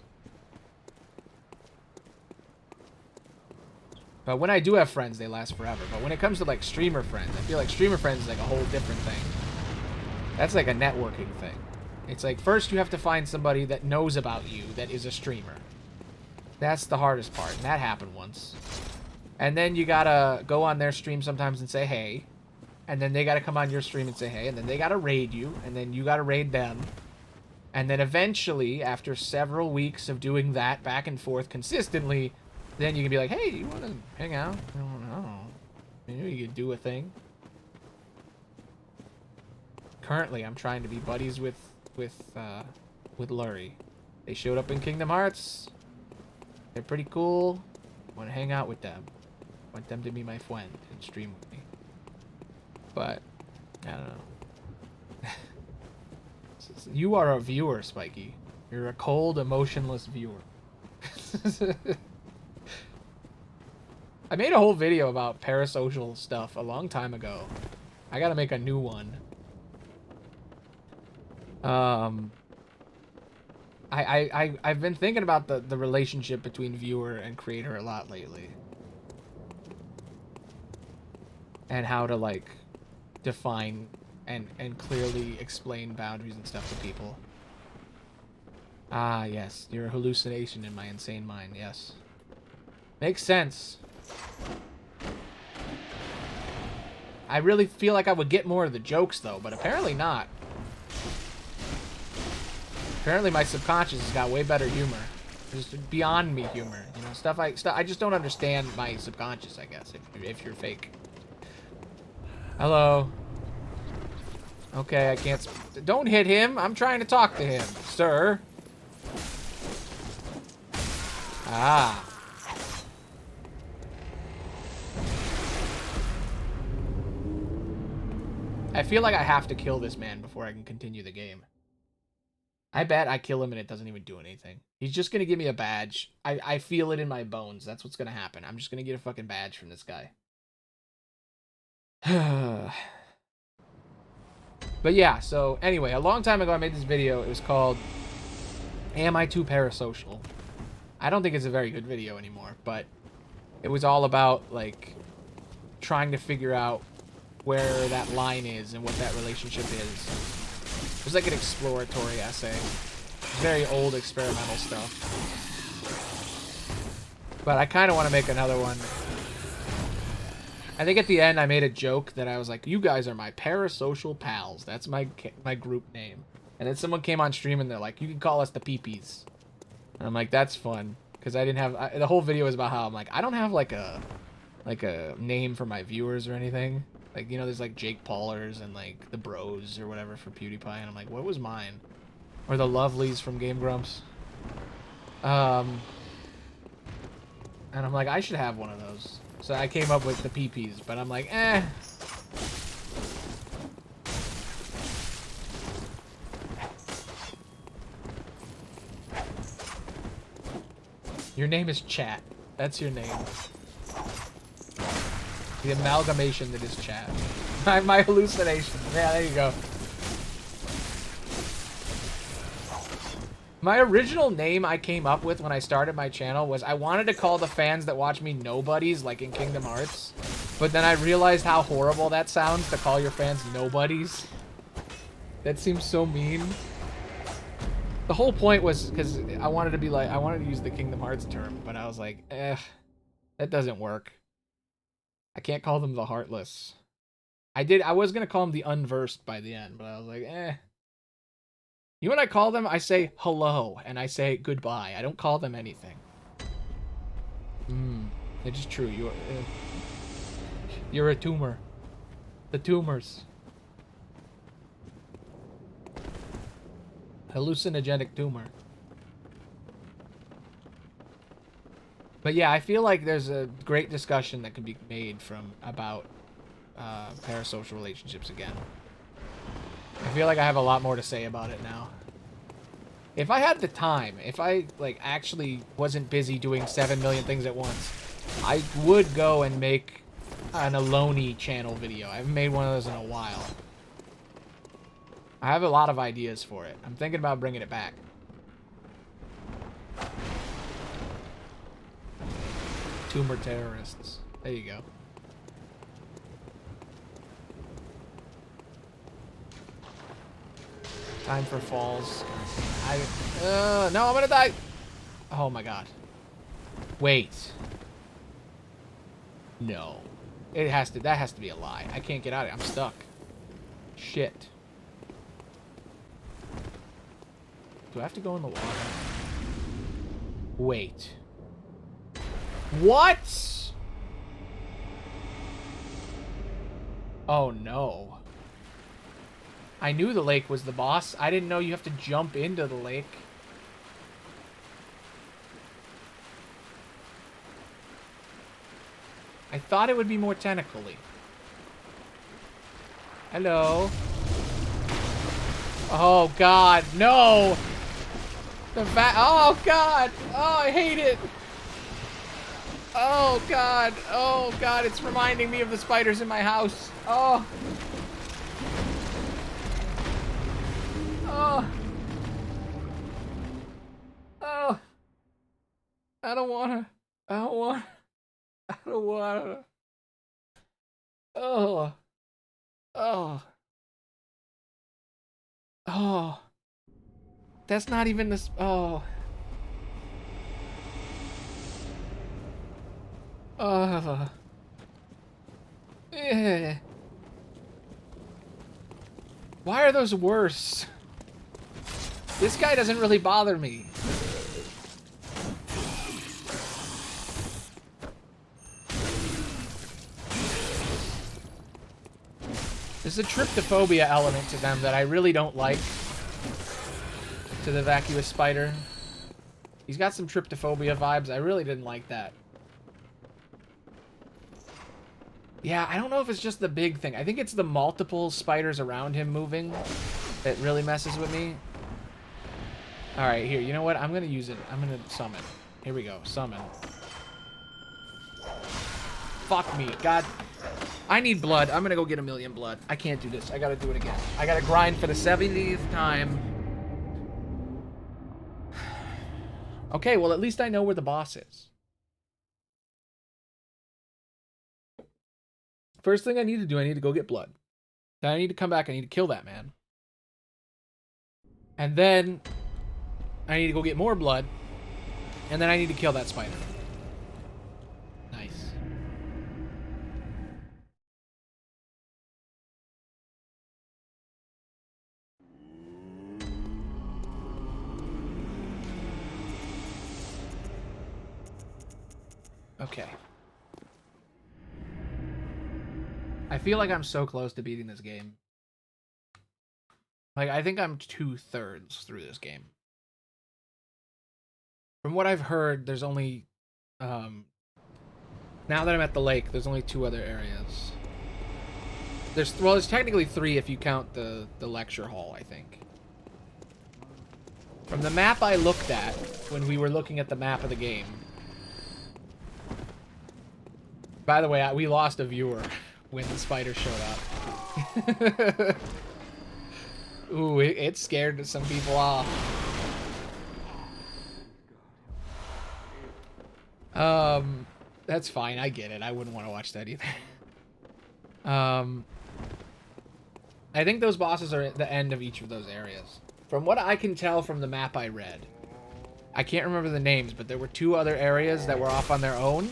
But when I do have friends, they last forever. But when it comes to, like, streamer friends, I feel like streamer friends is, like, a whole different thing. That's, like, a networking thing. It's like, first you have to find somebody that knows about you that is a streamer. That's the hardest part, and that happened once. And then you gotta go on their stream sometimes and say, hey. And then they gotta come on your stream and say, hey. And then they gotta raid you, and then you gotta raid them. And then eventually, after several weeks of doing that back and forth consistently, then you can be like, hey, you wanna hang out? I don't know. Maybe you could do a thing. Currently, I'm trying to be buddies with Lurie. They showed up in Kingdom Hearts. They're pretty cool. Want to hang out with them. Want them to be my friend and stream with me. But, I don't know. You are a viewer, Spiky. You're a cold, emotionless viewer. I made a whole video about parasocial stuff a long time ago. I gotta make a new one. I've been thinking about the relationship between viewer and creator a lot lately. And how to, like, define and clearly explain boundaries and stuff to people. Ah, yes. You're a hallucination in my insane mind, yes. Makes sense. I really feel like I would get more of the jokes, though, but apparently not. Apparently my subconscious has got way better humor. Just beyond me humor. You know, stuff I just don't understand my subconscious, I guess, if you're fake. Hello. Okay, I can't... Don't hit him. I'm trying to talk to him, sir. Ah. I feel like I have to kill this man before I can continue the game. I bet I kill him and it doesn't even do anything. He's just going to give me a badge. I feel it in my bones. That's what's going to happen. I'm just going to get a fucking badge from this guy. But yeah, so anyway, a long time ago I made this video. It was called, Am I Too Parasocial? I don't think it's a very good video anymore, but it was all about, like, trying to figure out where that line is and what that relationship is. It was like an exploratory essay. Very old experimental stuff. But I kind of want to make another one. I think at the end I made a joke that I was like, you guys are my parasocial pals. That's my group name. And then someone came on stream and they're like, you can call us the peepees. And I'm like, that's fun. Because I didn't have... the whole video was about how I'm like, I don't have like a name for my viewers or anything. Like, you know, there's like Jake Paulers and like the Bros or whatever for PewDiePie. And I'm like, what was mine? Or the Lovelies from Game Grumps. And I'm like, I should have one of those. So I came up with the PPs, but I'm like, eh. Your name is Chat. That's your name. The amalgamation that is Chat. My hallucination. Yeah, there you go. My original name I came up with when I started my channel was I wanted to call the fans that watch me nobodies, like in Kingdom Hearts. But then I realized how horrible that sounds to call your fans nobodies. That seems so mean. The whole point was because I wanted to be like, I wanted to use the Kingdom Hearts term, but I was like, that doesn't work. I can't call them the Heartless. I was going to call them the Unversed by the end, but I was like, You know what I call them? I say hello, and I say goodbye. I don't call them anything. It is true. You're a tumor. The tumors. Hallucinogenic tumor. But yeah, I feel like there's a great discussion that can be made about parasocial relationships again. I feel like I have a lot more to say about it now. If I had the time, if I like actually wasn't busy doing 7 million things at once, I would go and make an Aloney channel video. I haven't made one of those in a while. I have a lot of ideas for it. I'm thinking about bringing it back. Tumor terrorists. There you go. Time for falls. No, I'm gonna die. Oh my god. Wait. No. That has to be a lie. I can't get out of it. I'm stuck. Shit. Do I have to go in the water? Wait. What? Oh no. I knew the lake was the boss. I didn't know you have to jump into the lake. I thought it would be more tentacly. Hello. Oh god, no! Oh god! Oh, I hate it! Oh god! Oh god, it's reminding me of the spiders in my house. Oh! Oh! Oh! I don't wanna. I don't wanna. I don't wanna. Oh! Oh! Oh! That's not even this. Oh! Eh. Why are those worse? This guy doesn't really bother me. There's a tryptophobia element to them that I really don't like. To the vacuous spider. He's got some tryptophobia vibes. I really didn't like that. Yeah, I don't know if it's just the big thing. I think it's the multiple spiders around him moving that really messes with me. Alright, here. You know what? I'm going to use it. I'm going to summon. Here we go. Summon. Fuck me. God. I need blood. I'm going to go get 1,000,000 blood. I can't do this. I got to do it again. I got to grind for the 70th time. Okay, well, at least I know where the boss is. First thing I need to do, I need to go get blood. Then I need to come back. I need to kill that man. And then I need to go get more blood. And then I need to kill that spider. Nice. Okay. I feel like I'm so close to beating this game. Like, I think I'm 2/3 through this game. From what I've heard, there's only... now that I'm at the lake, there's only 2 other areas. There's technically 3 if you count the lecture hall, I think. From the map I looked at, when we were looking at the map of the game... By the way, we lost a viewer when the spider showed up. Ooh, it scared some people off. That's fine. I get it. I wouldn't want to watch that either. I think those bosses are at the end of each of those areas. From what I can tell from the map I read. I can't remember the names, but there were 2 other areas that were off on their own.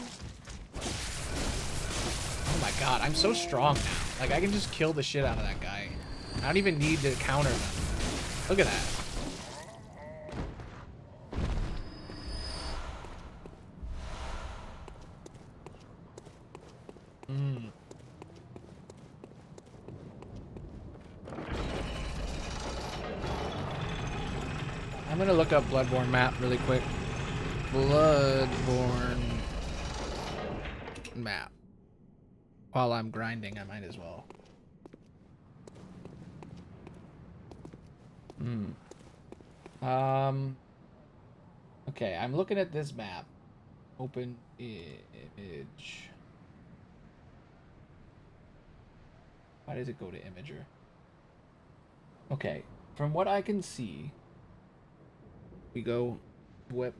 Oh my god, I'm so strong now. Like, I can just kill the shit out of that guy. I don't even need to counter them. Look at that. I'm gonna look up Bloodborne map really quick. Bloodborne map. While I'm grinding, I might as well. Okay, I'm looking at this map. Open image. Why does it go to imager? Okay, from what I can see, we go whip.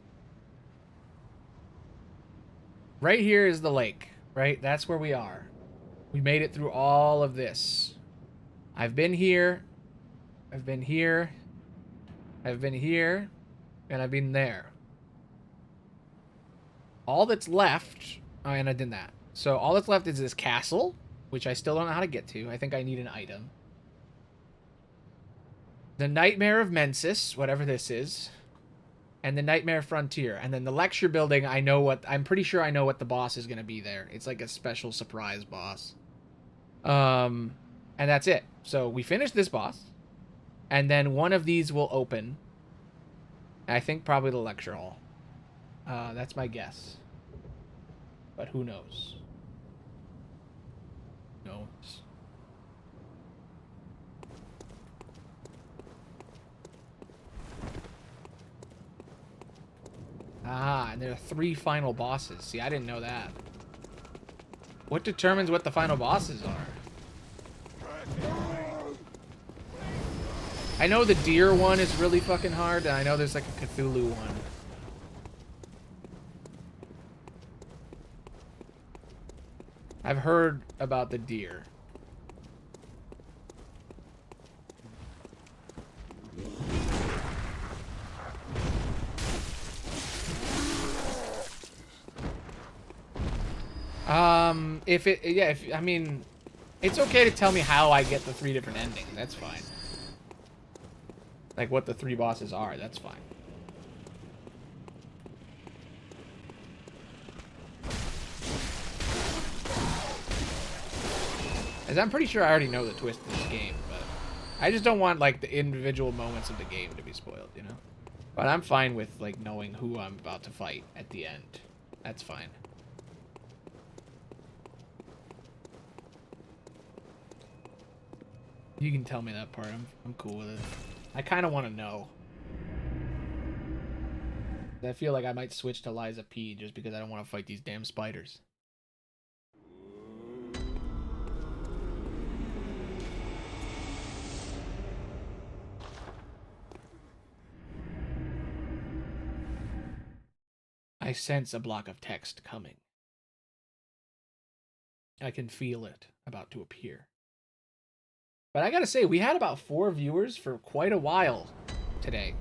Right here is the lake, right? That's where we are. We made it through all of this. I've been here. I've been here. I've been here. And I've been there. All that's left... Oh, and I did that. So all that's left is this castle, which I still don't know how to get to. I think I need an item. The Nightmare of Mensis, whatever this is. And the Nightmare Frontier. And then the lecture building, I know what... I'm pretty sure I know what the boss is going to be there. It's like a special surprise boss. And that's it. So we finished this boss. And then one of these will open. I think probably the lecture hall. That's my guess. But who knows? Who knows? Ah, and there are 3 final bosses. See, I didn't know that. What determines what the final bosses are? I know the deer one is really fucking hard, and I know there's like a Cthulhu one. I've heard about the deer. I mean, it's okay to tell me how I get the 3 different endings. That's fine. Like what the 3 bosses are. That's fine. As I'm pretty sure I already know the twist of this game, but I just don't want like the individual moments of the game to be spoiled, you know? But I'm fine with like knowing who I'm about to fight at the end. That's fine. You can tell me that part. I'm cool with it. I kind of want to know. I feel like I might switch to Liza P just because I don't want to fight these damn spiders. I sense a block of text coming. I can feel it about to appear. But I gotta say, we had about 4 viewers for quite a while today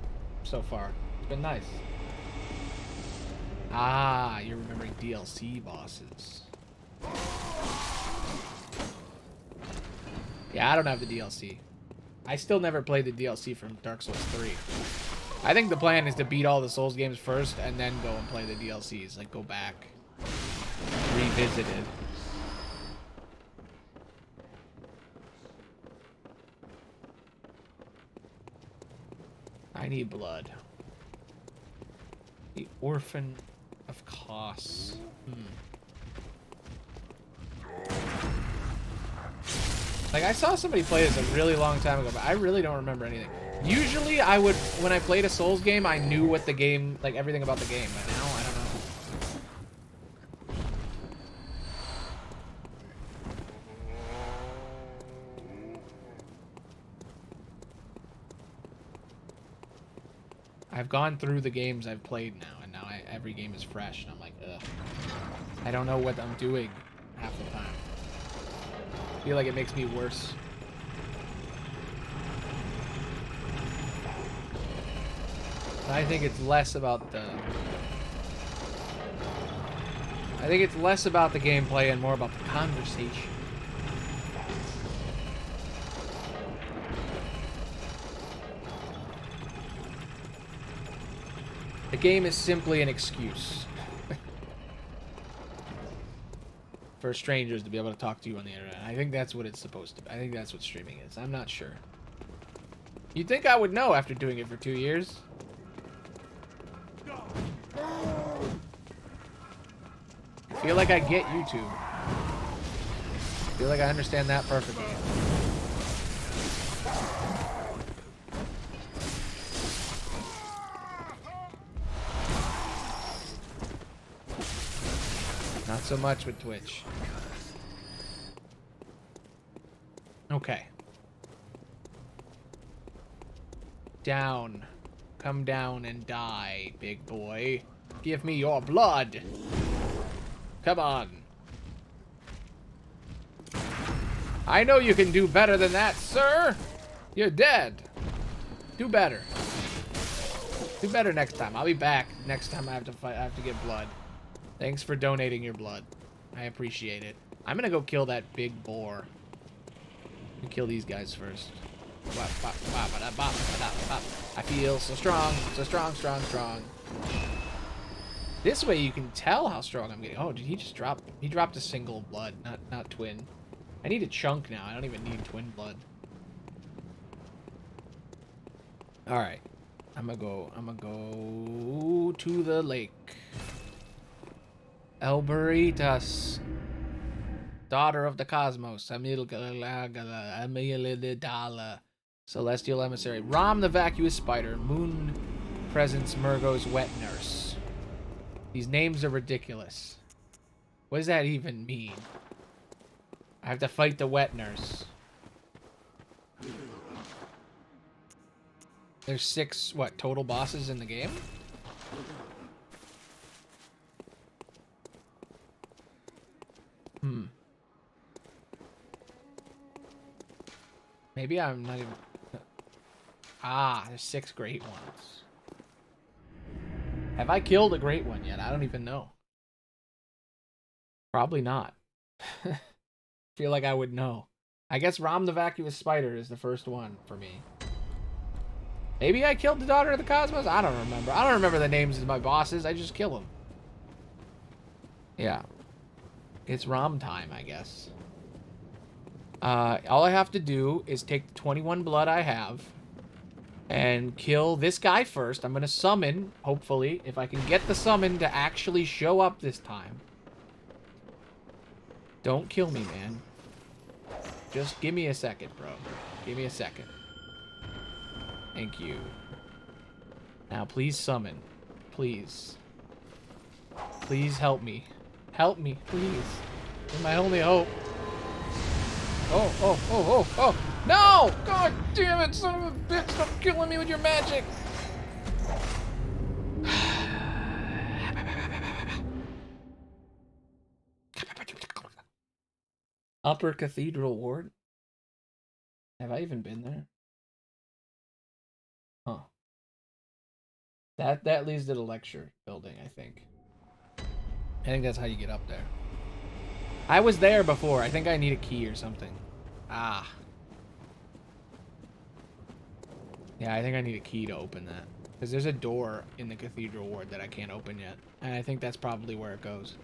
so far. It's been nice. Ah, you're remembering DLC bosses. Yeah, I don't have the DLC. I still never played the DLC from Dark Souls 3. I think the plan is to beat all the Souls games first and then go and play the DLCs. Like, go back. Revisit it. I need blood. The Orphan of Kos. Like, I saw somebody play this a really long time ago, but I really don't remember anything. Usually, I would, when I played a Souls game, I knew what the game, like, everything about the game. But now, I don't know. I've gone through the games I've played now, and now every game is fresh, and I'm like, ugh. I don't know what I'm doing half the time. I feel like it makes me worse. I think it's less about the... I think it's less about the gameplay and more about the conversation. The game is simply an excuse for strangers to be able to talk to you on the internet. I think that's what it's supposed to be. I think that's what streaming is. I'm not sure. You'd think I would know after doing it for 2 years. I feel like I get YouTube. I feel like I understand that perfectly. Not so much with Twitch. Okay. Down. Come down and die, big boy. Give me your blood. Come on. I know you can do better than that, sir. You're dead. Do better. Do better next time. I'll be back next time I have to fight. I have to get blood. Thanks for donating your blood. I appreciate it. I'm gonna go kill that big boar. And kill these guys first. I feel so strong, strong. This way you can tell how strong I'm getting. Oh, did he just drop? He dropped a single blood, not twin. I need a chunk now. I don't even need twin blood. All right, I'm gonna go to the lake. Elberitas, daughter of the cosmos, celestial emissary, Rom the vacuous spider, moon presence, Murgo's wet nurse. These names are ridiculous. What does that even mean? I have to fight the wet nurse. There's 6, what, total bosses in the game? Maybe I'm not even... Ah, there's 6 great ones. Have I killed a great one yet? I don't even know. Probably not. Feel like I would know. I guess Rom the vacuous spider is the first one for me. Maybe I killed the daughter of the cosmos? I don't remember. I don't remember the names of my bosses. I just kill them. Yeah. It's Rom time, I guess. All I have to do is take the 21 blood I have and kill this guy first. I'm going to summon, hopefully, if I can get the summon to actually show up this time. Don't kill me, man. Just give me a second, bro. Give me a second. Thank you. Now, please summon. Please. Please help me. Help me, please. You're my only hope. Oh. No! God damn it, son of a bitch. Stop killing me with your magic. Upper Cathedral Ward? Have I even been there? Huh. That leads to the lecture building, I think. I think that's how you get up there. I was there before. I think I need a key or something. Ah. Yeah, I think I need a key to open that. Because there's a door in the Cathedral Ward that I can't open yet. And I think that's probably where it goes.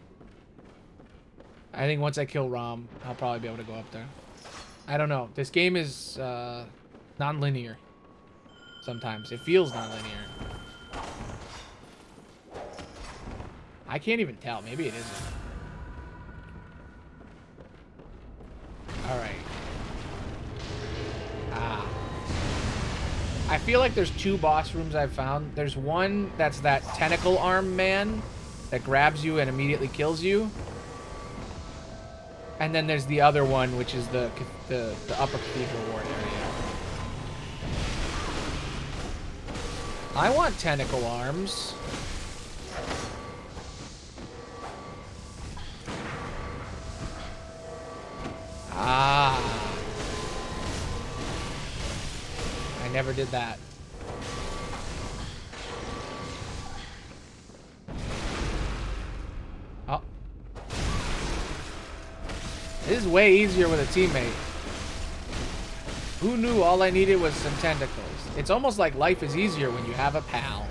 I think once I kill Rom, I'll probably be able to go up there. I don't know. This game is non-linear. Sometimes. It feels non-linear. I can't even tell. Maybe it isn't. Alright. Ah. I feel like there's 2 boss rooms I've found. There's one that's that tentacle arm man that grabs you and immediately kills you. And then there's the other one, which is the upper Cathedral Ward area. I want tentacle arms. Ah. I never did that. Oh. This is way easier with a teammate. Who knew all I needed was some tentacles? It's almost like life is easier when you have a pal.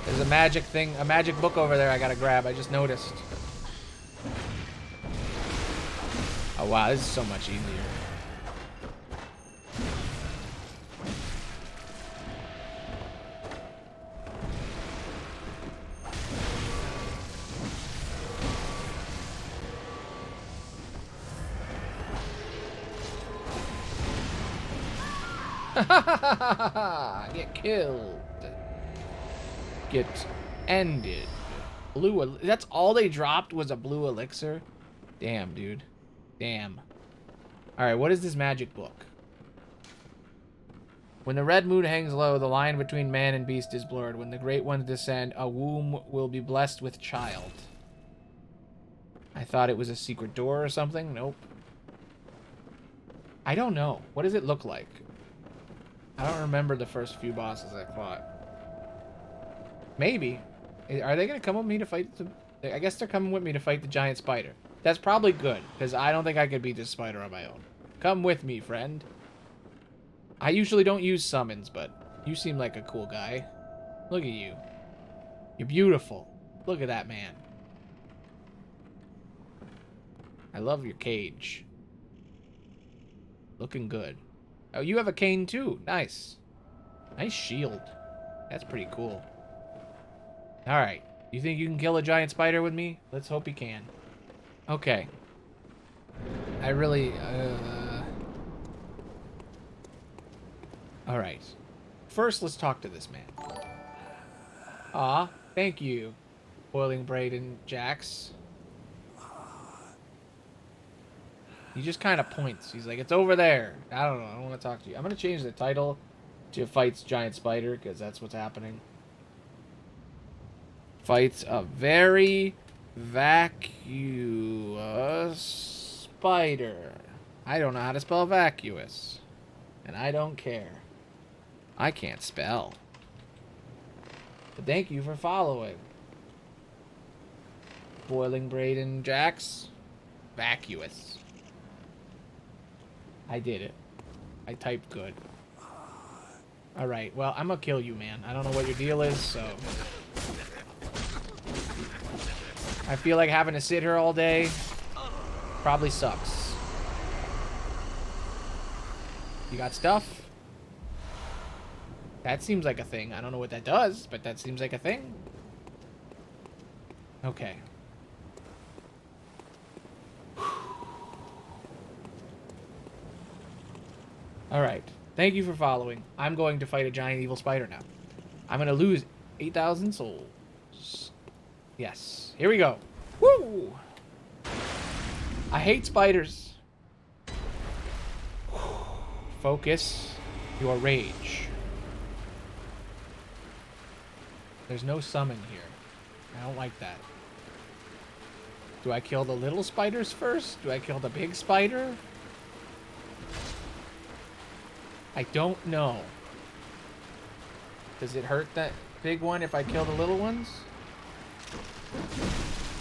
There's a magic thing, a magic book over there I gotta grab. I just noticed. Oh wow, this is so much easier. Get killed. Get ended. That's all they dropped was a blue elixir? Damn, dude. Damn. Alright, what is this magic book? When the red moon hangs low, the line between man and beast is blurred. When the great ones descend, a womb will be blessed with child. I thought it was a secret door or something. Nope. I don't know. What does it look like? I don't remember the first few bosses I fought. Maybe. Are they going to come with me to fight the... I guess they're coming with me to fight the giant spider. That's probably good, because I don't think I could beat this spider on my own. Come with me, friend. I usually don't use summons, but you seem like a cool guy. Look at you. You're beautiful. Look at that man. I love your cage. Looking good. Oh, you have a cane too. Nice. Nice shield. That's pretty cool. Alright. You think you can kill a giant spider with me? Let's hope you can. Okay. I really... Alright. First, let's talk to this man. Aw, thank you, Boiling Braden Jax. He just kind of points. He's like, it's over there. I don't know. I don't want to talk to you. I'm going to change the title to Fights Giant Spider, because that's what's happening. Fights a very vacuous spider. I don't know how to spell vacuous. And I don't care. I can't spell. But thank you for following. Boiling Braden Jax. Vacuous. I did it. I typed good. Alright, well, I'm gonna kill you, man. I don't know what your deal is, so... I feel like having to sit here all day probably sucks. You got stuff? That seems like a thing. I don't know what that does, but that seems like a thing. Okay. Alright. Thank you for following. I'm going to fight a giant evil spider now. I'm going to lose 8,000 souls. Yes. Here we go. Woo! I hate spiders. Focus your rage. There's no summon here. I don't like that. Do I kill the little spiders first? Do I kill the big spider? I don't know. Does it hurt that big one if I kill the little ones?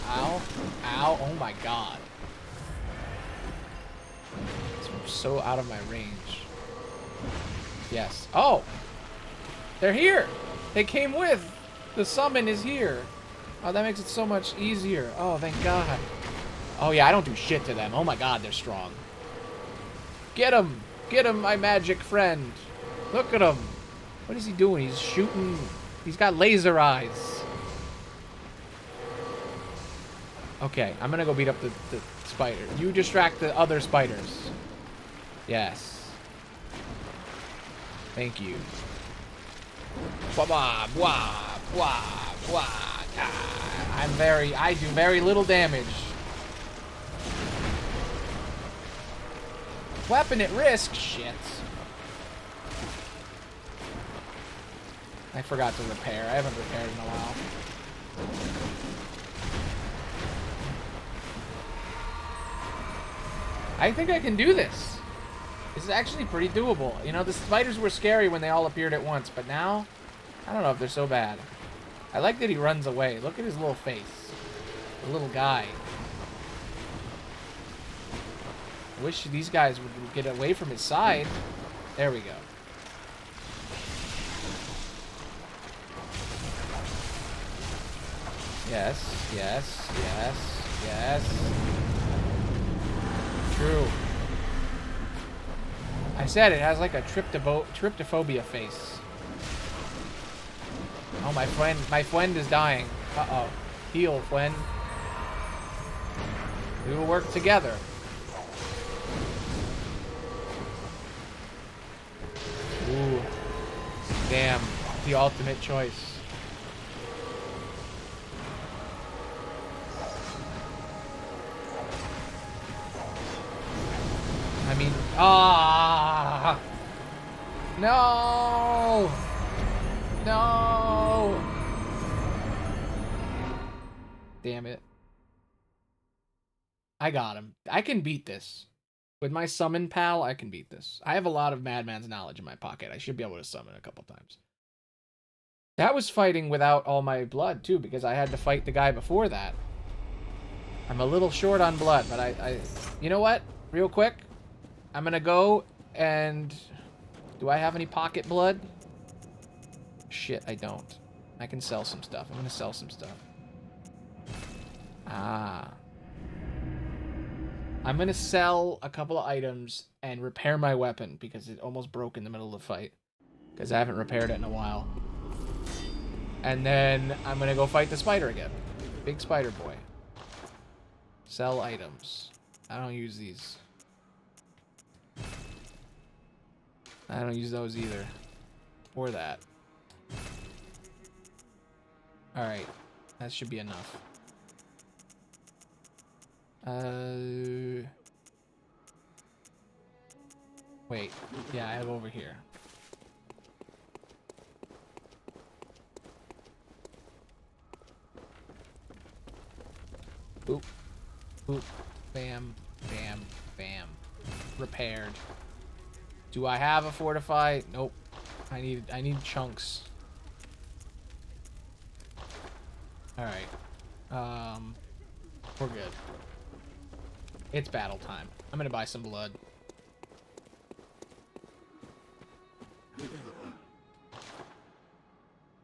Ow. Ow. Oh my god. It's so out of my range. Yes. Oh! They're here! They came with! The summon is here! Oh, that makes it so much easier. Oh, thank god. Oh yeah, I don't do shit to them. Oh my god, they're strong. Get him! Get him, my magic friend! Look at him! What is he doing? He's shooting... He's got laser eyes. Okay, I'm gonna go beat up the spider. You distract the other spiders. Yes. Thank you. Wah wah wah wah wah. I do very little damage. Weapon at risk? Shit. I forgot to repair. I haven't repaired in a while. I think I can do this. This is actually pretty doable. You know, the spiders were scary when they all appeared at once, but now, I don't know if they're so bad. I like that he runs away. Look at his little face. The little guy. I wish these guys would get away from his side. There we go. Yes, yes, yes, yes. True. I said it has like a tryptophobia face. Oh, my friend is dying. Uh-oh. Heal, friend. We will work together. Damn, the ultimate choice. I mean, no! No! Damn it. I got him. I can beat this. With my summon pal, I can beat this. I have a lot of Madman's knowledge in my pocket. I should be able to summon a couple times. That was fighting without all my blood, too, because I had to fight the guy before that. I'm a little short on blood, but I you know what? Real quick, I'm gonna go and... Do I have any pocket blood? Shit, I don't. I can sell some stuff. I'm gonna sell some stuff. Ah. I'm gonna sell a couple of items and repair my weapon because it almost broke in the middle of the fight. Because I haven't repaired it in a while. And then I'm gonna go fight the spider again. Big spider boy. Sell items. I don't use these. I don't use those either. Or that. Alright. That should be enough. Wait. Yeah, I have over here. Boop. Boop. Bam. Bam. Bam. Repaired. Do I have a fortify? Nope. I need chunks. Alright. We're good. It's battle time. I'm gonna buy some blood.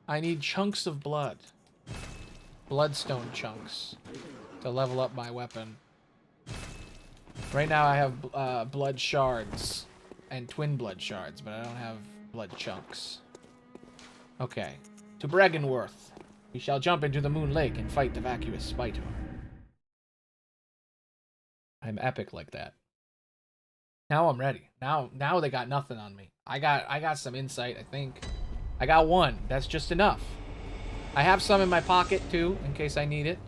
I need chunks of blood. Bloodstone chunks. To level up my weapon. Right now I have blood shards. And twin blood shards, but I don't have blood chunks. Okay. To Bregenworth. We shall jump into the Moon Lake and fight the vacuous spider. I'm epic like that. Now I'm ready. Now they got nothing on me. I got some insight, I think. I got one. That's just enough. I have some in my pocket too, in case I need it.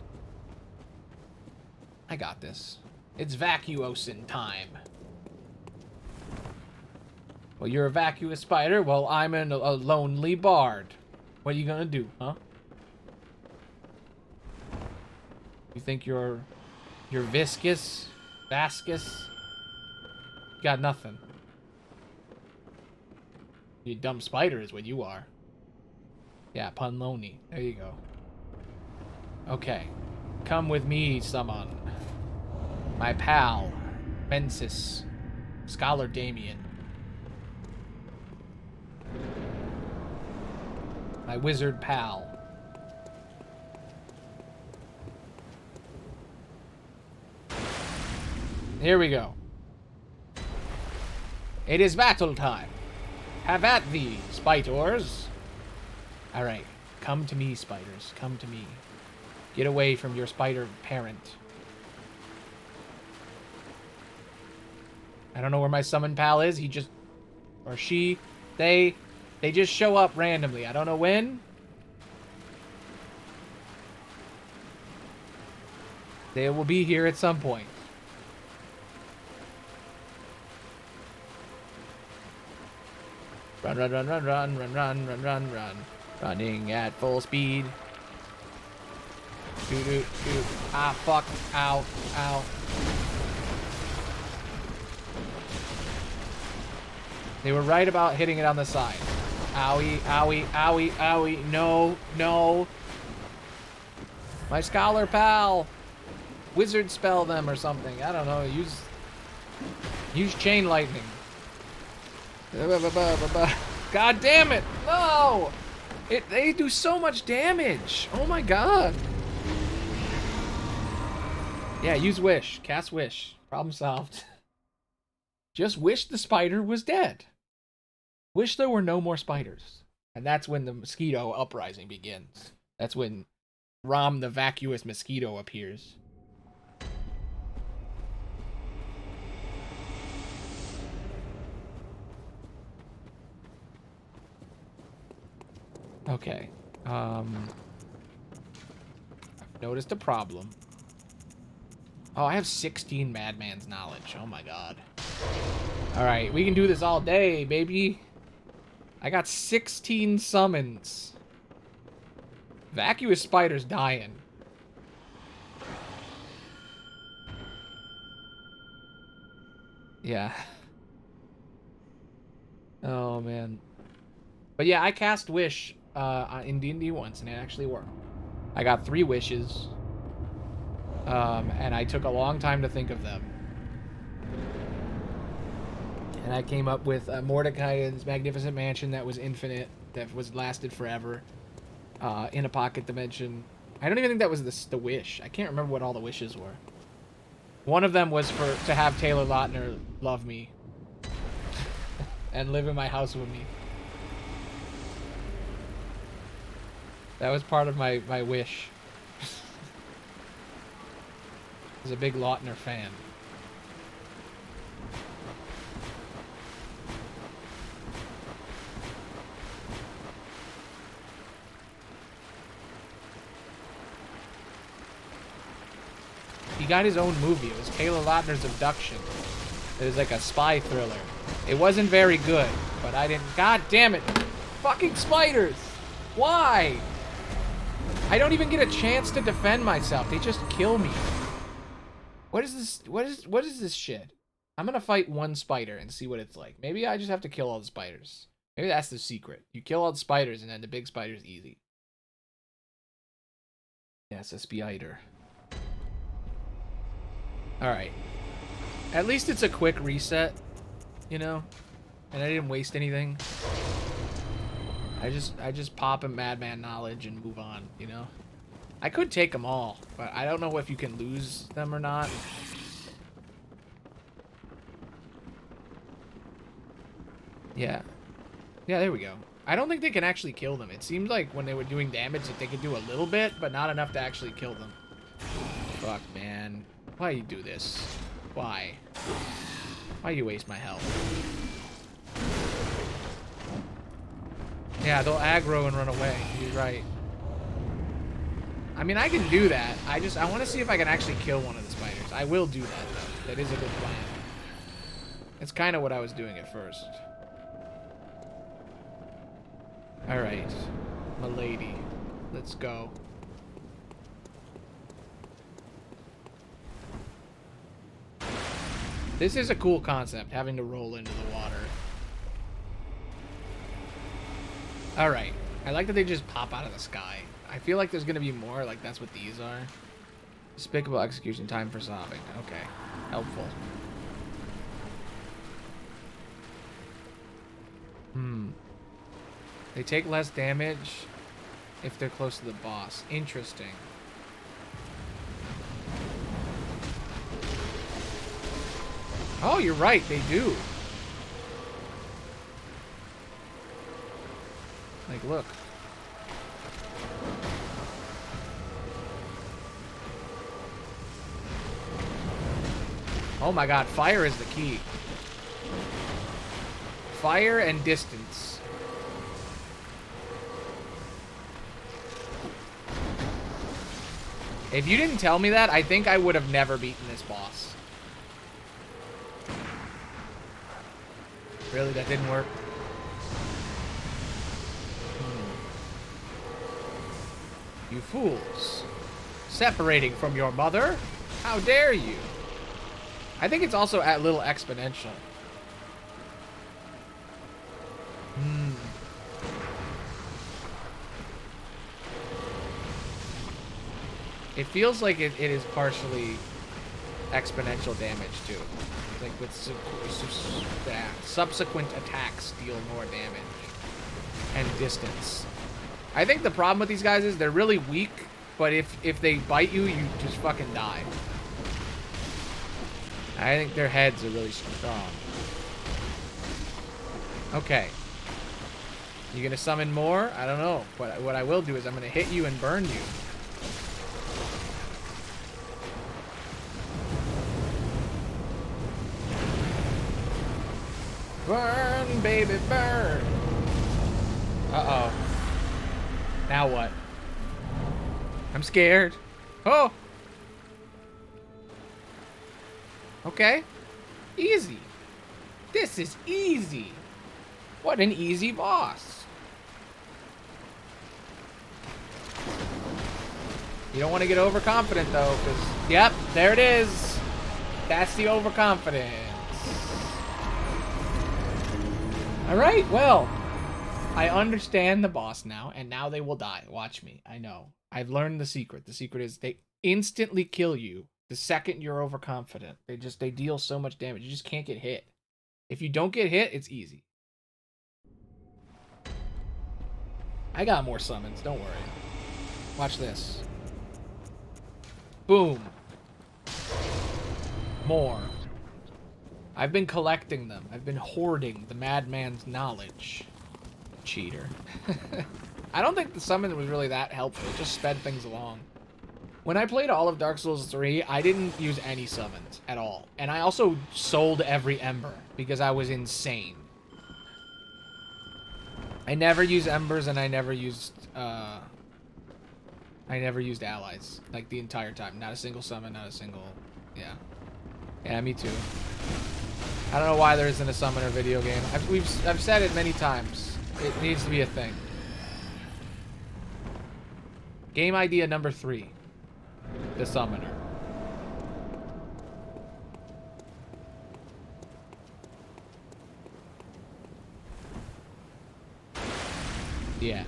I got this. It's vacuosin time. Well, you're a vacuous spider. Well, I'm a lonely bard. What are you gonna do, huh? You think you're viscous? Vascous? Got nothing. You dumb spider is what you are. Yeah, Punloney. There you go. Okay. Come with me, summon. My pal, Mensis. Scholar Damien. My wizard pal. Here we go. It is battle time. Have at thee, spitors. Alright. Come to me, spiders. Come to me. Get away from your spider parent. I don't know where my summon pal is. He just... Or she... They just show up randomly. I don't know when. They will be here at some point. Run, run, run, run, run, run, run, run, run, run. Running at full speed. Doo doo doo. Ah, fuck. Ow. Ow. They were right about hitting it on the side. Owie, owie, owie, owie. No, no. My scholar pal. Wizard spell them or something. I don't know. Use chain lightning. God damn it! No! They do so much damage. Oh my god. Yeah, use wish. Cast wish. Problem solved. Just wish the spider was dead. Wish there were no more spiders. And that's when the mosquito uprising begins. That's when Rom the vacuous mosquito appears. Okay. I've noticed a problem. Oh, I have 16 Madman's knowledge. Oh my god. Alright, we can do this all day, baby. I got 16 summons. Vacuous spider's dying. Yeah. Oh, man. But yeah, I cast Wish in D&D once, and it actually worked. I got 3 wishes. And I took a long time to think of them. And I came up with Mordecai's magnificent mansion that was infinite, that was lasted forever, in a pocket dimension. I don't even think that was the wish. I can't remember what all the wishes were. One of them was to have Taylor Lautner love me and live in my house with me. That was part of my wish. I was a big Lautner fan. He got his own movie. It was Taylor Lautner's Abduction. It was like a spy thriller. It wasn't very good, but I didn't... God damn it! Fucking spiders! Why? I don't even get a chance to defend myself. They just kill me. What is this? What is this shit? I'm gonna fight one spider and see what it's like. Maybe I just have to kill all the spiders. Maybe that's the secret. You kill all the spiders and then the big spider's easy. Yes, a spider. Alright. At least it's a quick reset, you know? And I didn't waste anything. I just pop a Madman knowledge and move on, you know? I could take them all, but I don't know if you can lose them or not. Yeah. Yeah, there we go. I don't think they can actually kill them. It seemed like when they were doing damage that they could do a little bit, but not enough to actually kill them. Fuck, man. Why you do this? Why? Why you waste my health? Yeah, they'll aggro and run away. You're right. I mean, I can do that. I want to see if I can actually kill one of the spiders. I will do that, though. That is a good plan. It's kind of what I was doing at first. Alright. Milady. Let's go. This is a cool concept, having to roll into the water. Alright. I like that they just pop out of the sky. I feel like there's going to be more, like that's what these are. Despicable execution, time for sobbing. Okay. Helpful. They take less damage if they're close to the boss. Interesting. Oh, you're right, they do. Like, look. Oh my god, fire is the key. Fire and distance. If you didn't tell me that, I think I would have never beaten this boss. Really, that didn't work? You fools. Separating from your mother? How dare you? I think it's also a little exponential. It feels like it is partially exponential damage, too. Like with subsequent attacks deal more damage. And distance. I think the problem with these guys is they're really weak, but if they bite you, you just fucking die. I think their heads are really strong. Okay. You gonna summon more? I don't know. But what I will do is I'm gonna hit you and burn you. Burn, baby, burn. Uh-oh. Now what? I'm scared. Oh! Okay. Easy. This is easy. What an easy boss. You don't want to get overconfident, though, because... Yep, there it is. That's the overconfidence. Alright, well... I understand the boss now, and now they will die. Watch me. I know. I've learned the secret. The secret is they instantly kill you the second you're overconfident. They deal so much damage. You just can't get hit. If you don't get hit, it's easy. I got more summons, don't worry. Watch this. Boom. More. I've been collecting them. I've been hoarding the madman's knowledge. Cheater. I don't think the summon was really that helpful. It just sped things along. When I played all of Dark Souls 3, I didn't use any summons at all. And I also sold every ember because I was insane. I never used embers and I never used allies like the entire time. Not a single summon, not a single... Yeah. Yeah, me too. I don't know why there isn't a summoner video game. I've said it many times. It needs to be a thing. Game idea number 3. The summoner. Yeah.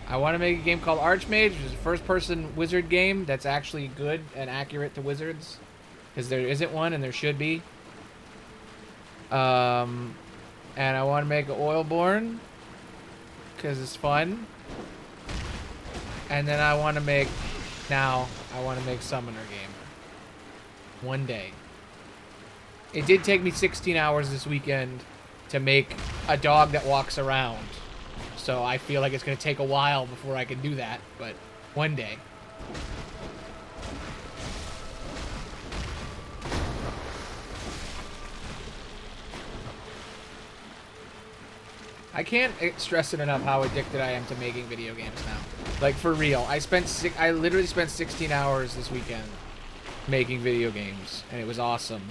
I want to make a game called Archmage, which is a first-person wizard game that's actually good and accurate to wizards. Because there isn't one, and there should be. And I want to make an Oilborn, because it's fun. And then I want to make, Summoner Gamer. One day. It did take me 16 hours this weekend to make a dog that walks around. So I feel like it's going to take a while before I can do that, but one day. I can't stress it enough how addicted I am to making video games now. Like, for real. I literally spent 16 hours this weekend making video games, and it was awesome.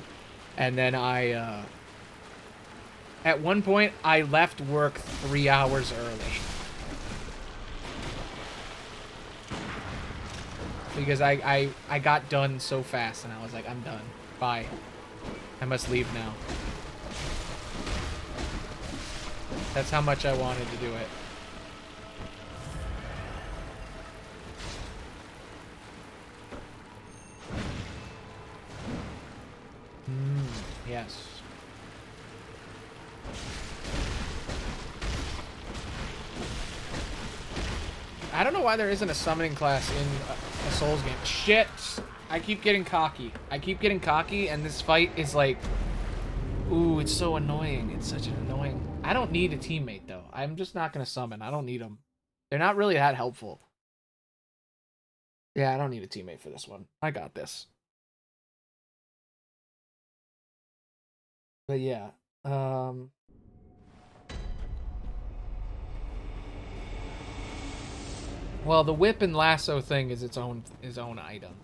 And then at one point, I left work 3 hours early. Because I got done so fast, and I was like, I'm done. Bye. I must leave now. That's how much I wanted to do it. Yes. I don't know why there isn't a summoning class in a Souls game. Shit! I keep getting cocky. And this fight is like... Ooh, it's so annoying. It's such an annoying... I don't need a teammate, though. I'm just not going to summon. I don't need them. They're not really that helpful. Yeah, I don't need a teammate for this one. I got this. But yeah. Well, the whip and lasso thing is its own item.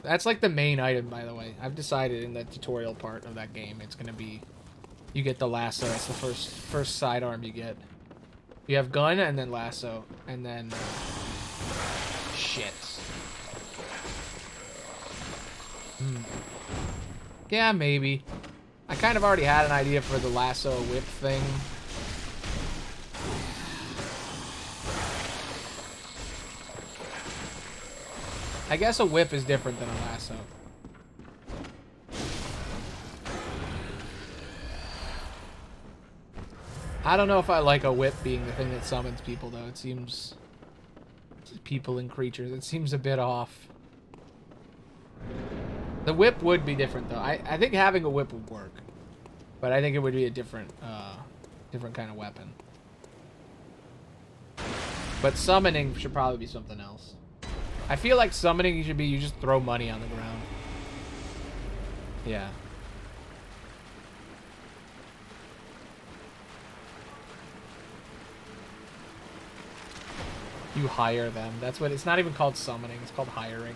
That's like the main item, by the way. I've decided in the tutorial part of that game, it's gonna be... You get the lasso. That's the first sidearm you get. You have gun and then lasso. And then... Shit. Yeah, maybe. I kind of already had an idea for the lasso whip thing. I guess a whip is different than a lasso. I don't know if I like a whip being the thing that summons people, though. It seems... People and creatures. It seems a bit off. The whip would be different, though. I think having a whip would work. But I think it would be a different kind of weapon. But summoning should probably be something else. I feel like summoning should be you just throw money on the ground. Yeah. You hire them. That's what, it's not even called summoning, it's called hiring.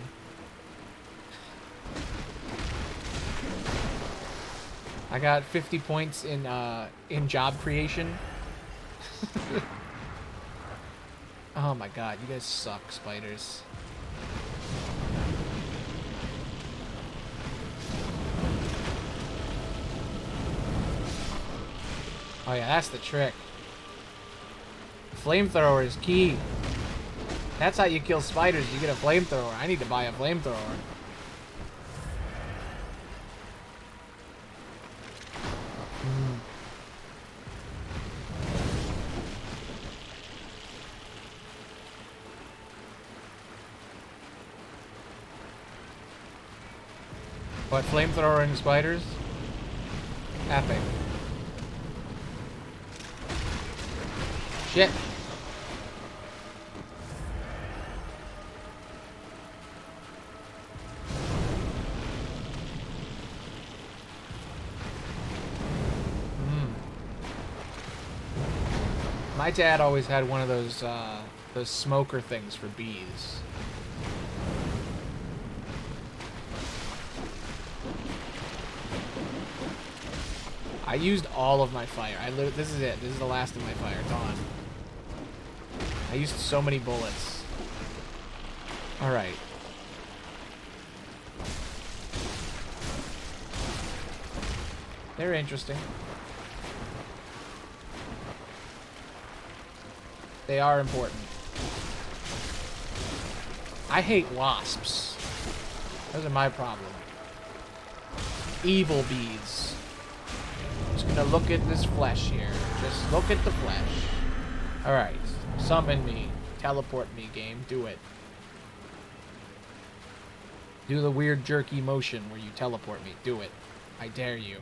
I got 50 points in job creation. Oh my god, you guys suck, spiders. Oh yeah, that's the trick. Flamethrower is key. That's how you kill spiders. You get a flamethrower. I need to buy a flamethrower. What, flamethrower and spiders? Epic. Shit. My dad always had one of those smoker things for bees. I used all of my fire. This is it. This is the last of my fire. It's on. I used so many bullets. Alright. They're interesting. They are important. I hate wasps. Those are my problem. Evil bees. Just gonna look at this flesh here. Just look at the flesh. Alright. Summon me. Teleport me, game. Do it. Do the weird jerky motion where you teleport me. Do it. I dare you.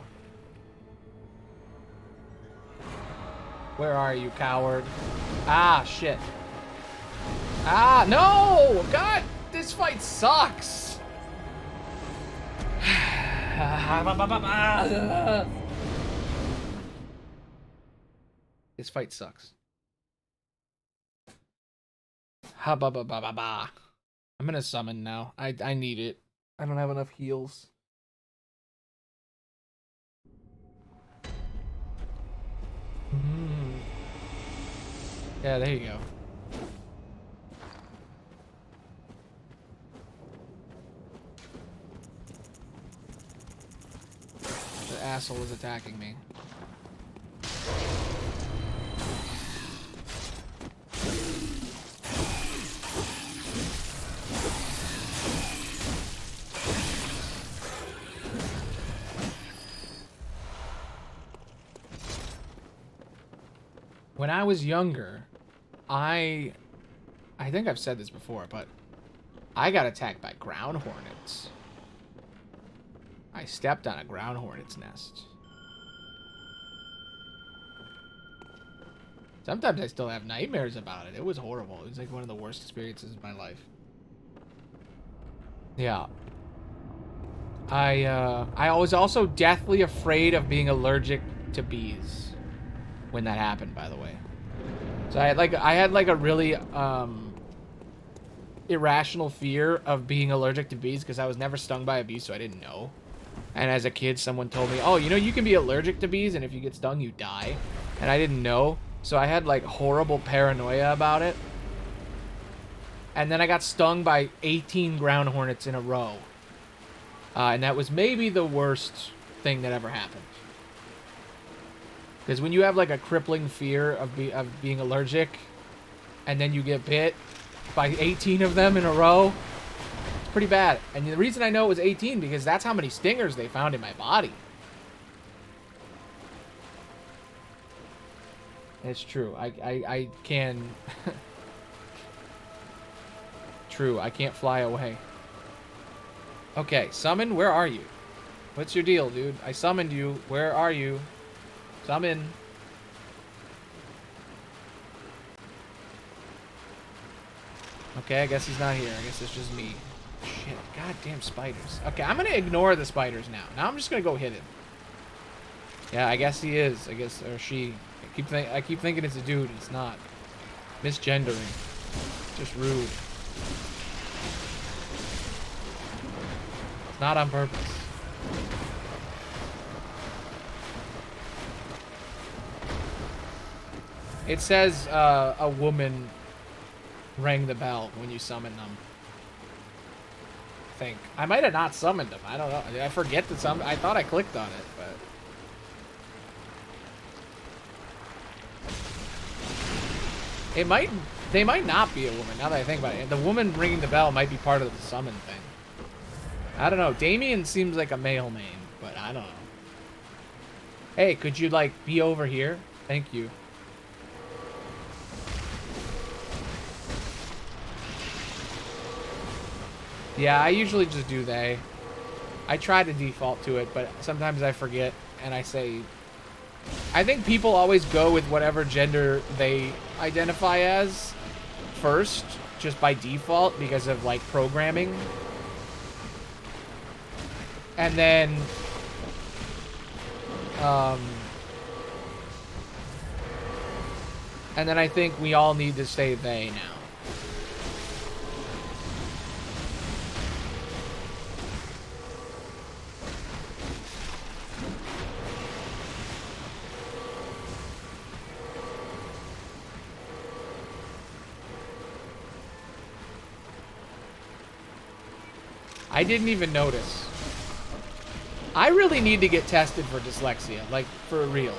Where are you, coward? Ah, shit. Ah, no! God, this fight sucks! This fight sucks. Ha ba ba ba ba ba. I'm gonna summon now. I need it. I don't have enough heals. Yeah, there you go. The asshole is attacking me. When I was younger, I think I've said this before, but I got attacked by ground hornets. I stepped on a ground hornet's nest. Sometimes I still have nightmares about it. It was horrible. It was like one of the worst experiences of my life. Yeah. I was also deathly afraid of being allergic to bees when that happened, by the way. So I had like a really irrational fear of being allergic to bees because I was never stung by a bee, so I didn't know. And as a kid, someone told me, oh, you know, you can be allergic to bees, and if you get stung, you die. And I didn't know, so I had like horrible paranoia about it. And then I got stung by 18 ground hornets in a row. And that was maybe the worst thing that ever happened. Because when you have like a crippling fear of being allergic, and then you get bit by 18 of them in a row, it's pretty bad. And the reason I know it was 18 because that's how many stingers they found in my body. It's true. I can. True. I can't fly away. Okay, summon. Where are you? What's your deal, dude? I summoned you. Where are you? Summon. Okay, I guess he's not here. I guess it's just me. Shit, goddamn spiders. Okay, I'm gonna ignore the spiders now. Now I'm just gonna go hit him. Yeah, I guess he is. I guess, or she. I keep thinking it's a dude. It's not. Misgendering. Just rude. It's not on purpose. It says a woman rang the bell when you summon them. I think. I might have not summoned them. I don't know. I forget to summon. I thought I clicked on it, but... It might... They might not be a woman, now that I think about it. The woman ringing the bell might be part of the summon thing. I don't know. Damien seems like a male name, but I don't know. Hey, could you, like, be over here? Thank you. Yeah, I usually just do they. I try to default to it, but sometimes I forget, and I say... I think people always go with whatever gender they identify as first, just by default, because of, like, programming. And then... And then I think we all need to say they now. I didn't even notice. I really need to get tested for dyslexia, like, for real.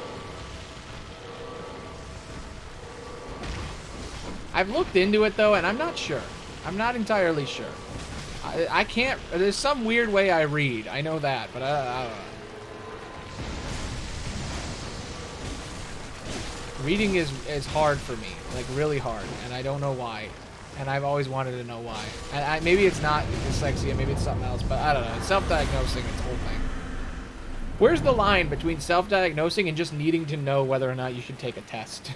I've looked into it, though, and I'm not sure. I'm not entirely sure. I can't... There's some weird way I read. I know that, but I don't know. Reading is hard for me. Like, really hard. And I don't know why. And I've always wanted to know why. And maybe it's not dyslexia, maybe it's something else, but I don't know. It's self-diagnosing, it's the whole thing. Where's the line between self-diagnosing and just needing to know whether or not you should take a test?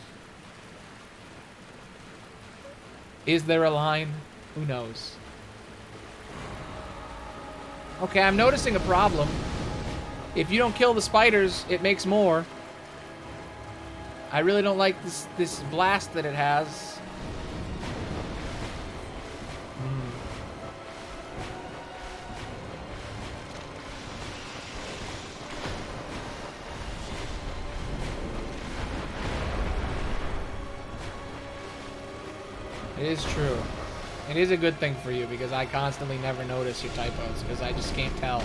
Is there a line? Who knows? Okay, I'm noticing a problem. If you don't kill the spiders, it makes more. I really don't like this blast that it has. It is true. It is a good thing for you because I constantly never notice your typos because I just can't tell.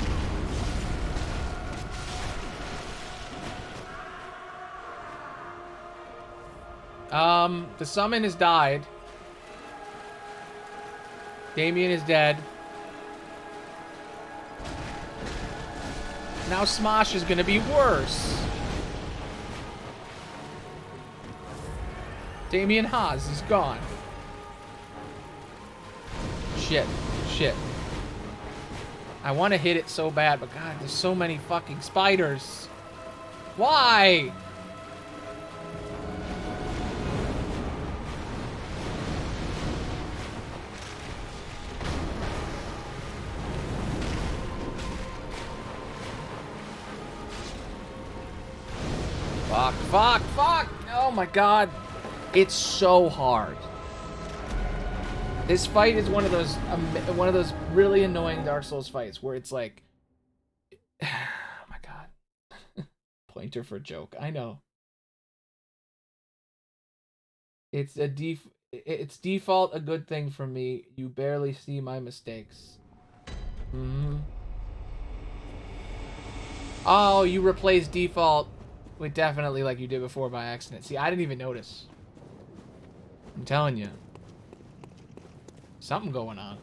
The summon has died. Damien is dead. Now Smosh is gonna be worse. Damien Haas is gone. Shit. Shit. I want to hit it so bad, but God, there's so many fucking spiders. Why? Fuck, fuck, fuck! Oh my God. It's so hard. This fight is one of those really annoying Dark Souls fights where it's like, oh my God, pointer for joke. I know. It's default a good thing for me. You barely see my mistakes. Oh, you replaced default with definitely like you did before by accident. See, I didn't even notice. I'm telling you. Something going on.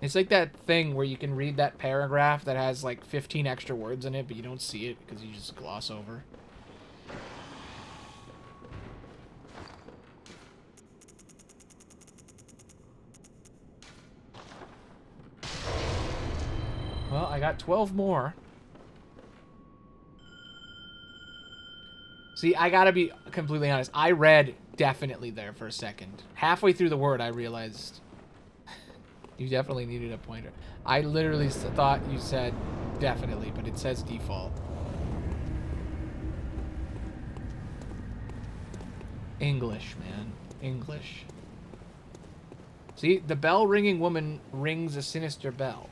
It's like that thing where you can read that paragraph that has like 15 extra words in it, but you don't see it because you just gloss over. Well, I got 12 more. See, I gotta be completely honest. I read definitely there for a second. Halfway through the word, I realized you definitely needed a pointer. I literally thought you said definitely, but it says default. English, man. English. See, the bell-ringing woman rings a sinister bell.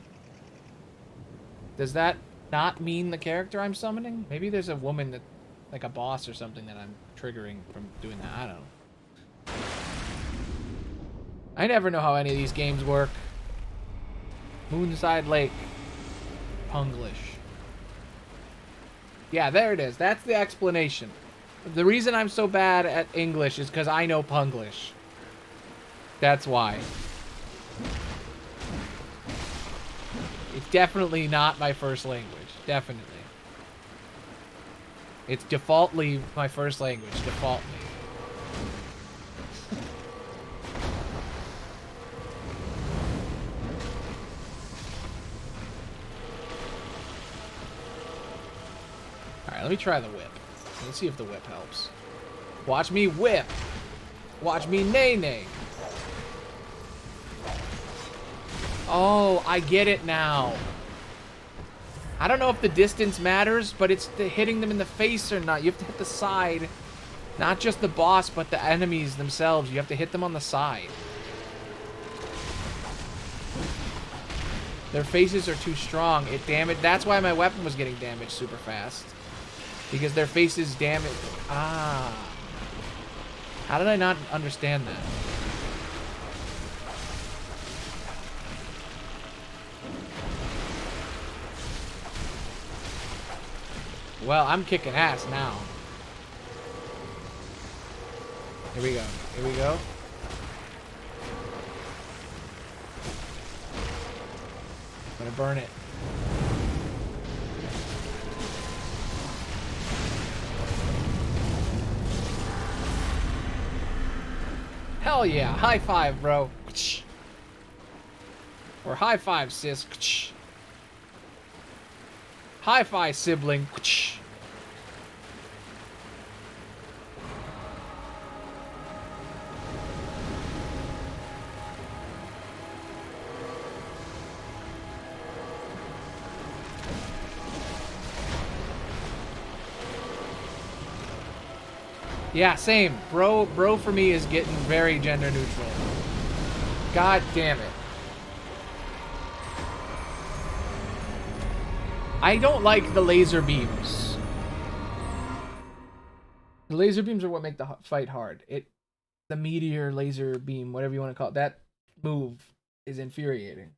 Does that not mean the character I'm summoning? Maybe there's a woman that, like a boss or something that I'm triggering from doing that. I don't know. I never know how any of these games work. Moonside Lake. Punglish. Yeah, there it is. That's the explanation. The reason I'm so bad at English is because I know Punglish. That's why. It's definitely not my first language. Definitely. It's defaultly my first language. Defaultly. Alright, let me try the whip. Let's see if the whip helps. Watch me whip. Watch me nay-nay. Oh, I get it now. I don't know if the distance matters, but it's hitting them in the face or not. You have to hit the side. Not just the boss, but the enemies themselves. You have to hit them on the side. Their faces are too strong. It damaged. That's why my weapon was getting damaged super fast. Because their faces damaged. Ah. How did I not understand that? Well, I'm kicking ass now. Here we go. Here we go. I'm gonna burn it. Hell yeah. High five, bro. Or high five, sis. High five, sibling. Yeah, same. Bro for me is getting very gender neutral. God damn it. I don't like the laser beams. The laser beams are what make the fight hard. The meteor laser beam, whatever you want to call it, that move is infuriating.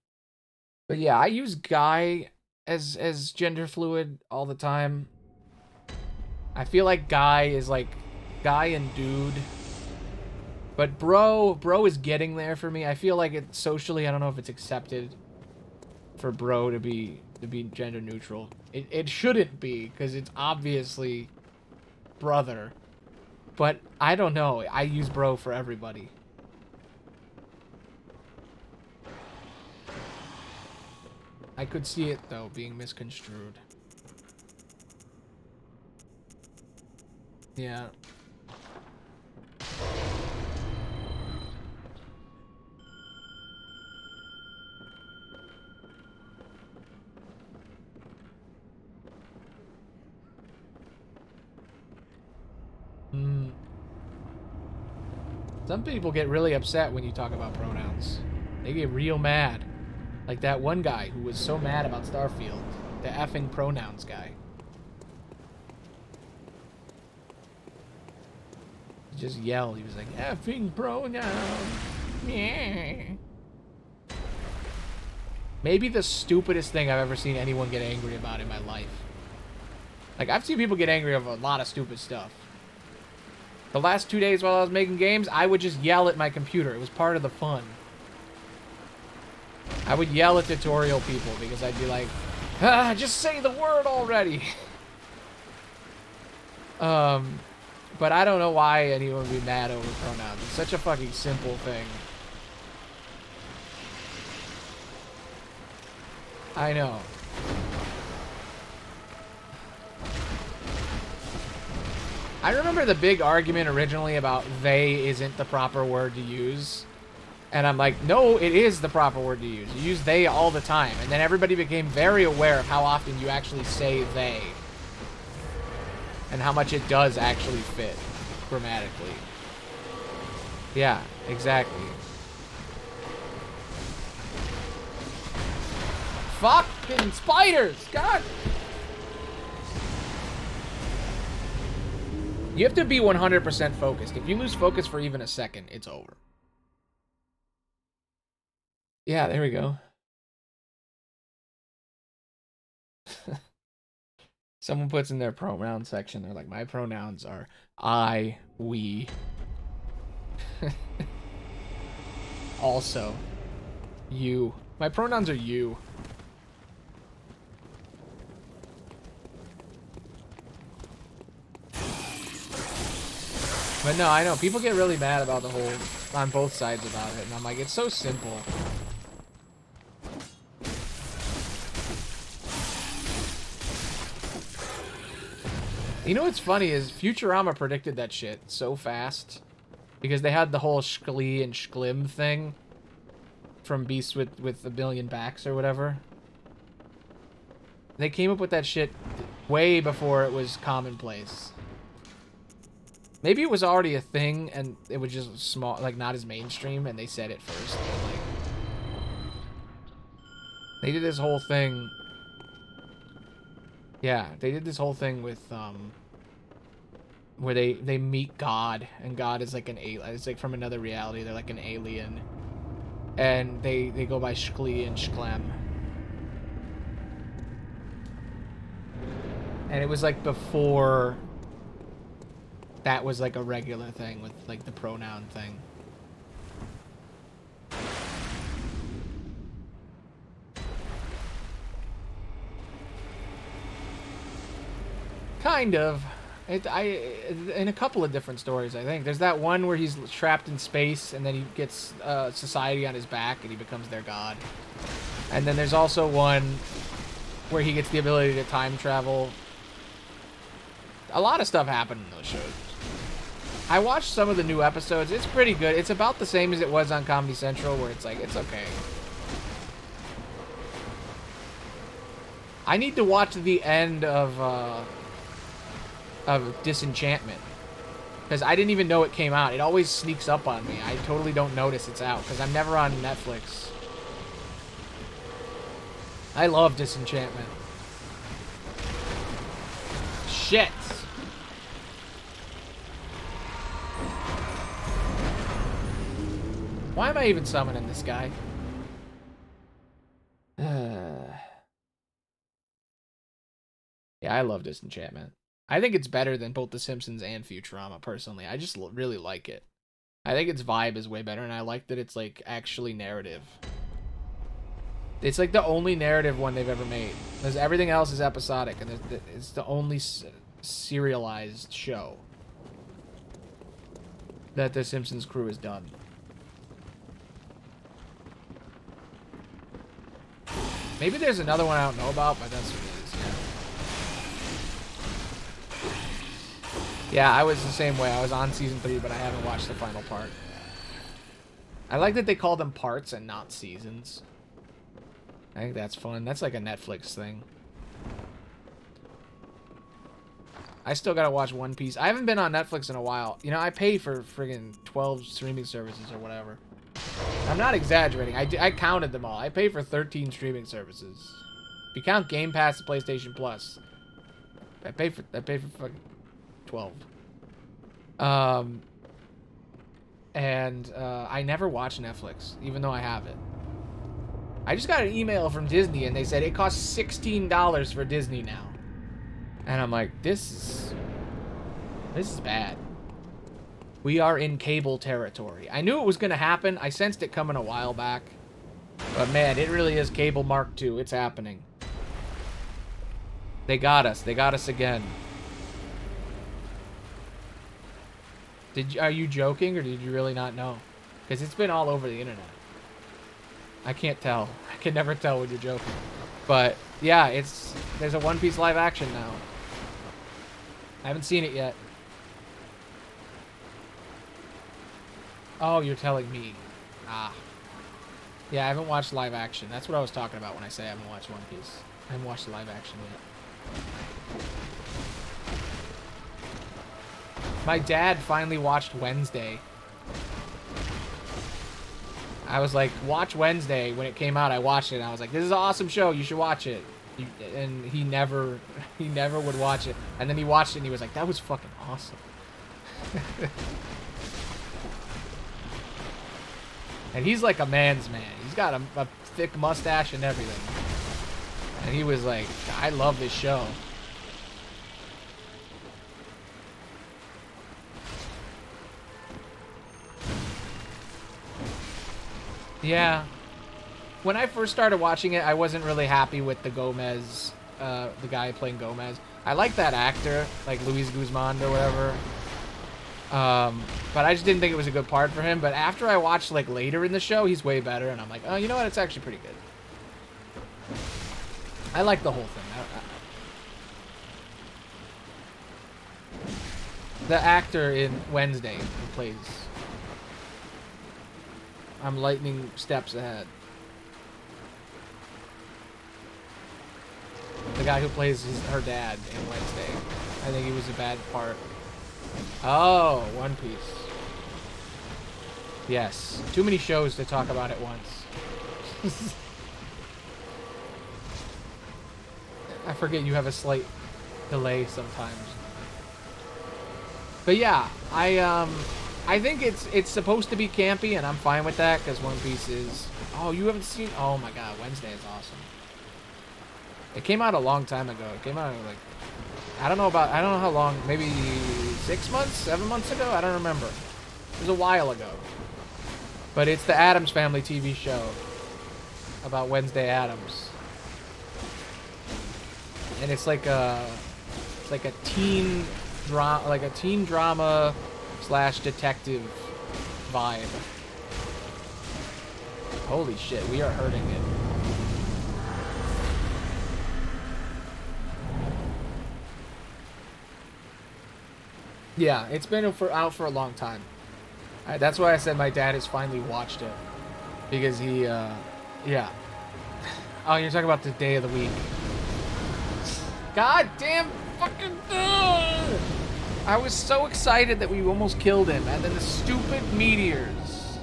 But yeah, I use guy as gender fluid all the time. I feel like guy is like guy and dude. But bro is getting there for me. I feel like it socially, I don't know if it's accepted for bro to be gender neutral. It shouldn't be, because it's obviously brother. But I don't know. I use bro for everybody. I could see it though being misconstrued. Yeah. Some people get really upset when you talk about pronouns. They get real mad. Like that one guy who was so mad about Starfield. The effing pronouns guy. He just yelled. He was like, effing pronouns. Yeah. Maybe the stupidest thing I've ever seen anyone get angry about in my life. Like, I've seen people get angry over a lot of stupid stuff. The last 2 days while I was making games, I would just yell at my computer. It was part of the fun. I would yell at tutorial people because I'd be like, just say the word already. But I don't know why anyone would be mad over pronouns. It's such a fucking simple thing. I know. I remember the big argument originally about they isn't the proper word to use. And I'm like, no, it is the proper word to use. You use they all the time. And then everybody became very aware of how often you actually say they. And how much it does actually fit grammatically. Yeah, exactly. Fucking spiders! God! You have to be 100% focused. If you lose focus for even a second, it's over. Yeah, there we go. Someone puts in their pronoun section, they're like, my pronouns are I, we. Also, you. My pronouns are you. But no, I know. People get really mad about the whole, on both sides about it. And I'm like, it's so simple. You know what's funny is Futurama predicted that shit so fast. Because they had the whole Shklee and Shklim thing. From Beast with a Billion Backs or whatever. They came up with that shit way before it was commonplace. Maybe it was already a thing and it was just small, like not as mainstream, and they said it first. But, like, they did this whole thing. Yeah, they did this whole thing with where they meet God, and God is like an alien. It's like from another reality. They're like an alien, and they go by Shklee and Shklem. And it was like before that was like a regular thing with like the pronoun thing. Kind of. In a couple of different stories, I think. There's that one where he's trapped in space and then he gets society on his back and he becomes their god. And then there's also one where he gets the ability to time travel. A lot of stuff happened in those shows. I watched some of the new episodes. It's pretty good. It's about the same as it was on Comedy Central, where it's like, it's okay. I need to watch the end of Disenchantment. Because I didn't even know it came out. It always sneaks up on me. I totally don't notice it's out, because I'm never on Netflix. I love Disenchantment. Shit. Why am I even summoning this guy? Yeah, I love Disenchantment. I think it's better than both The Simpsons and Futurama, personally. I just really like it. I think its vibe is way better, and I like that it's, like, actually narrative. It's, like, the only narrative one they've ever made. Because everything else is episodic, and it's the only serialized show that The Simpsons crew has done. Maybe there's another one I don't know about, but that's what it is, yeah. Yeah, I was the same way. I was on season 3, but I haven't watched the final part. I like that they call them parts and not seasons. I think that's fun. That's like a Netflix thing. I still gotta watch One Piece. I haven't been on Netflix in a while. You know, I pay for friggin' 12 streaming services or whatever. I'm not exaggerating. I counted them all. I pay for 13 streaming services. If you count Game Pass and PlayStation Plus, I pay for fucking 12. I never watch Netflix, even though I have it. I just got an email from Disney, and they said it costs $16 for Disney now. And I'm like, this is bad. We are in cable territory. I knew it was going to happen. I sensed it coming a while back. But man, it really is cable Mark II. It's happening. They got us. They got us again. Are you joking, or did you really not know? Because it's been all over the internet. I can't tell. I can never tell when you're joking. But yeah, there's a One Piece live action now. I haven't seen it yet. Oh, you're telling me. Ah. Yeah, I haven't watched live action. That's what I was talking about when I say I haven't watched One Piece. I haven't watched the live action yet. My dad finally watched Wednesday. I was like, watch Wednesday. When it came out, I watched it. And I was like, this is an awesome show. You should watch it. And he never would watch it. And then he watched it and he was like, that was fucking awesome. And he's like a man's man. He's got a thick mustache and everything. And he was like, I love this show. Yeah. When I first started watching it, I wasn't really happy with the Gomez, the guy playing Gomez. I like that actor, like Luis Guzman or whatever. But I just didn't think it was a good part for him. But after I watched, like, later in the show, he's way better. And I'm like, oh, you know what? It's actually pretty good. I like the whole thing. The actor in Wednesday who plays... I'm lightning steps ahead. The guy who plays her dad in Wednesday. I think he was a bad part. Oh, One Piece. Yes. Too many shows to talk about at once. I forget you have a slight delay sometimes. But yeah, I think it's supposed to be campy, and I'm fine with that, because One Piece is... Oh, you haven't seen... Oh my god, Wednesday is awesome. It came out a long time ago. It came out, like... I don't know how long, maybe 6 months, 7 months ago? I don't remember. It was a while ago. But it's the Addams Family TV show about Wednesday Addams. And it's like a teen drama / detective vibe. Holy shit, we are hurting it. Yeah, it's been out for a long time. That's why I said my dad has finally watched it. Because he, yeah. Oh, you're talking about the day of the week. God damn fucking... I was so excited that we almost killed him, and then the stupid meteors.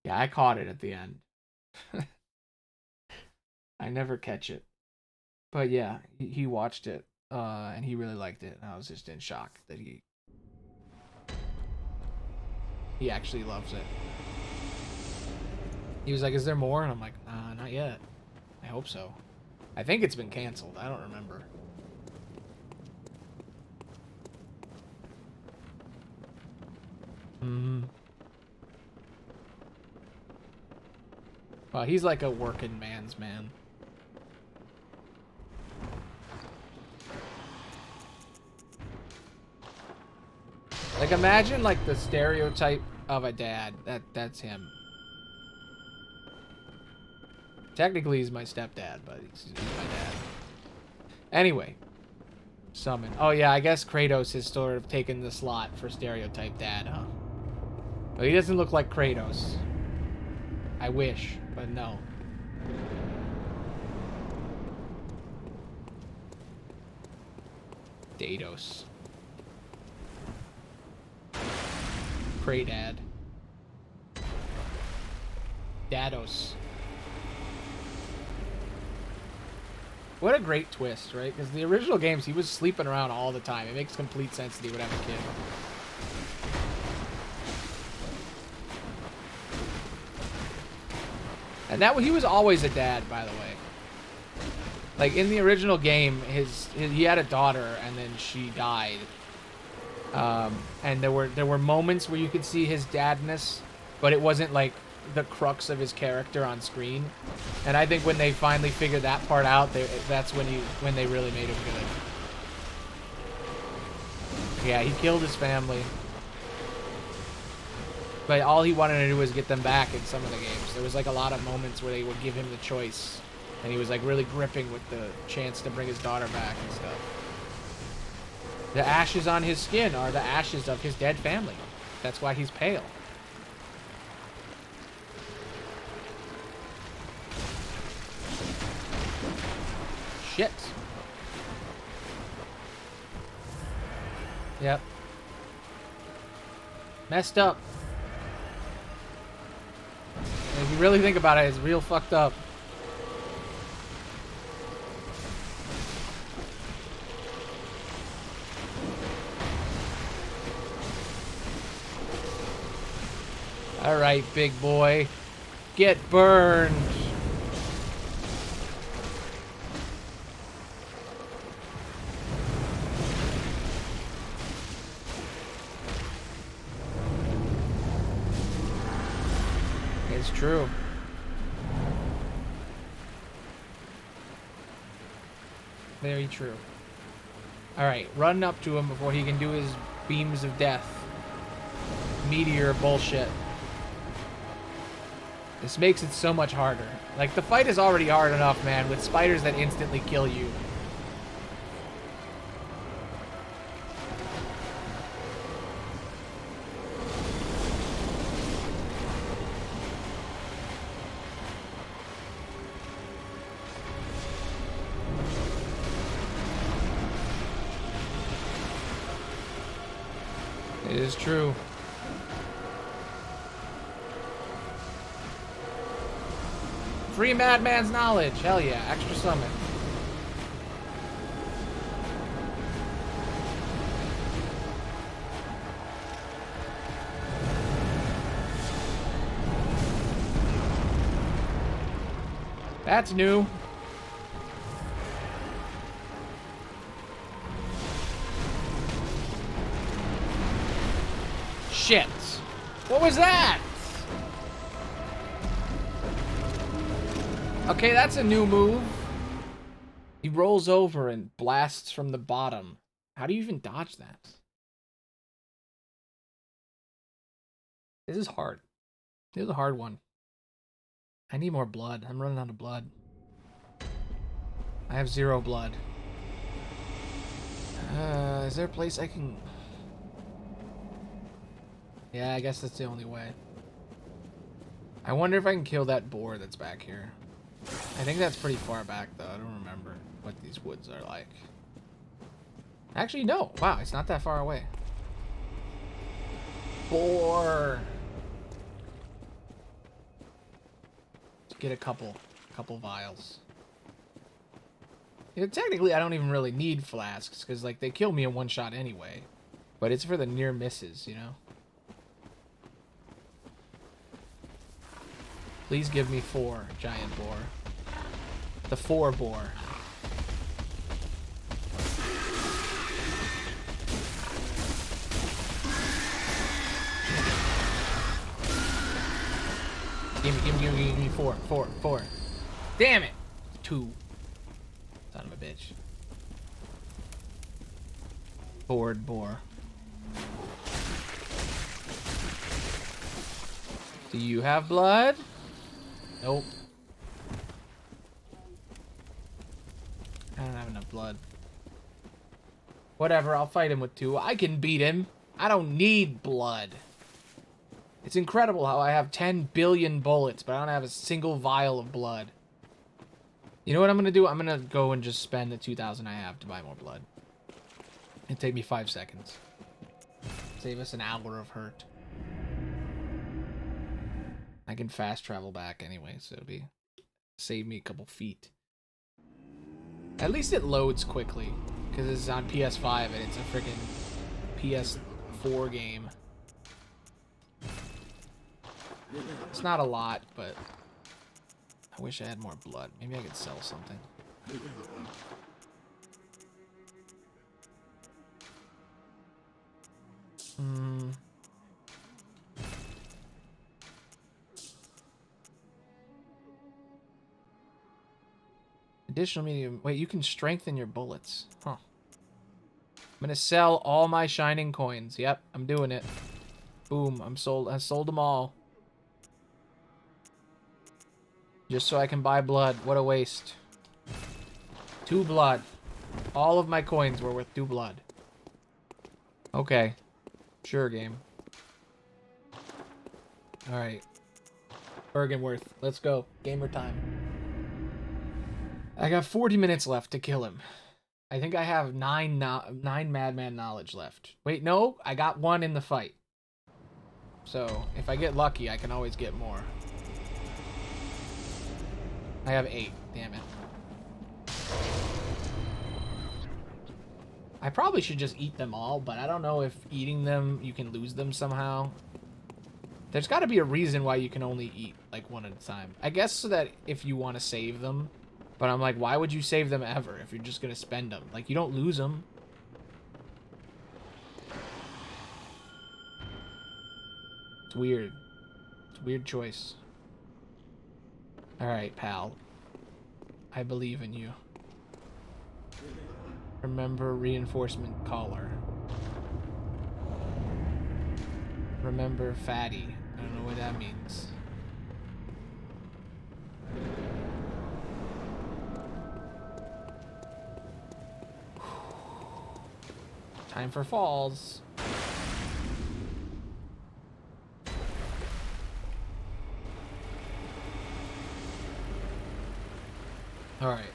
Yeah, I caught it at the end. I never catch it. But yeah, he watched it, and he really liked it, and I was just in shock that he actually loves it. He was like, is there more? And I'm like, not yet. I hope so. I think it's been canceled. I don't remember. Well, he's like a working man's man. Like, imagine, like, the stereotype of a dad. That's him. Technically, he's my stepdad, but he's my dad. Anyway. Summon. Oh, yeah, I guess Kratos has sort of taken the slot for stereotype dad, huh? But he doesn't look like Kratos. I wish, but no. Dados. Kraydad. Dados. What a great twist, right? Because the original games, he was sleeping around all the time. It makes complete sense that he would have a kid. And he was always a dad, by the way. Like, in the original game, he had a daughter, and then she died. And there were moments where you could see his dadness, but it wasn't like the crux of his character on screen. And I think when they finally figured that part out, that's when they really made him good. Yeah, he killed his family. But all he wanted to do was get them back in some of the games. There was like a lot of moments where they would give him the choice. And he was like really gripping with the chance to bring his daughter back and stuff. The ashes on his skin are the ashes of his dead family. That's why he's pale. Shit. Messed up. If you really think about it, it's real fucked up. Alright, big boy. Get burned. It's true. Very true. Alright, run up to him before he can do his beams of death. Meteor bullshit. This makes it so much harder. Like, the fight is already hard enough, man, with spiders that instantly kill you. It is true. Free Madman's knowledge. Hell yeah. Extra summon. That's new. Shit. What was that? Okay, that's a new move. He rolls over and blasts from the bottom. How do you even dodge that? This is hard. This is a hard one. I need more blood. I'm running out of blood. I have 0 blood. Is there a place I can... Yeah, I guess that's the only way. I wonder if I can kill that boar that's back here. I think that's pretty far back, though. I don't remember what these woods are like. Actually, no. Wow, it's not that far away. Boar! Let's get a couple vials. You know, technically, I don't even really need flasks, because, like, they kill me in one shot anyway. But it's for the near misses, you know? Please give me 4, giant boar. The 4 boar. Give me 4. Damn it! 2. Son of a bitch. Bored boar. Do you have blood? Nope. I don't have enough blood. Whatever, I'll fight him with 2. I can beat him. I don't need blood. It's incredible how I have 10 billion bullets, but I don't have a single vial of blood. You know what I'm going to do? I'm going to go and just spend the 2,000 I have to buy more blood. It'll take me 5 seconds. Save us an hour of hurt. I can fast travel back anyway, so it'll be... Save me a couple feet. At least it loads quickly, because it's on PS5 and it's a freaking PS4 game. It's not a lot, but I wish I had more blood. Maybe I could sell something. Additional medium. Wait, you can strengthen your bullets. Huh. I'm gonna sell all my shining coins. Yep, I'm doing it. Boom, I'm sold. I sold them all. Just so I can buy blood. What a waste. 2 blood. All of my coins were worth 2 blood. Okay. Sure, game. Alright. Bergenworth. Let's go. Gamer time. I got 40 minutes left to kill him. I think I have 9 Madman knowledge left. Wait, no. I got 1 in the fight. So, if I get lucky, I can always get more. I have 8. Damn it. I probably should just eat them all, but I don't know if eating them, you can lose them somehow. There's got to be a reason why you can only eat, like, one at a time. I guess so that if you want to save them. But I'm like, why would you save them ever if you're just going to spend them? Like, you don't lose them. It's weird. It's a weird choice. Alright, pal. I believe in you. Remember reinforcement collar. Remember fatty. I don't know what that means. Time for falls. Alright.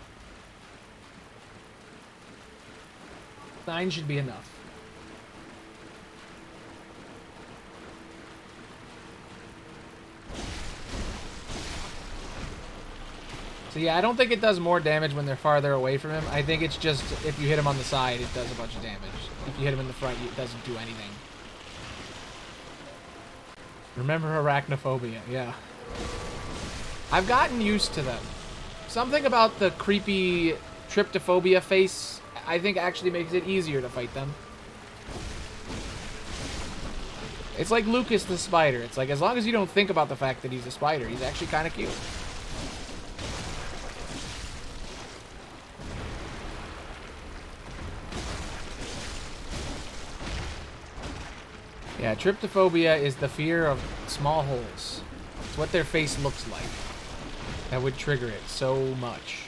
9 should be enough. So yeah, I don't think it does more damage when they're farther away from him. I think it's just if you hit him on the side, it does a bunch of damage. If you hit him in the front, it doesn't do anything. Remember arachnophobia, yeah. I've gotten used to them. Something about the creepy tryptophobia face, I think actually makes it easier to fight them. It's like Lucas the spider. It's like, as long as you don't think about the fact that he's a spider, he's actually kind of cute. Yeah, tryptophobia is the fear of small holes. It's what their face looks like. That would trigger it so much.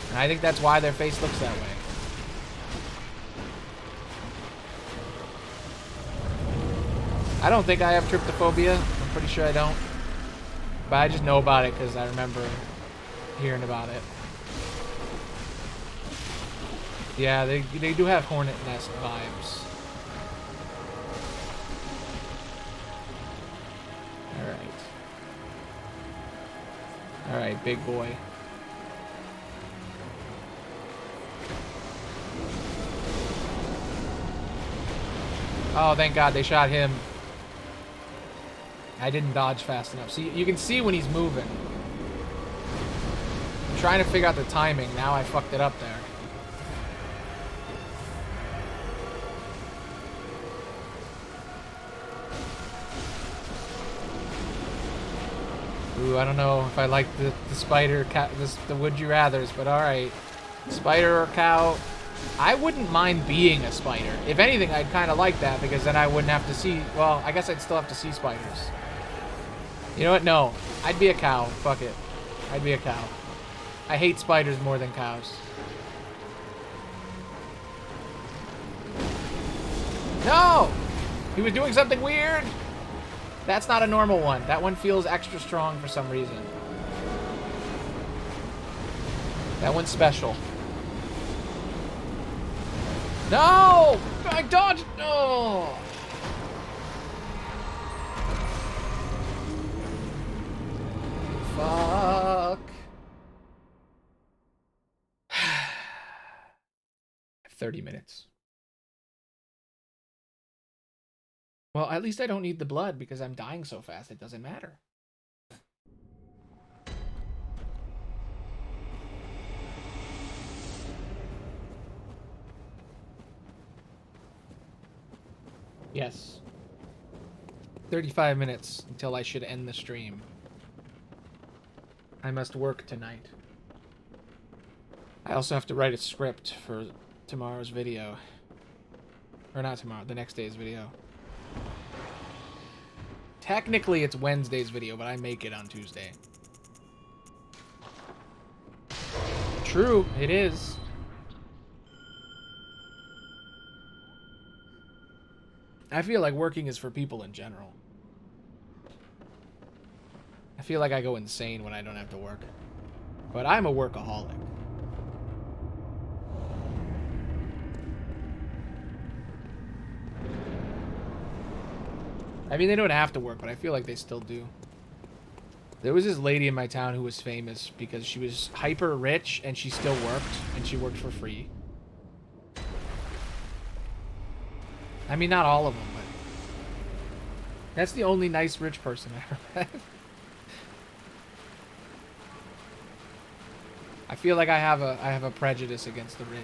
And I think that's why their face looks that way. I don't think I have tryptophobia. I'm pretty sure I don't. But I just know about it because I remember hearing about it. Yeah, they do have hornet nest vibes. Alright, big boy. Oh, thank God they shot him. I didn't dodge fast enough. See, you can see when he's moving. I'm trying to figure out the timing. Now I fucked it up there. Ooh, I don't know if I like the spider, the would you rathers, but alright. Spider or cow? I wouldn't mind being a spider. If anything, I'd kind of like that, because then I wouldn't have to see, well, I guess I'd still have to see spiders. You know what? No. I'd be a cow. Fuck it. I'd be a cow. I hate spiders more than cows. No! He was doing something weird! That's not a normal one. That one feels extra strong for some reason. That one's special. No! I dodged! No! Fuck. 30 minutes. Well, at least I don't need the blood because I'm dying so fast it doesn't matter. Yes. 35 minutes until I should end the stream. I must work tonight. I also have to write a script for tomorrow's video. Or not tomorrow, the next day's video. Technically, it's Wednesday's video, but I make it on Tuesday. True, it is. I feel like working is for people in general. I feel like I go insane when I don't have to work. But I'm a workaholic. I mean, they don't have to work, but I feel like they still do. There was this lady in my town who was famous because she was hyper rich and she still worked, and she worked for free. I mean, not all of them, but that's the only nice rich person I ever met. I feel like I have a prejudice against the rich.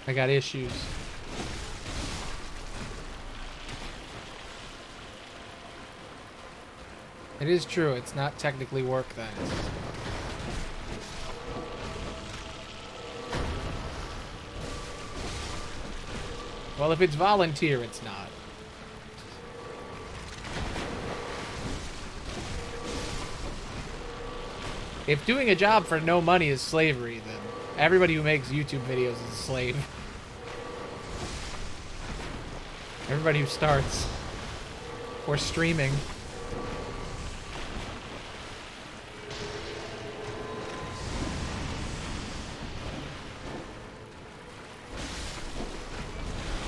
I got issues. It is true, it's not technically work then. Well, if it's volunteer, it's not. If doing a job for no money is slavery, then everybody who makes YouTube videos is a slave. Everybody who starts or streaming.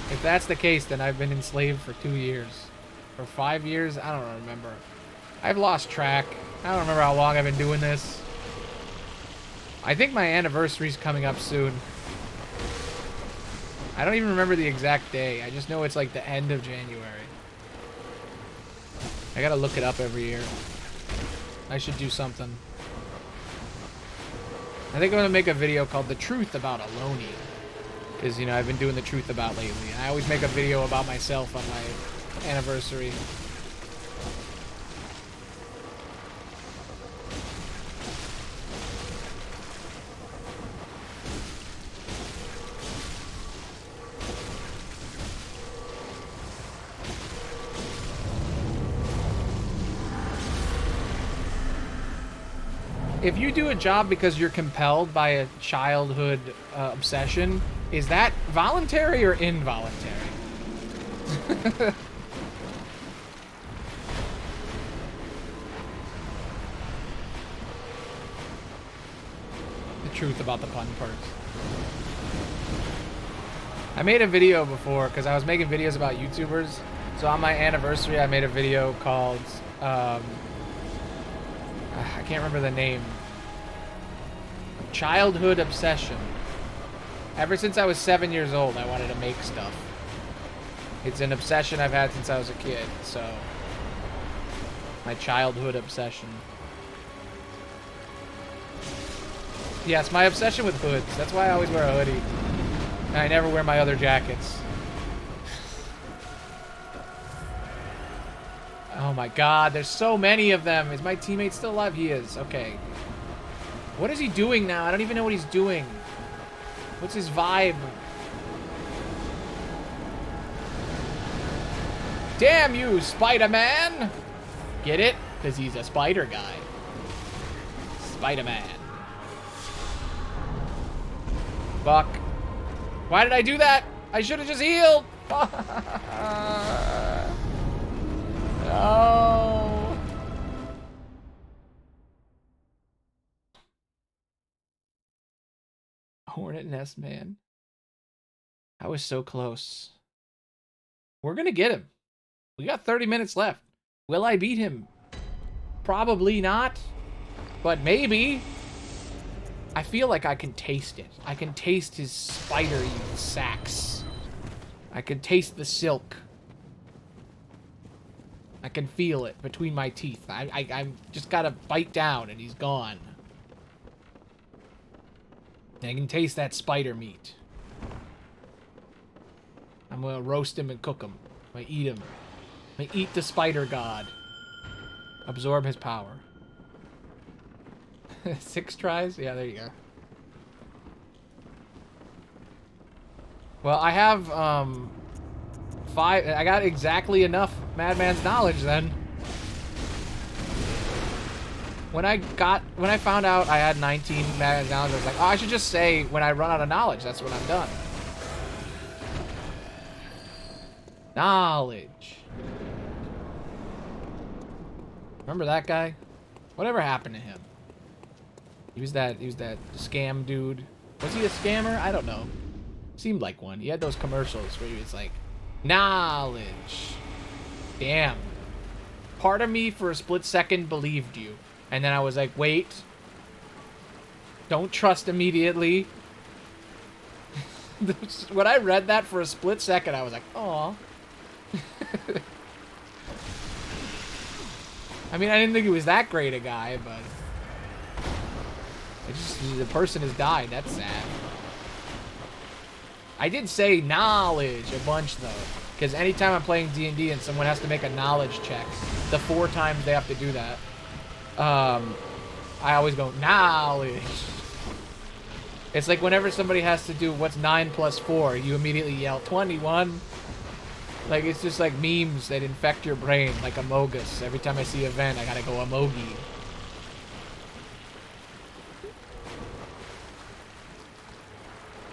If that's the case, then I've been enslaved for 2 years. For 5 years? I don't remember. I've lost track. I don't remember how long I've been doing this. I think my anniversary's coming up soon. I don't even remember the exact day. I just know it's like the end of January. I gotta look it up every year. I should do something. I think I'm gonna make a video called The Truth About Aloney. Because, you know, I've been doing the truth about lately. And I always make a video about myself on my anniversary. If you do a job because you're compelled by a childhood obsession, is that voluntary or involuntary? The truth about the pun parts. I made a video before because I was making videos about YouTubers. So on my anniversary, I made a video called I can't remember the name. Childhood obsession. Ever since I was 7 years old, I wanted to make stuff. It's an obsession I've had since I was a kid, so... My childhood obsession. Yes, my obsession with hoods. That's why I always wear a hoodie. And I never wear my other jackets. Oh my god, there's so many of them. Is my teammate still alive? He is. Okay. What is he doing now? I don't even know what he's doing. What's his vibe? Damn you, Spider-Man! Get it? Because he's a spider guy. Spider-Man. Fuck. Why did I do that? I should have just healed! No. Hornet nest, man. I was so close. We're gonna get him. We got 30 minutes left. Will I beat him? Probably not. But maybe. I feel like I can taste it. I can taste his spidery sacs. I can taste the silk. I can feel it between my teeth. I just gotta bite down and he's gone. I can taste that spider meat. I'm gonna roast him and cook him. I'm gonna eat him. I'm gonna eat the spider god. Absorb his power. 6 tries? Yeah, there you go. Well, I have, 5. I got exactly enough Madman's knowledge then. When I found out I had 19 Madman's knowledge, I was like, oh, I should just say when I run out of knowledge, that's when I'm done. Knowledge. Remember that guy? Whatever happened to him? He was that scam dude. Was he a scammer? I don't know. Seemed like one. He had those commercials where he was like, knowledge. Damn. Part of me for a split second believed you. And then I was like, wait. Don't trust immediately. When I read that for a split second, I was like, aw. I mean, I didn't think he was that great a guy, but... the person has died. That's sad. I did say knowledge a bunch, though. Because anytime I'm playing D&D and someone has to make a knowledge check, the 4 times they have to do that, I always go, knowledge. It's like whenever somebody has to do what's 9 plus 4, you immediately yell 21. Like, it's just like memes that infect your brain, like Amogus. Every time I see an event, I gotta go Amogi.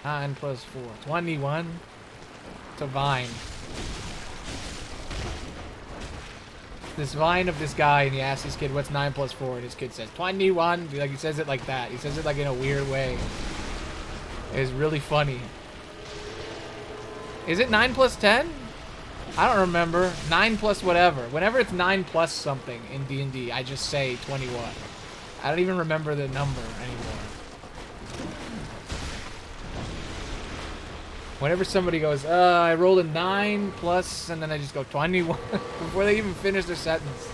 9 plus 4, 21. It's a vine. This vine of this guy, and he asks this kid, what's 9 plus 4? And his kid says, 21. Like, he says it like that. He says it like in a weird way. It's really funny. Is it 9 plus 10? I don't remember. 9 plus whatever. Whenever it's 9 plus something in D&D, I just say 21. I don't even remember the number anymore. Whenever somebody goes, I rolled a 9 plus, and then I just go 21 before they even finish their sentence.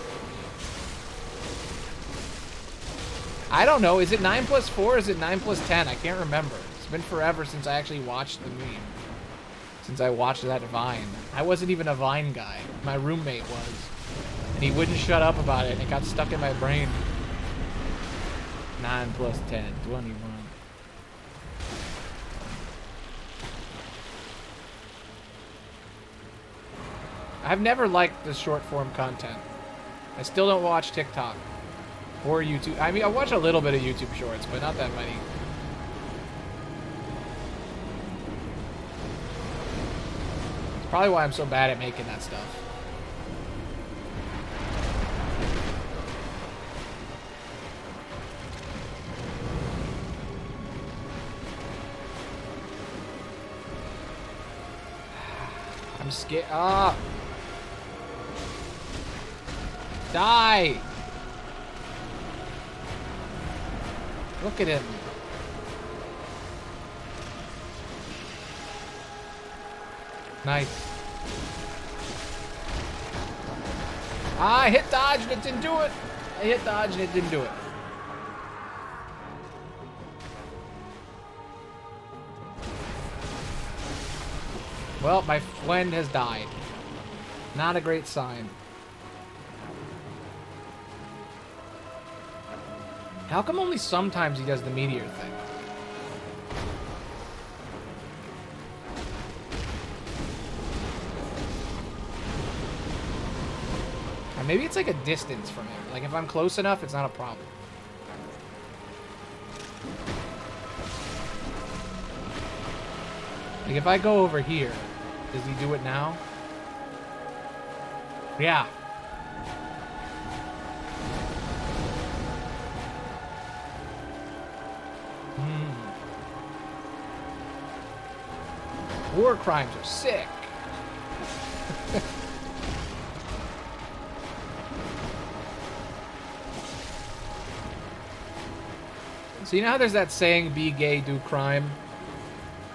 I don't know. Is it 9 plus 4 or is it 9 plus 10? I can't remember. It's been forever since I actually watched the meme. Since I watched that Vine. I wasn't even a Vine guy. My roommate was. And he wouldn't shut up about it, and it got stuck in my brain. 9 plus 10, 21. I've never liked the short form content. I still don't watch TikTok or YouTube. I mean, I watch a little bit of YouTube shorts, but not that many. It's probably why I'm so bad at making that stuff. I'm scared. Ah! Die! Look at him. Nice. Ah, I hit dodge and it didn't do it. I hit dodge and it didn't do it. Well, my friend has died. Not a great sign. How come only sometimes he does the meteor thing? Or maybe it's like a distance from him. Like if I'm close enough, it's not a problem. Like if I go over here, does he do it now? Yeah. War crimes are sick. So you know how there's that saying, be gay, do crime?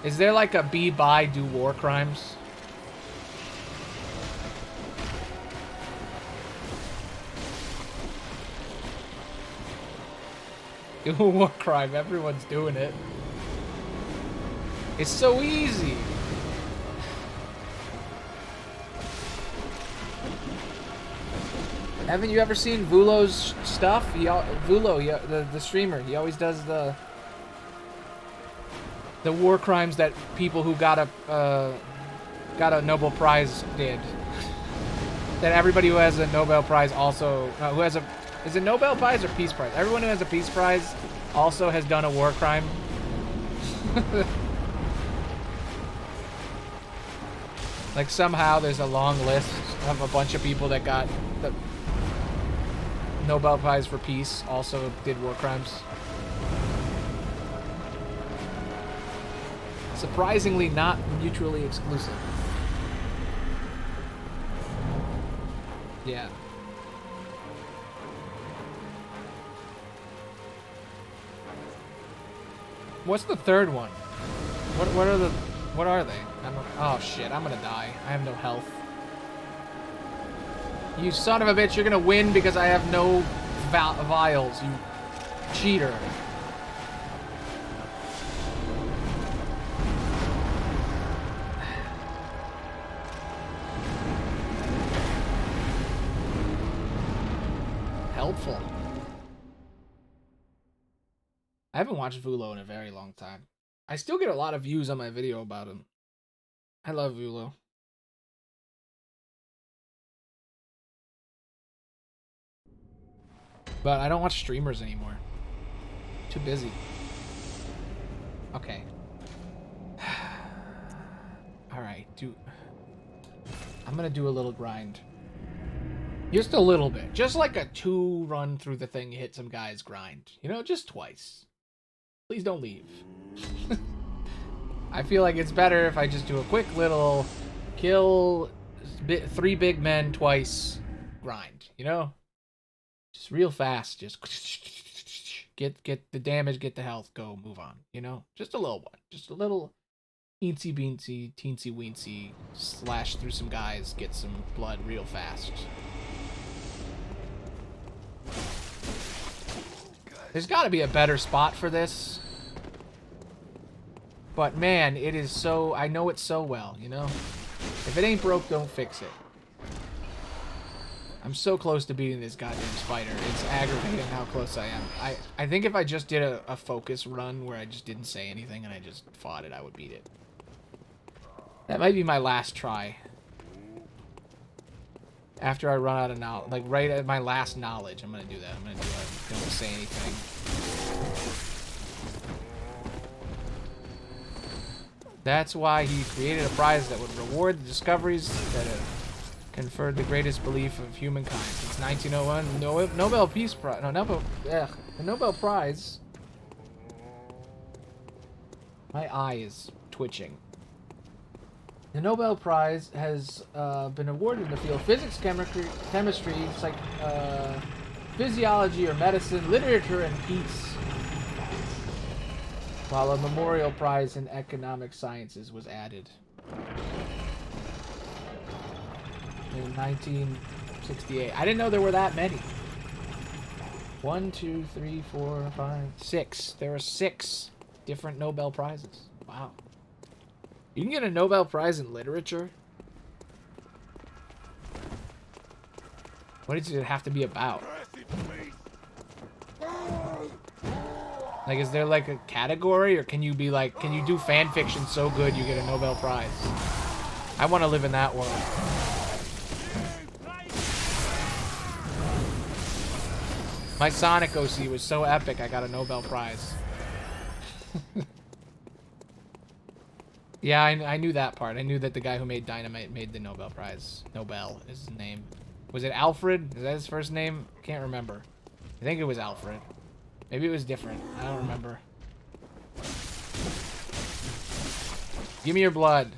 Is there like a be bi, do war crimes? Do a war crime, everyone's doing it. It's so easy. Haven't you ever seen Vulo's stuff? Vulo, the streamer, he always does the war crimes that people who got a Nobel Prize did. That everybody who has a Nobel Prize also who has a is it Nobel Prize or Peace Prize? Everyone who has a Peace Prize also has done a war crime. Like somehow there's a long list of a bunch of people that got the Nobel Prize for Peace also did war crimes. Surprisingly not mutually exclusive. Yeah. What's the third one? What are they? Oh shit, I'm gonna die. I have no health. You son of a bitch, you're gonna win because I have no vials, you cheater. Helpful. I haven't watched Vulo in a very long time. I still get a lot of views on my video about him. I love Vulo. But I don't watch streamers anymore. Too busy. Okay. Alright, I'm gonna do a little grind. Just a little bit. Just like a 2 run through the thing, hit some guys grind. You know, just twice. Please don't leave. I feel like it's better if I just do a quick little kill 3 big men twice grind, you know? Just real fast, just get the damage, get the health, go, move on, you know? Just a little one. Just a little eensy beensy, teensy weensy, slash through some guys, get some blood real fast. There's got to be a better spot for this. But man, it is so... I know it so well, you know? If it ain't broke, don't fix it. I'm so close to beating this goddamn spider. It's aggravating how close I am. I think if I just did a focus run where I just didn't say anything and I just fought it, I would beat it. That might be my last try. After I run out of knowledge, like right at my last knowledge, I'm gonna do that. I'm gonna do it. Don't say anything. That's why he created a prize that would reward the discoveries that have conferred the greatest belief of humankind since 1901. Nobel Peace Prize. No, the Nobel Prize. My eye is twitching. The Nobel Prize has been awarded in the field of physics, chemistry, physiology or medicine, literature, and peace. While a memorial prize in economic sciences was added. In 1968. I didn't know there were that many. 1, 2, 3, 4, 5, 6. There are 6 different Nobel Prizes. Wow. You can get a Nobel Prize in literature? What does it have to be about? Like, is there like a category, or can you be like, can you do fan fiction so good you get a Nobel Prize? I want to live in that world. My Sonic OC was so epic, I got a Nobel Prize. Yeah, I knew that part. I knew that the guy who made Dynamite made the Nobel Prize. Nobel is his name. Was it Alfred? Is that his first name? Can't remember. I think it was Alfred. Maybe it was different. I don't remember. Give me your blood.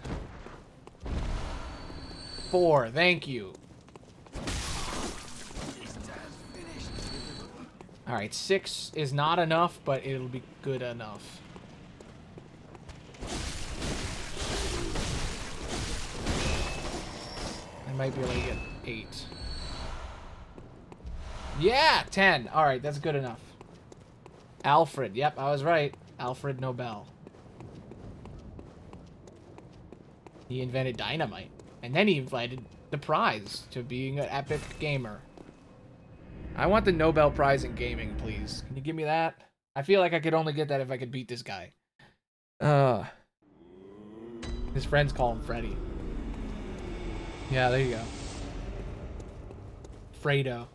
4. Thank you. Alright, 6 is not enough, but it'll be good enough. I might be able to get 8. Yeah, 10. Alright, that's good enough. Alfred. Yep, I was right. Alfred Nobel. He invented dynamite. And then he invited the prize to being an epic gamer. I want the Nobel Prize in gaming, please. Can you give me that? I feel like I could only get that if I could beat this guy. His friends call him Freddy. Yeah, there you go. Fredo.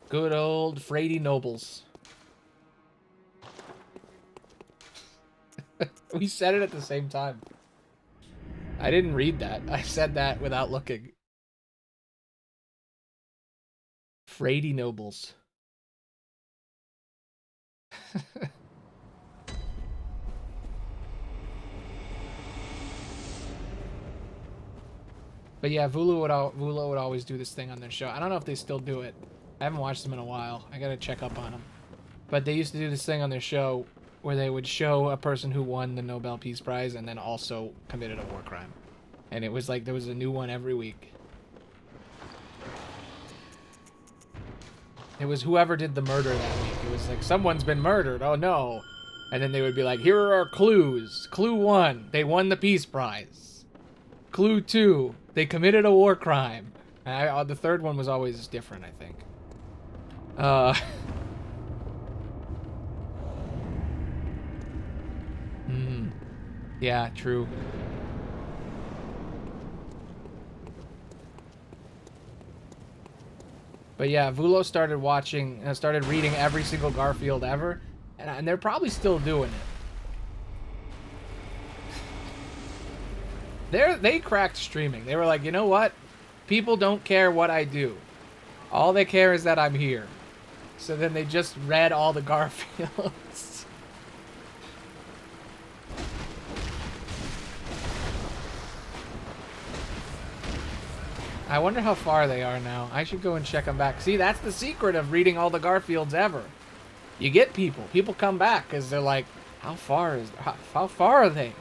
Good old Frady Nobles. We said it at the same time. I didn't read that. I said that without looking. Frady Nobles. But yeah, Vula would always do this thing on their show. I don't know if they still do it. I haven't watched them in a while. I gotta check up on them. But they used to do this thing on their show where they would show a person who won the Nobel Peace Prize and then also committed a war crime. And it was like there was a new one every week. It was whoever did the murder that week. It was like, someone's been murdered. Oh no. And then they would be like, here are our clues. Clue 1, they won the Peace Prize. Clue 2, they committed a war crime. And the third one was always different, I think. Yeah, true. But yeah, Vulo started started reading every single Garfield ever, and they're probably still doing it. They cracked streaming. They were like, you know what? People don't care what I do. All they care is that I'm here. So then they just read all the Garfields. I wonder how far they are now. I should go and check them back. See, that's the secret of reading all the Garfields ever. You get people. People come back because they're like, how far are they?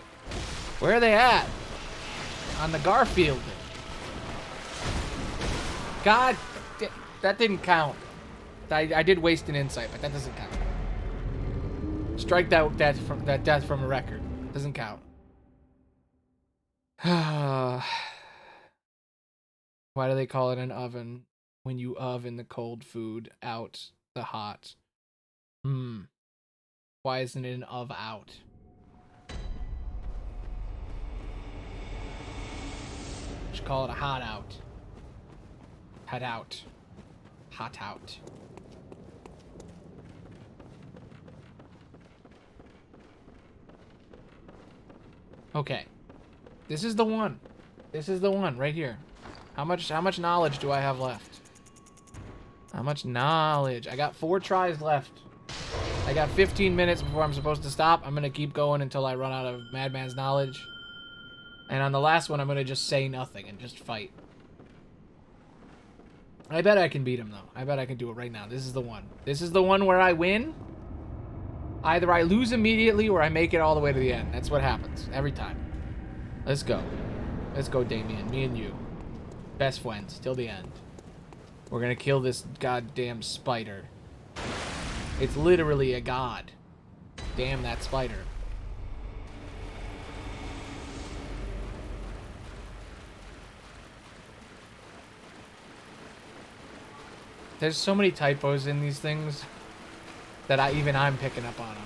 Where are they at? On the Garfield. God, that didn't count. I did waste an insight, but that doesn't count. Strike that death from a record. Doesn't count. Why do they call it an oven when you oven the cold food out the hot? Why isn't it an of out? Just call it a hot out. Hot out. Hot out. Okay. This is the one. This is the one right here. How much knowledge do I have left? How much knowledge? I got 4 tries left. I got 15 minutes before I'm supposed to stop. I'm gonna keep going until I run out of Madman's knowledge. And on the last one, I'm gonna just say nothing and just fight. I bet I can beat him, though. I bet I can do it right now. This is the one. This is the one where I win. Either I lose immediately or I make it all the way to the end. That's what happens every time. Let's go. Let's go, Damien. Me and you. Best friends till the end. We're gonna kill this goddamn spider. It's literally a god. Damn that spider. There's so many typos in these things that I'm picking up on them.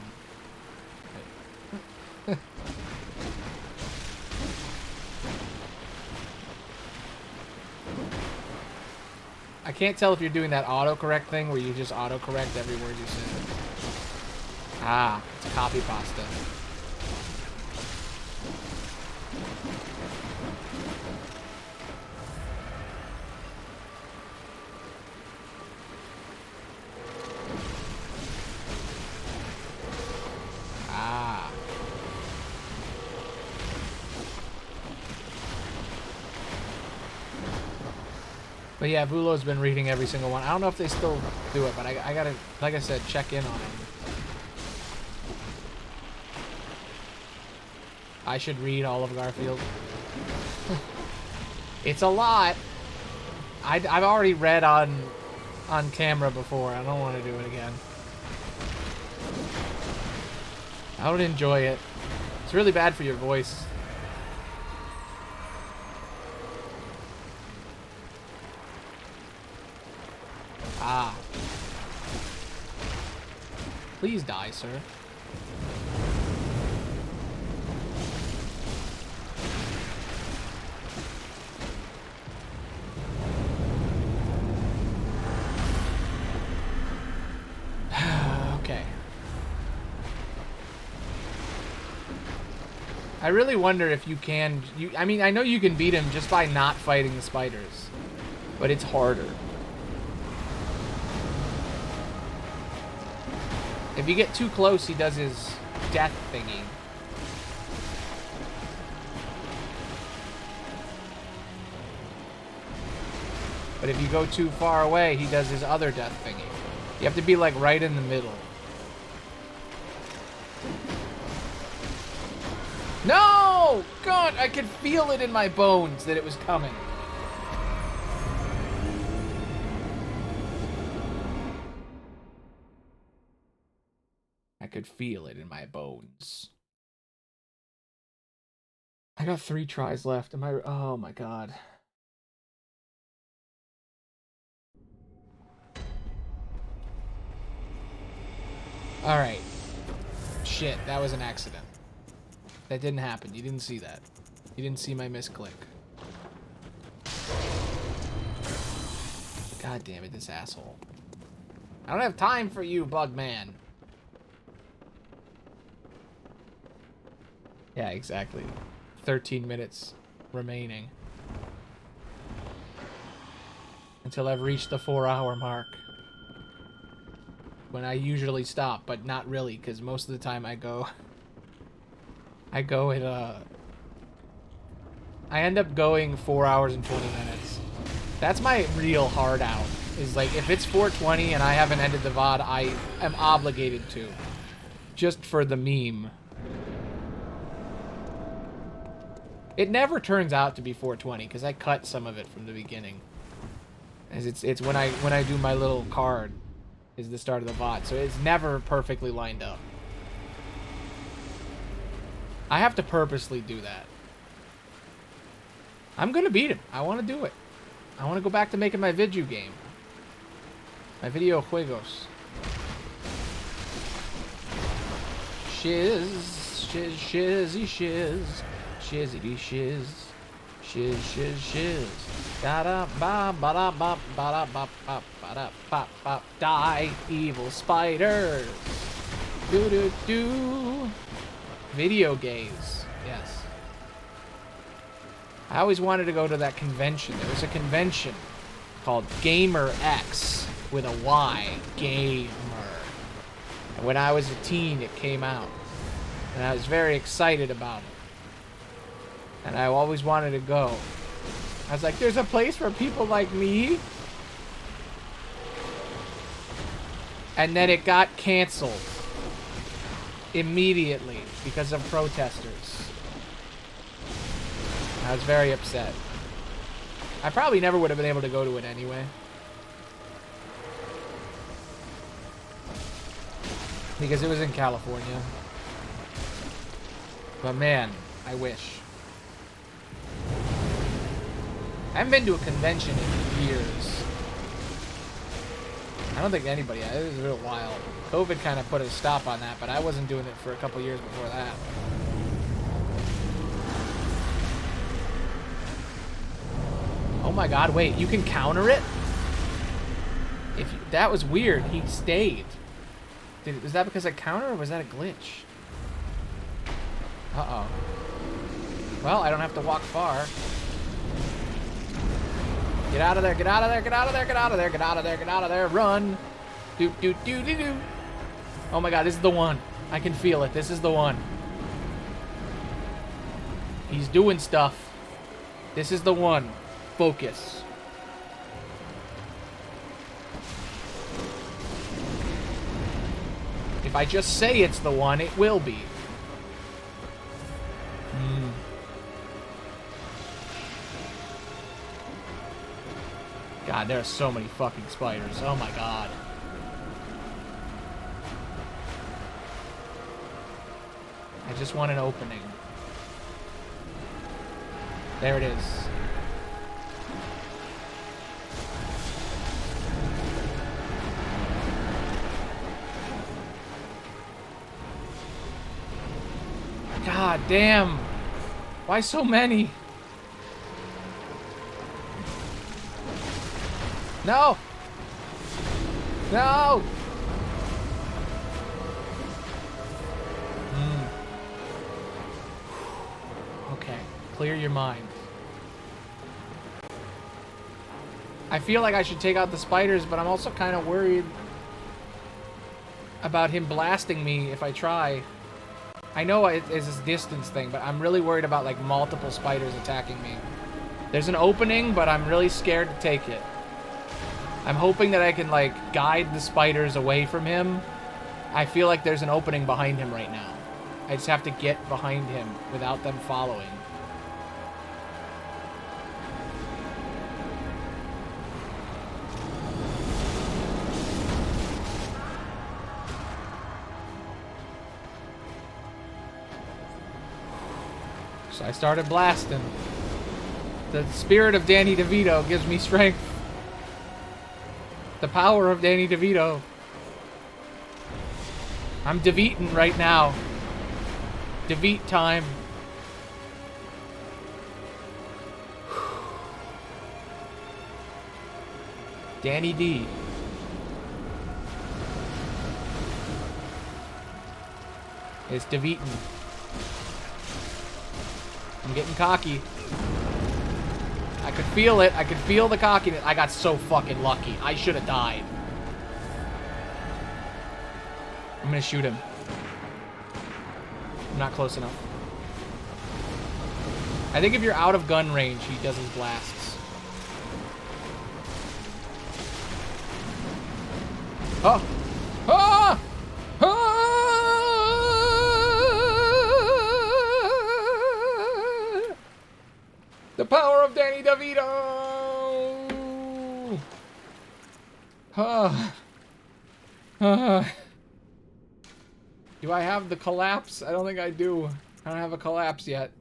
I can't tell if you're doing that autocorrect thing where you just autocorrect every word you say. Ah, it's copy pasta. Ah. But yeah, Vulo's been reading every single one. I don't know if they still do it, but I gotta, like I said, check in on them. I should read all of Garfield. It's a lot. I've already read on camera before. I don't want to do it again. I don't enjoy it. It's really bad for your voice. Ah. Please die, sir. Okay. I really wonder if you can... I mean, I know you can beat him just by not fighting the spiders. But it's harder. If you get too close, he does his death thingy. But if you go too far away, he does his other death thingy. You have to be like right in the middle. No! God, I could feel it in my bones that it was coming. I could feel it in my bones. I got 3 tries left. Am I? Oh my god. All right. Shit, that was an accident. That didn't happen. You didn't see that. You didn't see my misclick. God damn it, this asshole. I don't have time for you, Bugman. Yeah, exactly. 13 minutes remaining. Until I've reached the 4-hour mark. When I usually stop, but not really, because most of the time I go at, I end up going 4 hours and 20 minutes. That's my real hard out. Is like, if it's 4:20 and I haven't ended the VOD, I am obligated to. Just for the meme. It never turns out to be 4:20, because I cut some of it from the beginning. As it's when I do my little card is the start of the VOD, so it's never perfectly lined up. I have to purposely do that. I'm gonna beat him. I want to do it. I want to go back to making my video game. My video juegos. Shiz, shiz, shizzy shiz. Shizzity shiz. Shiz, shiz, shiz. Da-da, ba, ba-da, ba, ba-da, ba, ba, ba-da, ba, ba. Die, evil spiders. Do-do-do. Video games. Yes. I always wanted to go to that convention. There was a convention called Gamer X with a Y. Gamer. And when I was a teen, it came out. And I was very excited about it. And I always wanted to go. I was like, there's a place for people like me? And then it got canceled. Immediately. Because of protesters. I was very upset. I probably never would have been able to go to it anyway. Because it was in California. But man, I wish. I haven't been to a convention in years. I don't think anybody has. It was real wild. COVID kind of put a stop on that, but I wasn't doing it for a couple years before that. Oh my god, wait, you can counter it? If you, that was weird, he stayed. Was that because I counter or was that a glitch? Uh-oh. Well, I don't have to walk far. Get out of there, get out of there, get out of there, get out of there, get out of there, get out of there, run. Doot, doot, doot, doot, doot. Oh my god, this is the one. I can feel it, this is the one. He's doing stuff. This is the one. Focus. If I just say it's the one, it will be. God, there are so many fucking spiders. Oh my god. I just want an opening. There it is. God damn. Why so many? No! No! Okay, clear your mind. I feel like I should take out the spiders, but I'm also kind of worried. about him blasting me if I try. I know it's this distance thing, but I'm really worried about, like, multiple spiders attacking me. There's an opening, but I'm really scared to take it. I'm hoping that I can, like, guide the spiders away from him. I feel like there's an opening behind him right now. I just have to get behind him without them following. So I started blasting. The spirit of Danny DeVito gives me strength. The power of Danny DeVito. I'm DeVitin' right now. DeVite time. Danny D. It's DeVitin'. I'm getting cocky. I could feel it. I could feel the cockiness. I got so fucking lucky. I should have died. I'm gonna shoot him. I'm not close enough. I think if you're out of gun range, he does his blasts. Oh! Ah! Ah! The power of Danny DeVito! Do I have the collapse? I don't think I do. I don't have a collapse yet.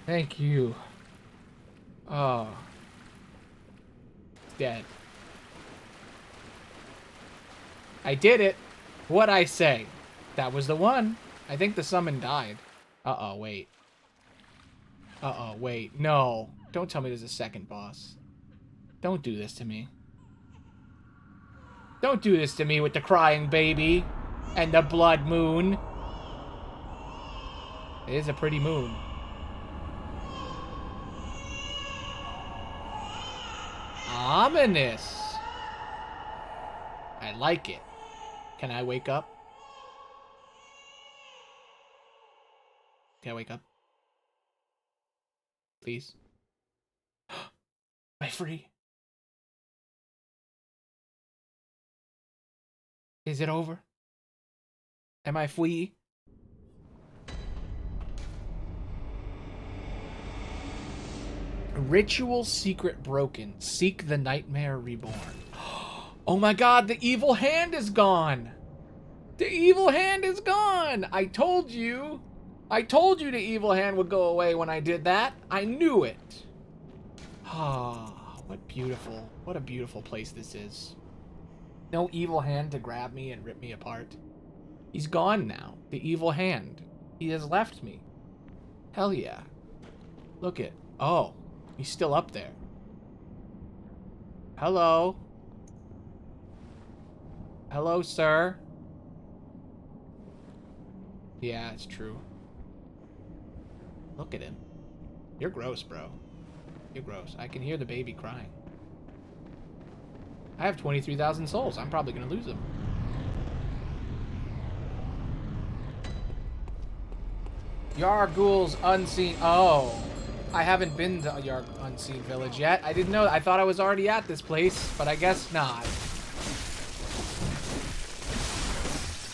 Thank you. Oh. It's dead. I did it. What'd I say? That was the one. I think the summon died. Uh-oh, wait. Uh-oh, wait. No. Don't tell me there's a second boss. Don't do this to me. Don't do this to me with the crying baby and the blood moon. It is a pretty moon. Ominous. I like it. Can I wake up? Can I wake up? Please. Am I free? Is it over? Am I free? Ritual secret broken. Seek the nightmare reborn. Oh my god, the evil hand is gone! The evil hand is gone! I told you! I told you the evil hand would go away when I did that. I knew it. Ah, what a beautiful place this is. No evil hand to grab me and rip me apart. He's gone now. The evil hand. He has left me. Hell yeah. Look it. Oh, he's still up there. Hello. Hello, sir. Yeah, it's true. Look at him. You're gross, bro. You're gross. I can hear the baby crying. I have 23,000 souls. I'm probably going to lose them. Yargul's Unseen... Oh. I haven't been to Yarg Unseen Village yet. I didn't know. I thought I was already at this place, but I guess not.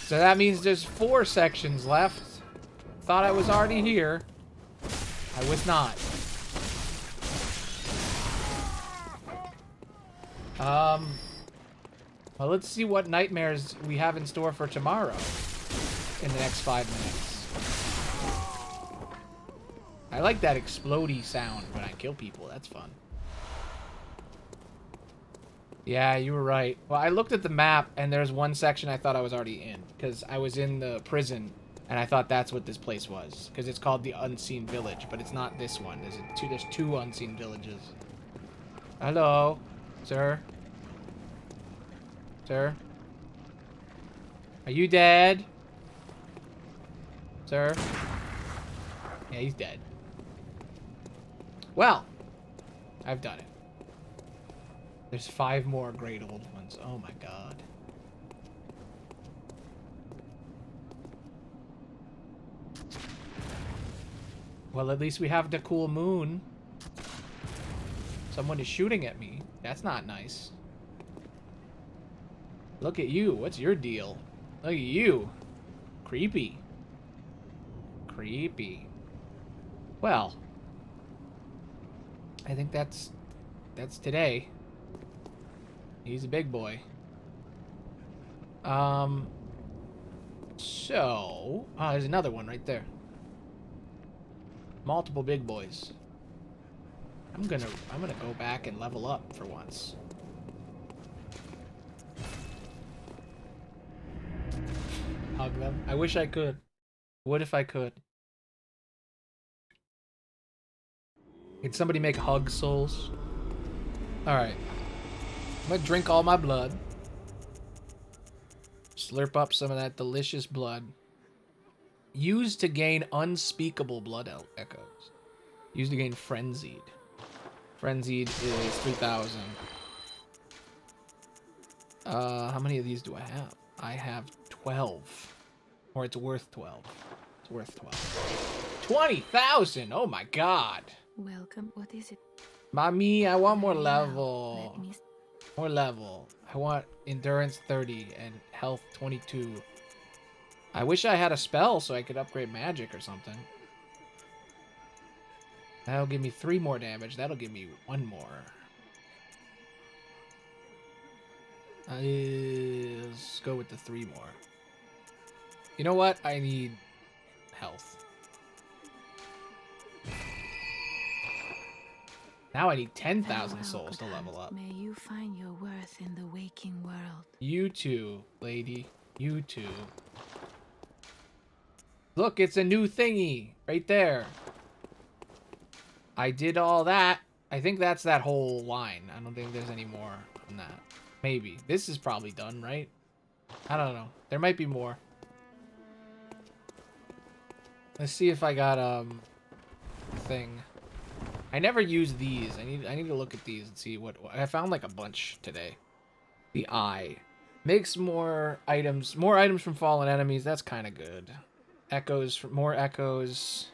So that means there's 4 sections left. Thought I was already here. I was not. Well, let's see what nightmares we have in store for tomorrow in the next 5 minutes. I like that explodey sound when I kill people. That's fun. Yeah, you were right. Well, I looked at the map, and there's one section I thought I was already in, because I was in the prison, and I thought that's what this place was, because it's called the Unseen Village, but it's not this one. There's two Unseen Villages. Hello, sir. Sir? Are you dead? Sir? Yeah, he's dead. Well, I've done it. There's 5 more great old ones. Oh my god. Well, at least we have the cool moon. Someone is shooting at me. That's not nice. Look at you. What's your deal? Look at you. Creepy. Creepy. Well, I think that's today. He's a big boy. So, there's another one right there. Multiple big boys. I'm gonna go back and level up for once. Hug them. I wish I could. What if I could? Can somebody make hug souls? Alright. I'm gonna drink all my blood. Slurp up some of that delicious blood. Used to gain unspeakable blood echoes. Used to gain frenzied. Frenzied is 3,000. How many of these do I have? I have 12. Or it's worth 12. It's worth 12. 20,000! Oh my god! Welcome. What is it? Mommy, I want more Now, level. let me More level. I want endurance 30 and health 22. I wish I had a spell so I could upgrade magic or something. That'll give me 3 more damage. That'll give me 1 more. Let's go with the 3 more. You know what? I need health. Now I need 10,000 souls to level up. May you find your worth in the waking world. You too, lady. You too. Look, it's a new thingy right there. I did all that. I think that's that whole line. I don't think there's any more on that. Maybe. This is probably done, right? I don't know. There might be more. Let's see if I got thing. I never use these. I need to look at these and see what I found, like a bunch today. The eye makes more items from fallen enemies. That's kind of good. Echoes, more echoes.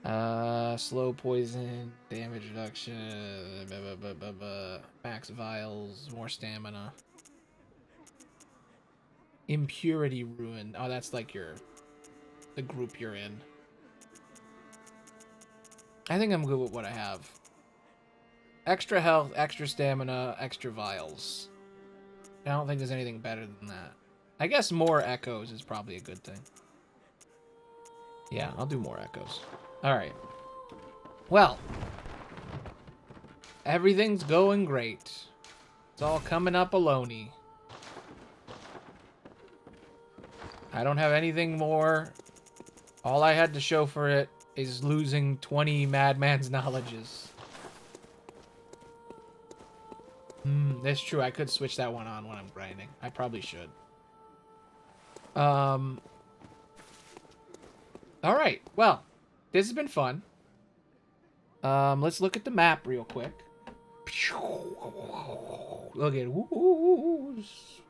Slow poison, damage reduction, max vials, more stamina. Impurity ruin. Oh, that's like the group you're in. I think I'm good with what I have. Extra health, extra stamina, extra vials. I don't think there's anything better than that. I guess more echoes is probably a good thing. Yeah, I'll do more echoes. Alright. Well. Everything's going great. It's all coming up Aloney. I don't have anything more. All I had to show for it is losing 20 madman's knowledges. That's true. I could switch that one on when I'm grinding. I probably should. Alright, well, this has been fun. Let's look at the map real quick. Look at woos.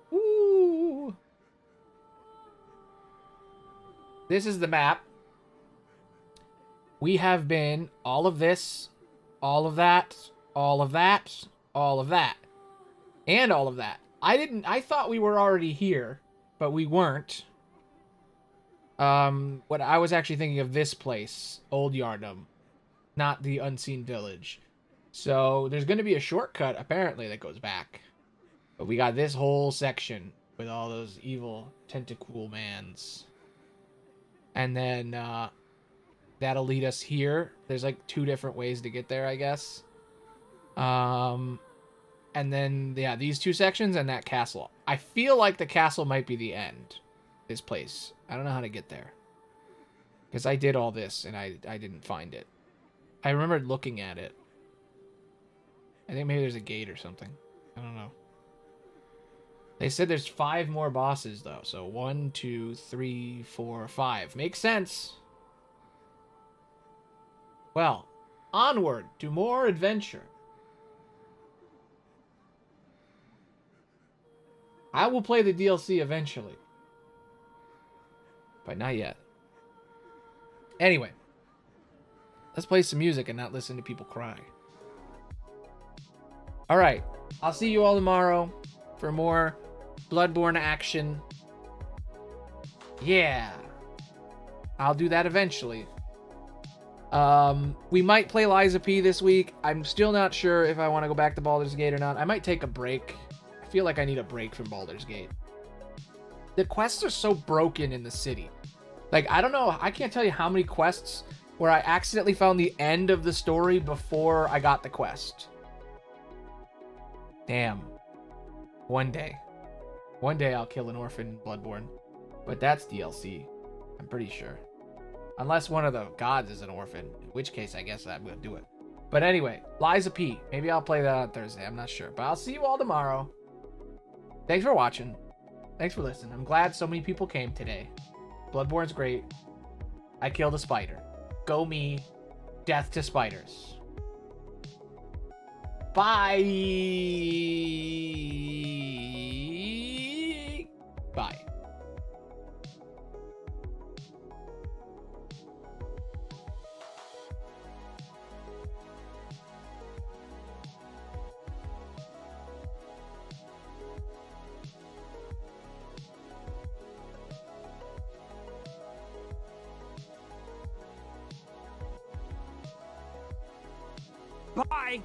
Woo. This is the map. We have been all of this, all of that, all of that, all of that, and all of that. I thought we were already here, but we weren't. What I was actually thinking of this place, Old Yharnam, not the Unseen Village. So there's going to be a shortcut, apparently, that goes back. But we got this whole section with all those evil tentacle mans. And then, that'll lead us here. There's like 2 different ways to get there, I guess. And then, yeah, these 2 sections and that castle. I feel like the castle might be the end. This place. I don't know how to get there. Because I did all this and I didn't find it. I remembered looking at it. I think maybe there's a gate or something. I don't know. They said there's 5 more bosses, though. So 1, 2, 3, 4, 5. Makes sense. Well, onward to more adventure. I will play the DLC eventually. But not yet. Anyway, let's play some music and not listen to people cry. All right, I'll see you all tomorrow for more Bloodborne action. Yeah, I'll do that eventually. We might play Liza P this week. I'm still not sure if I want to go back to Baldur's Gate or not. I might take a break. I feel like I need a break from Baldur's Gate. The quests are so broken in the city. Like, I don't know. I can't tell you how many quests where I accidentally found the end of the story before I got the quest. Damn. One day I'll kill an orphan in Bloodborne. But that's DLC. I'm pretty sure. Unless one of the gods is an orphan. In which case, I guess I'm going to do it. But anyway, Liza P. Maybe I'll play that on Thursday. I'm not sure. But I'll see you all tomorrow. Thanks for watching. Thanks for listening. I'm glad so many people came today. Bloodborne's great. I killed a spider. Go me. Death to spiders. Bye. Bye. Bye!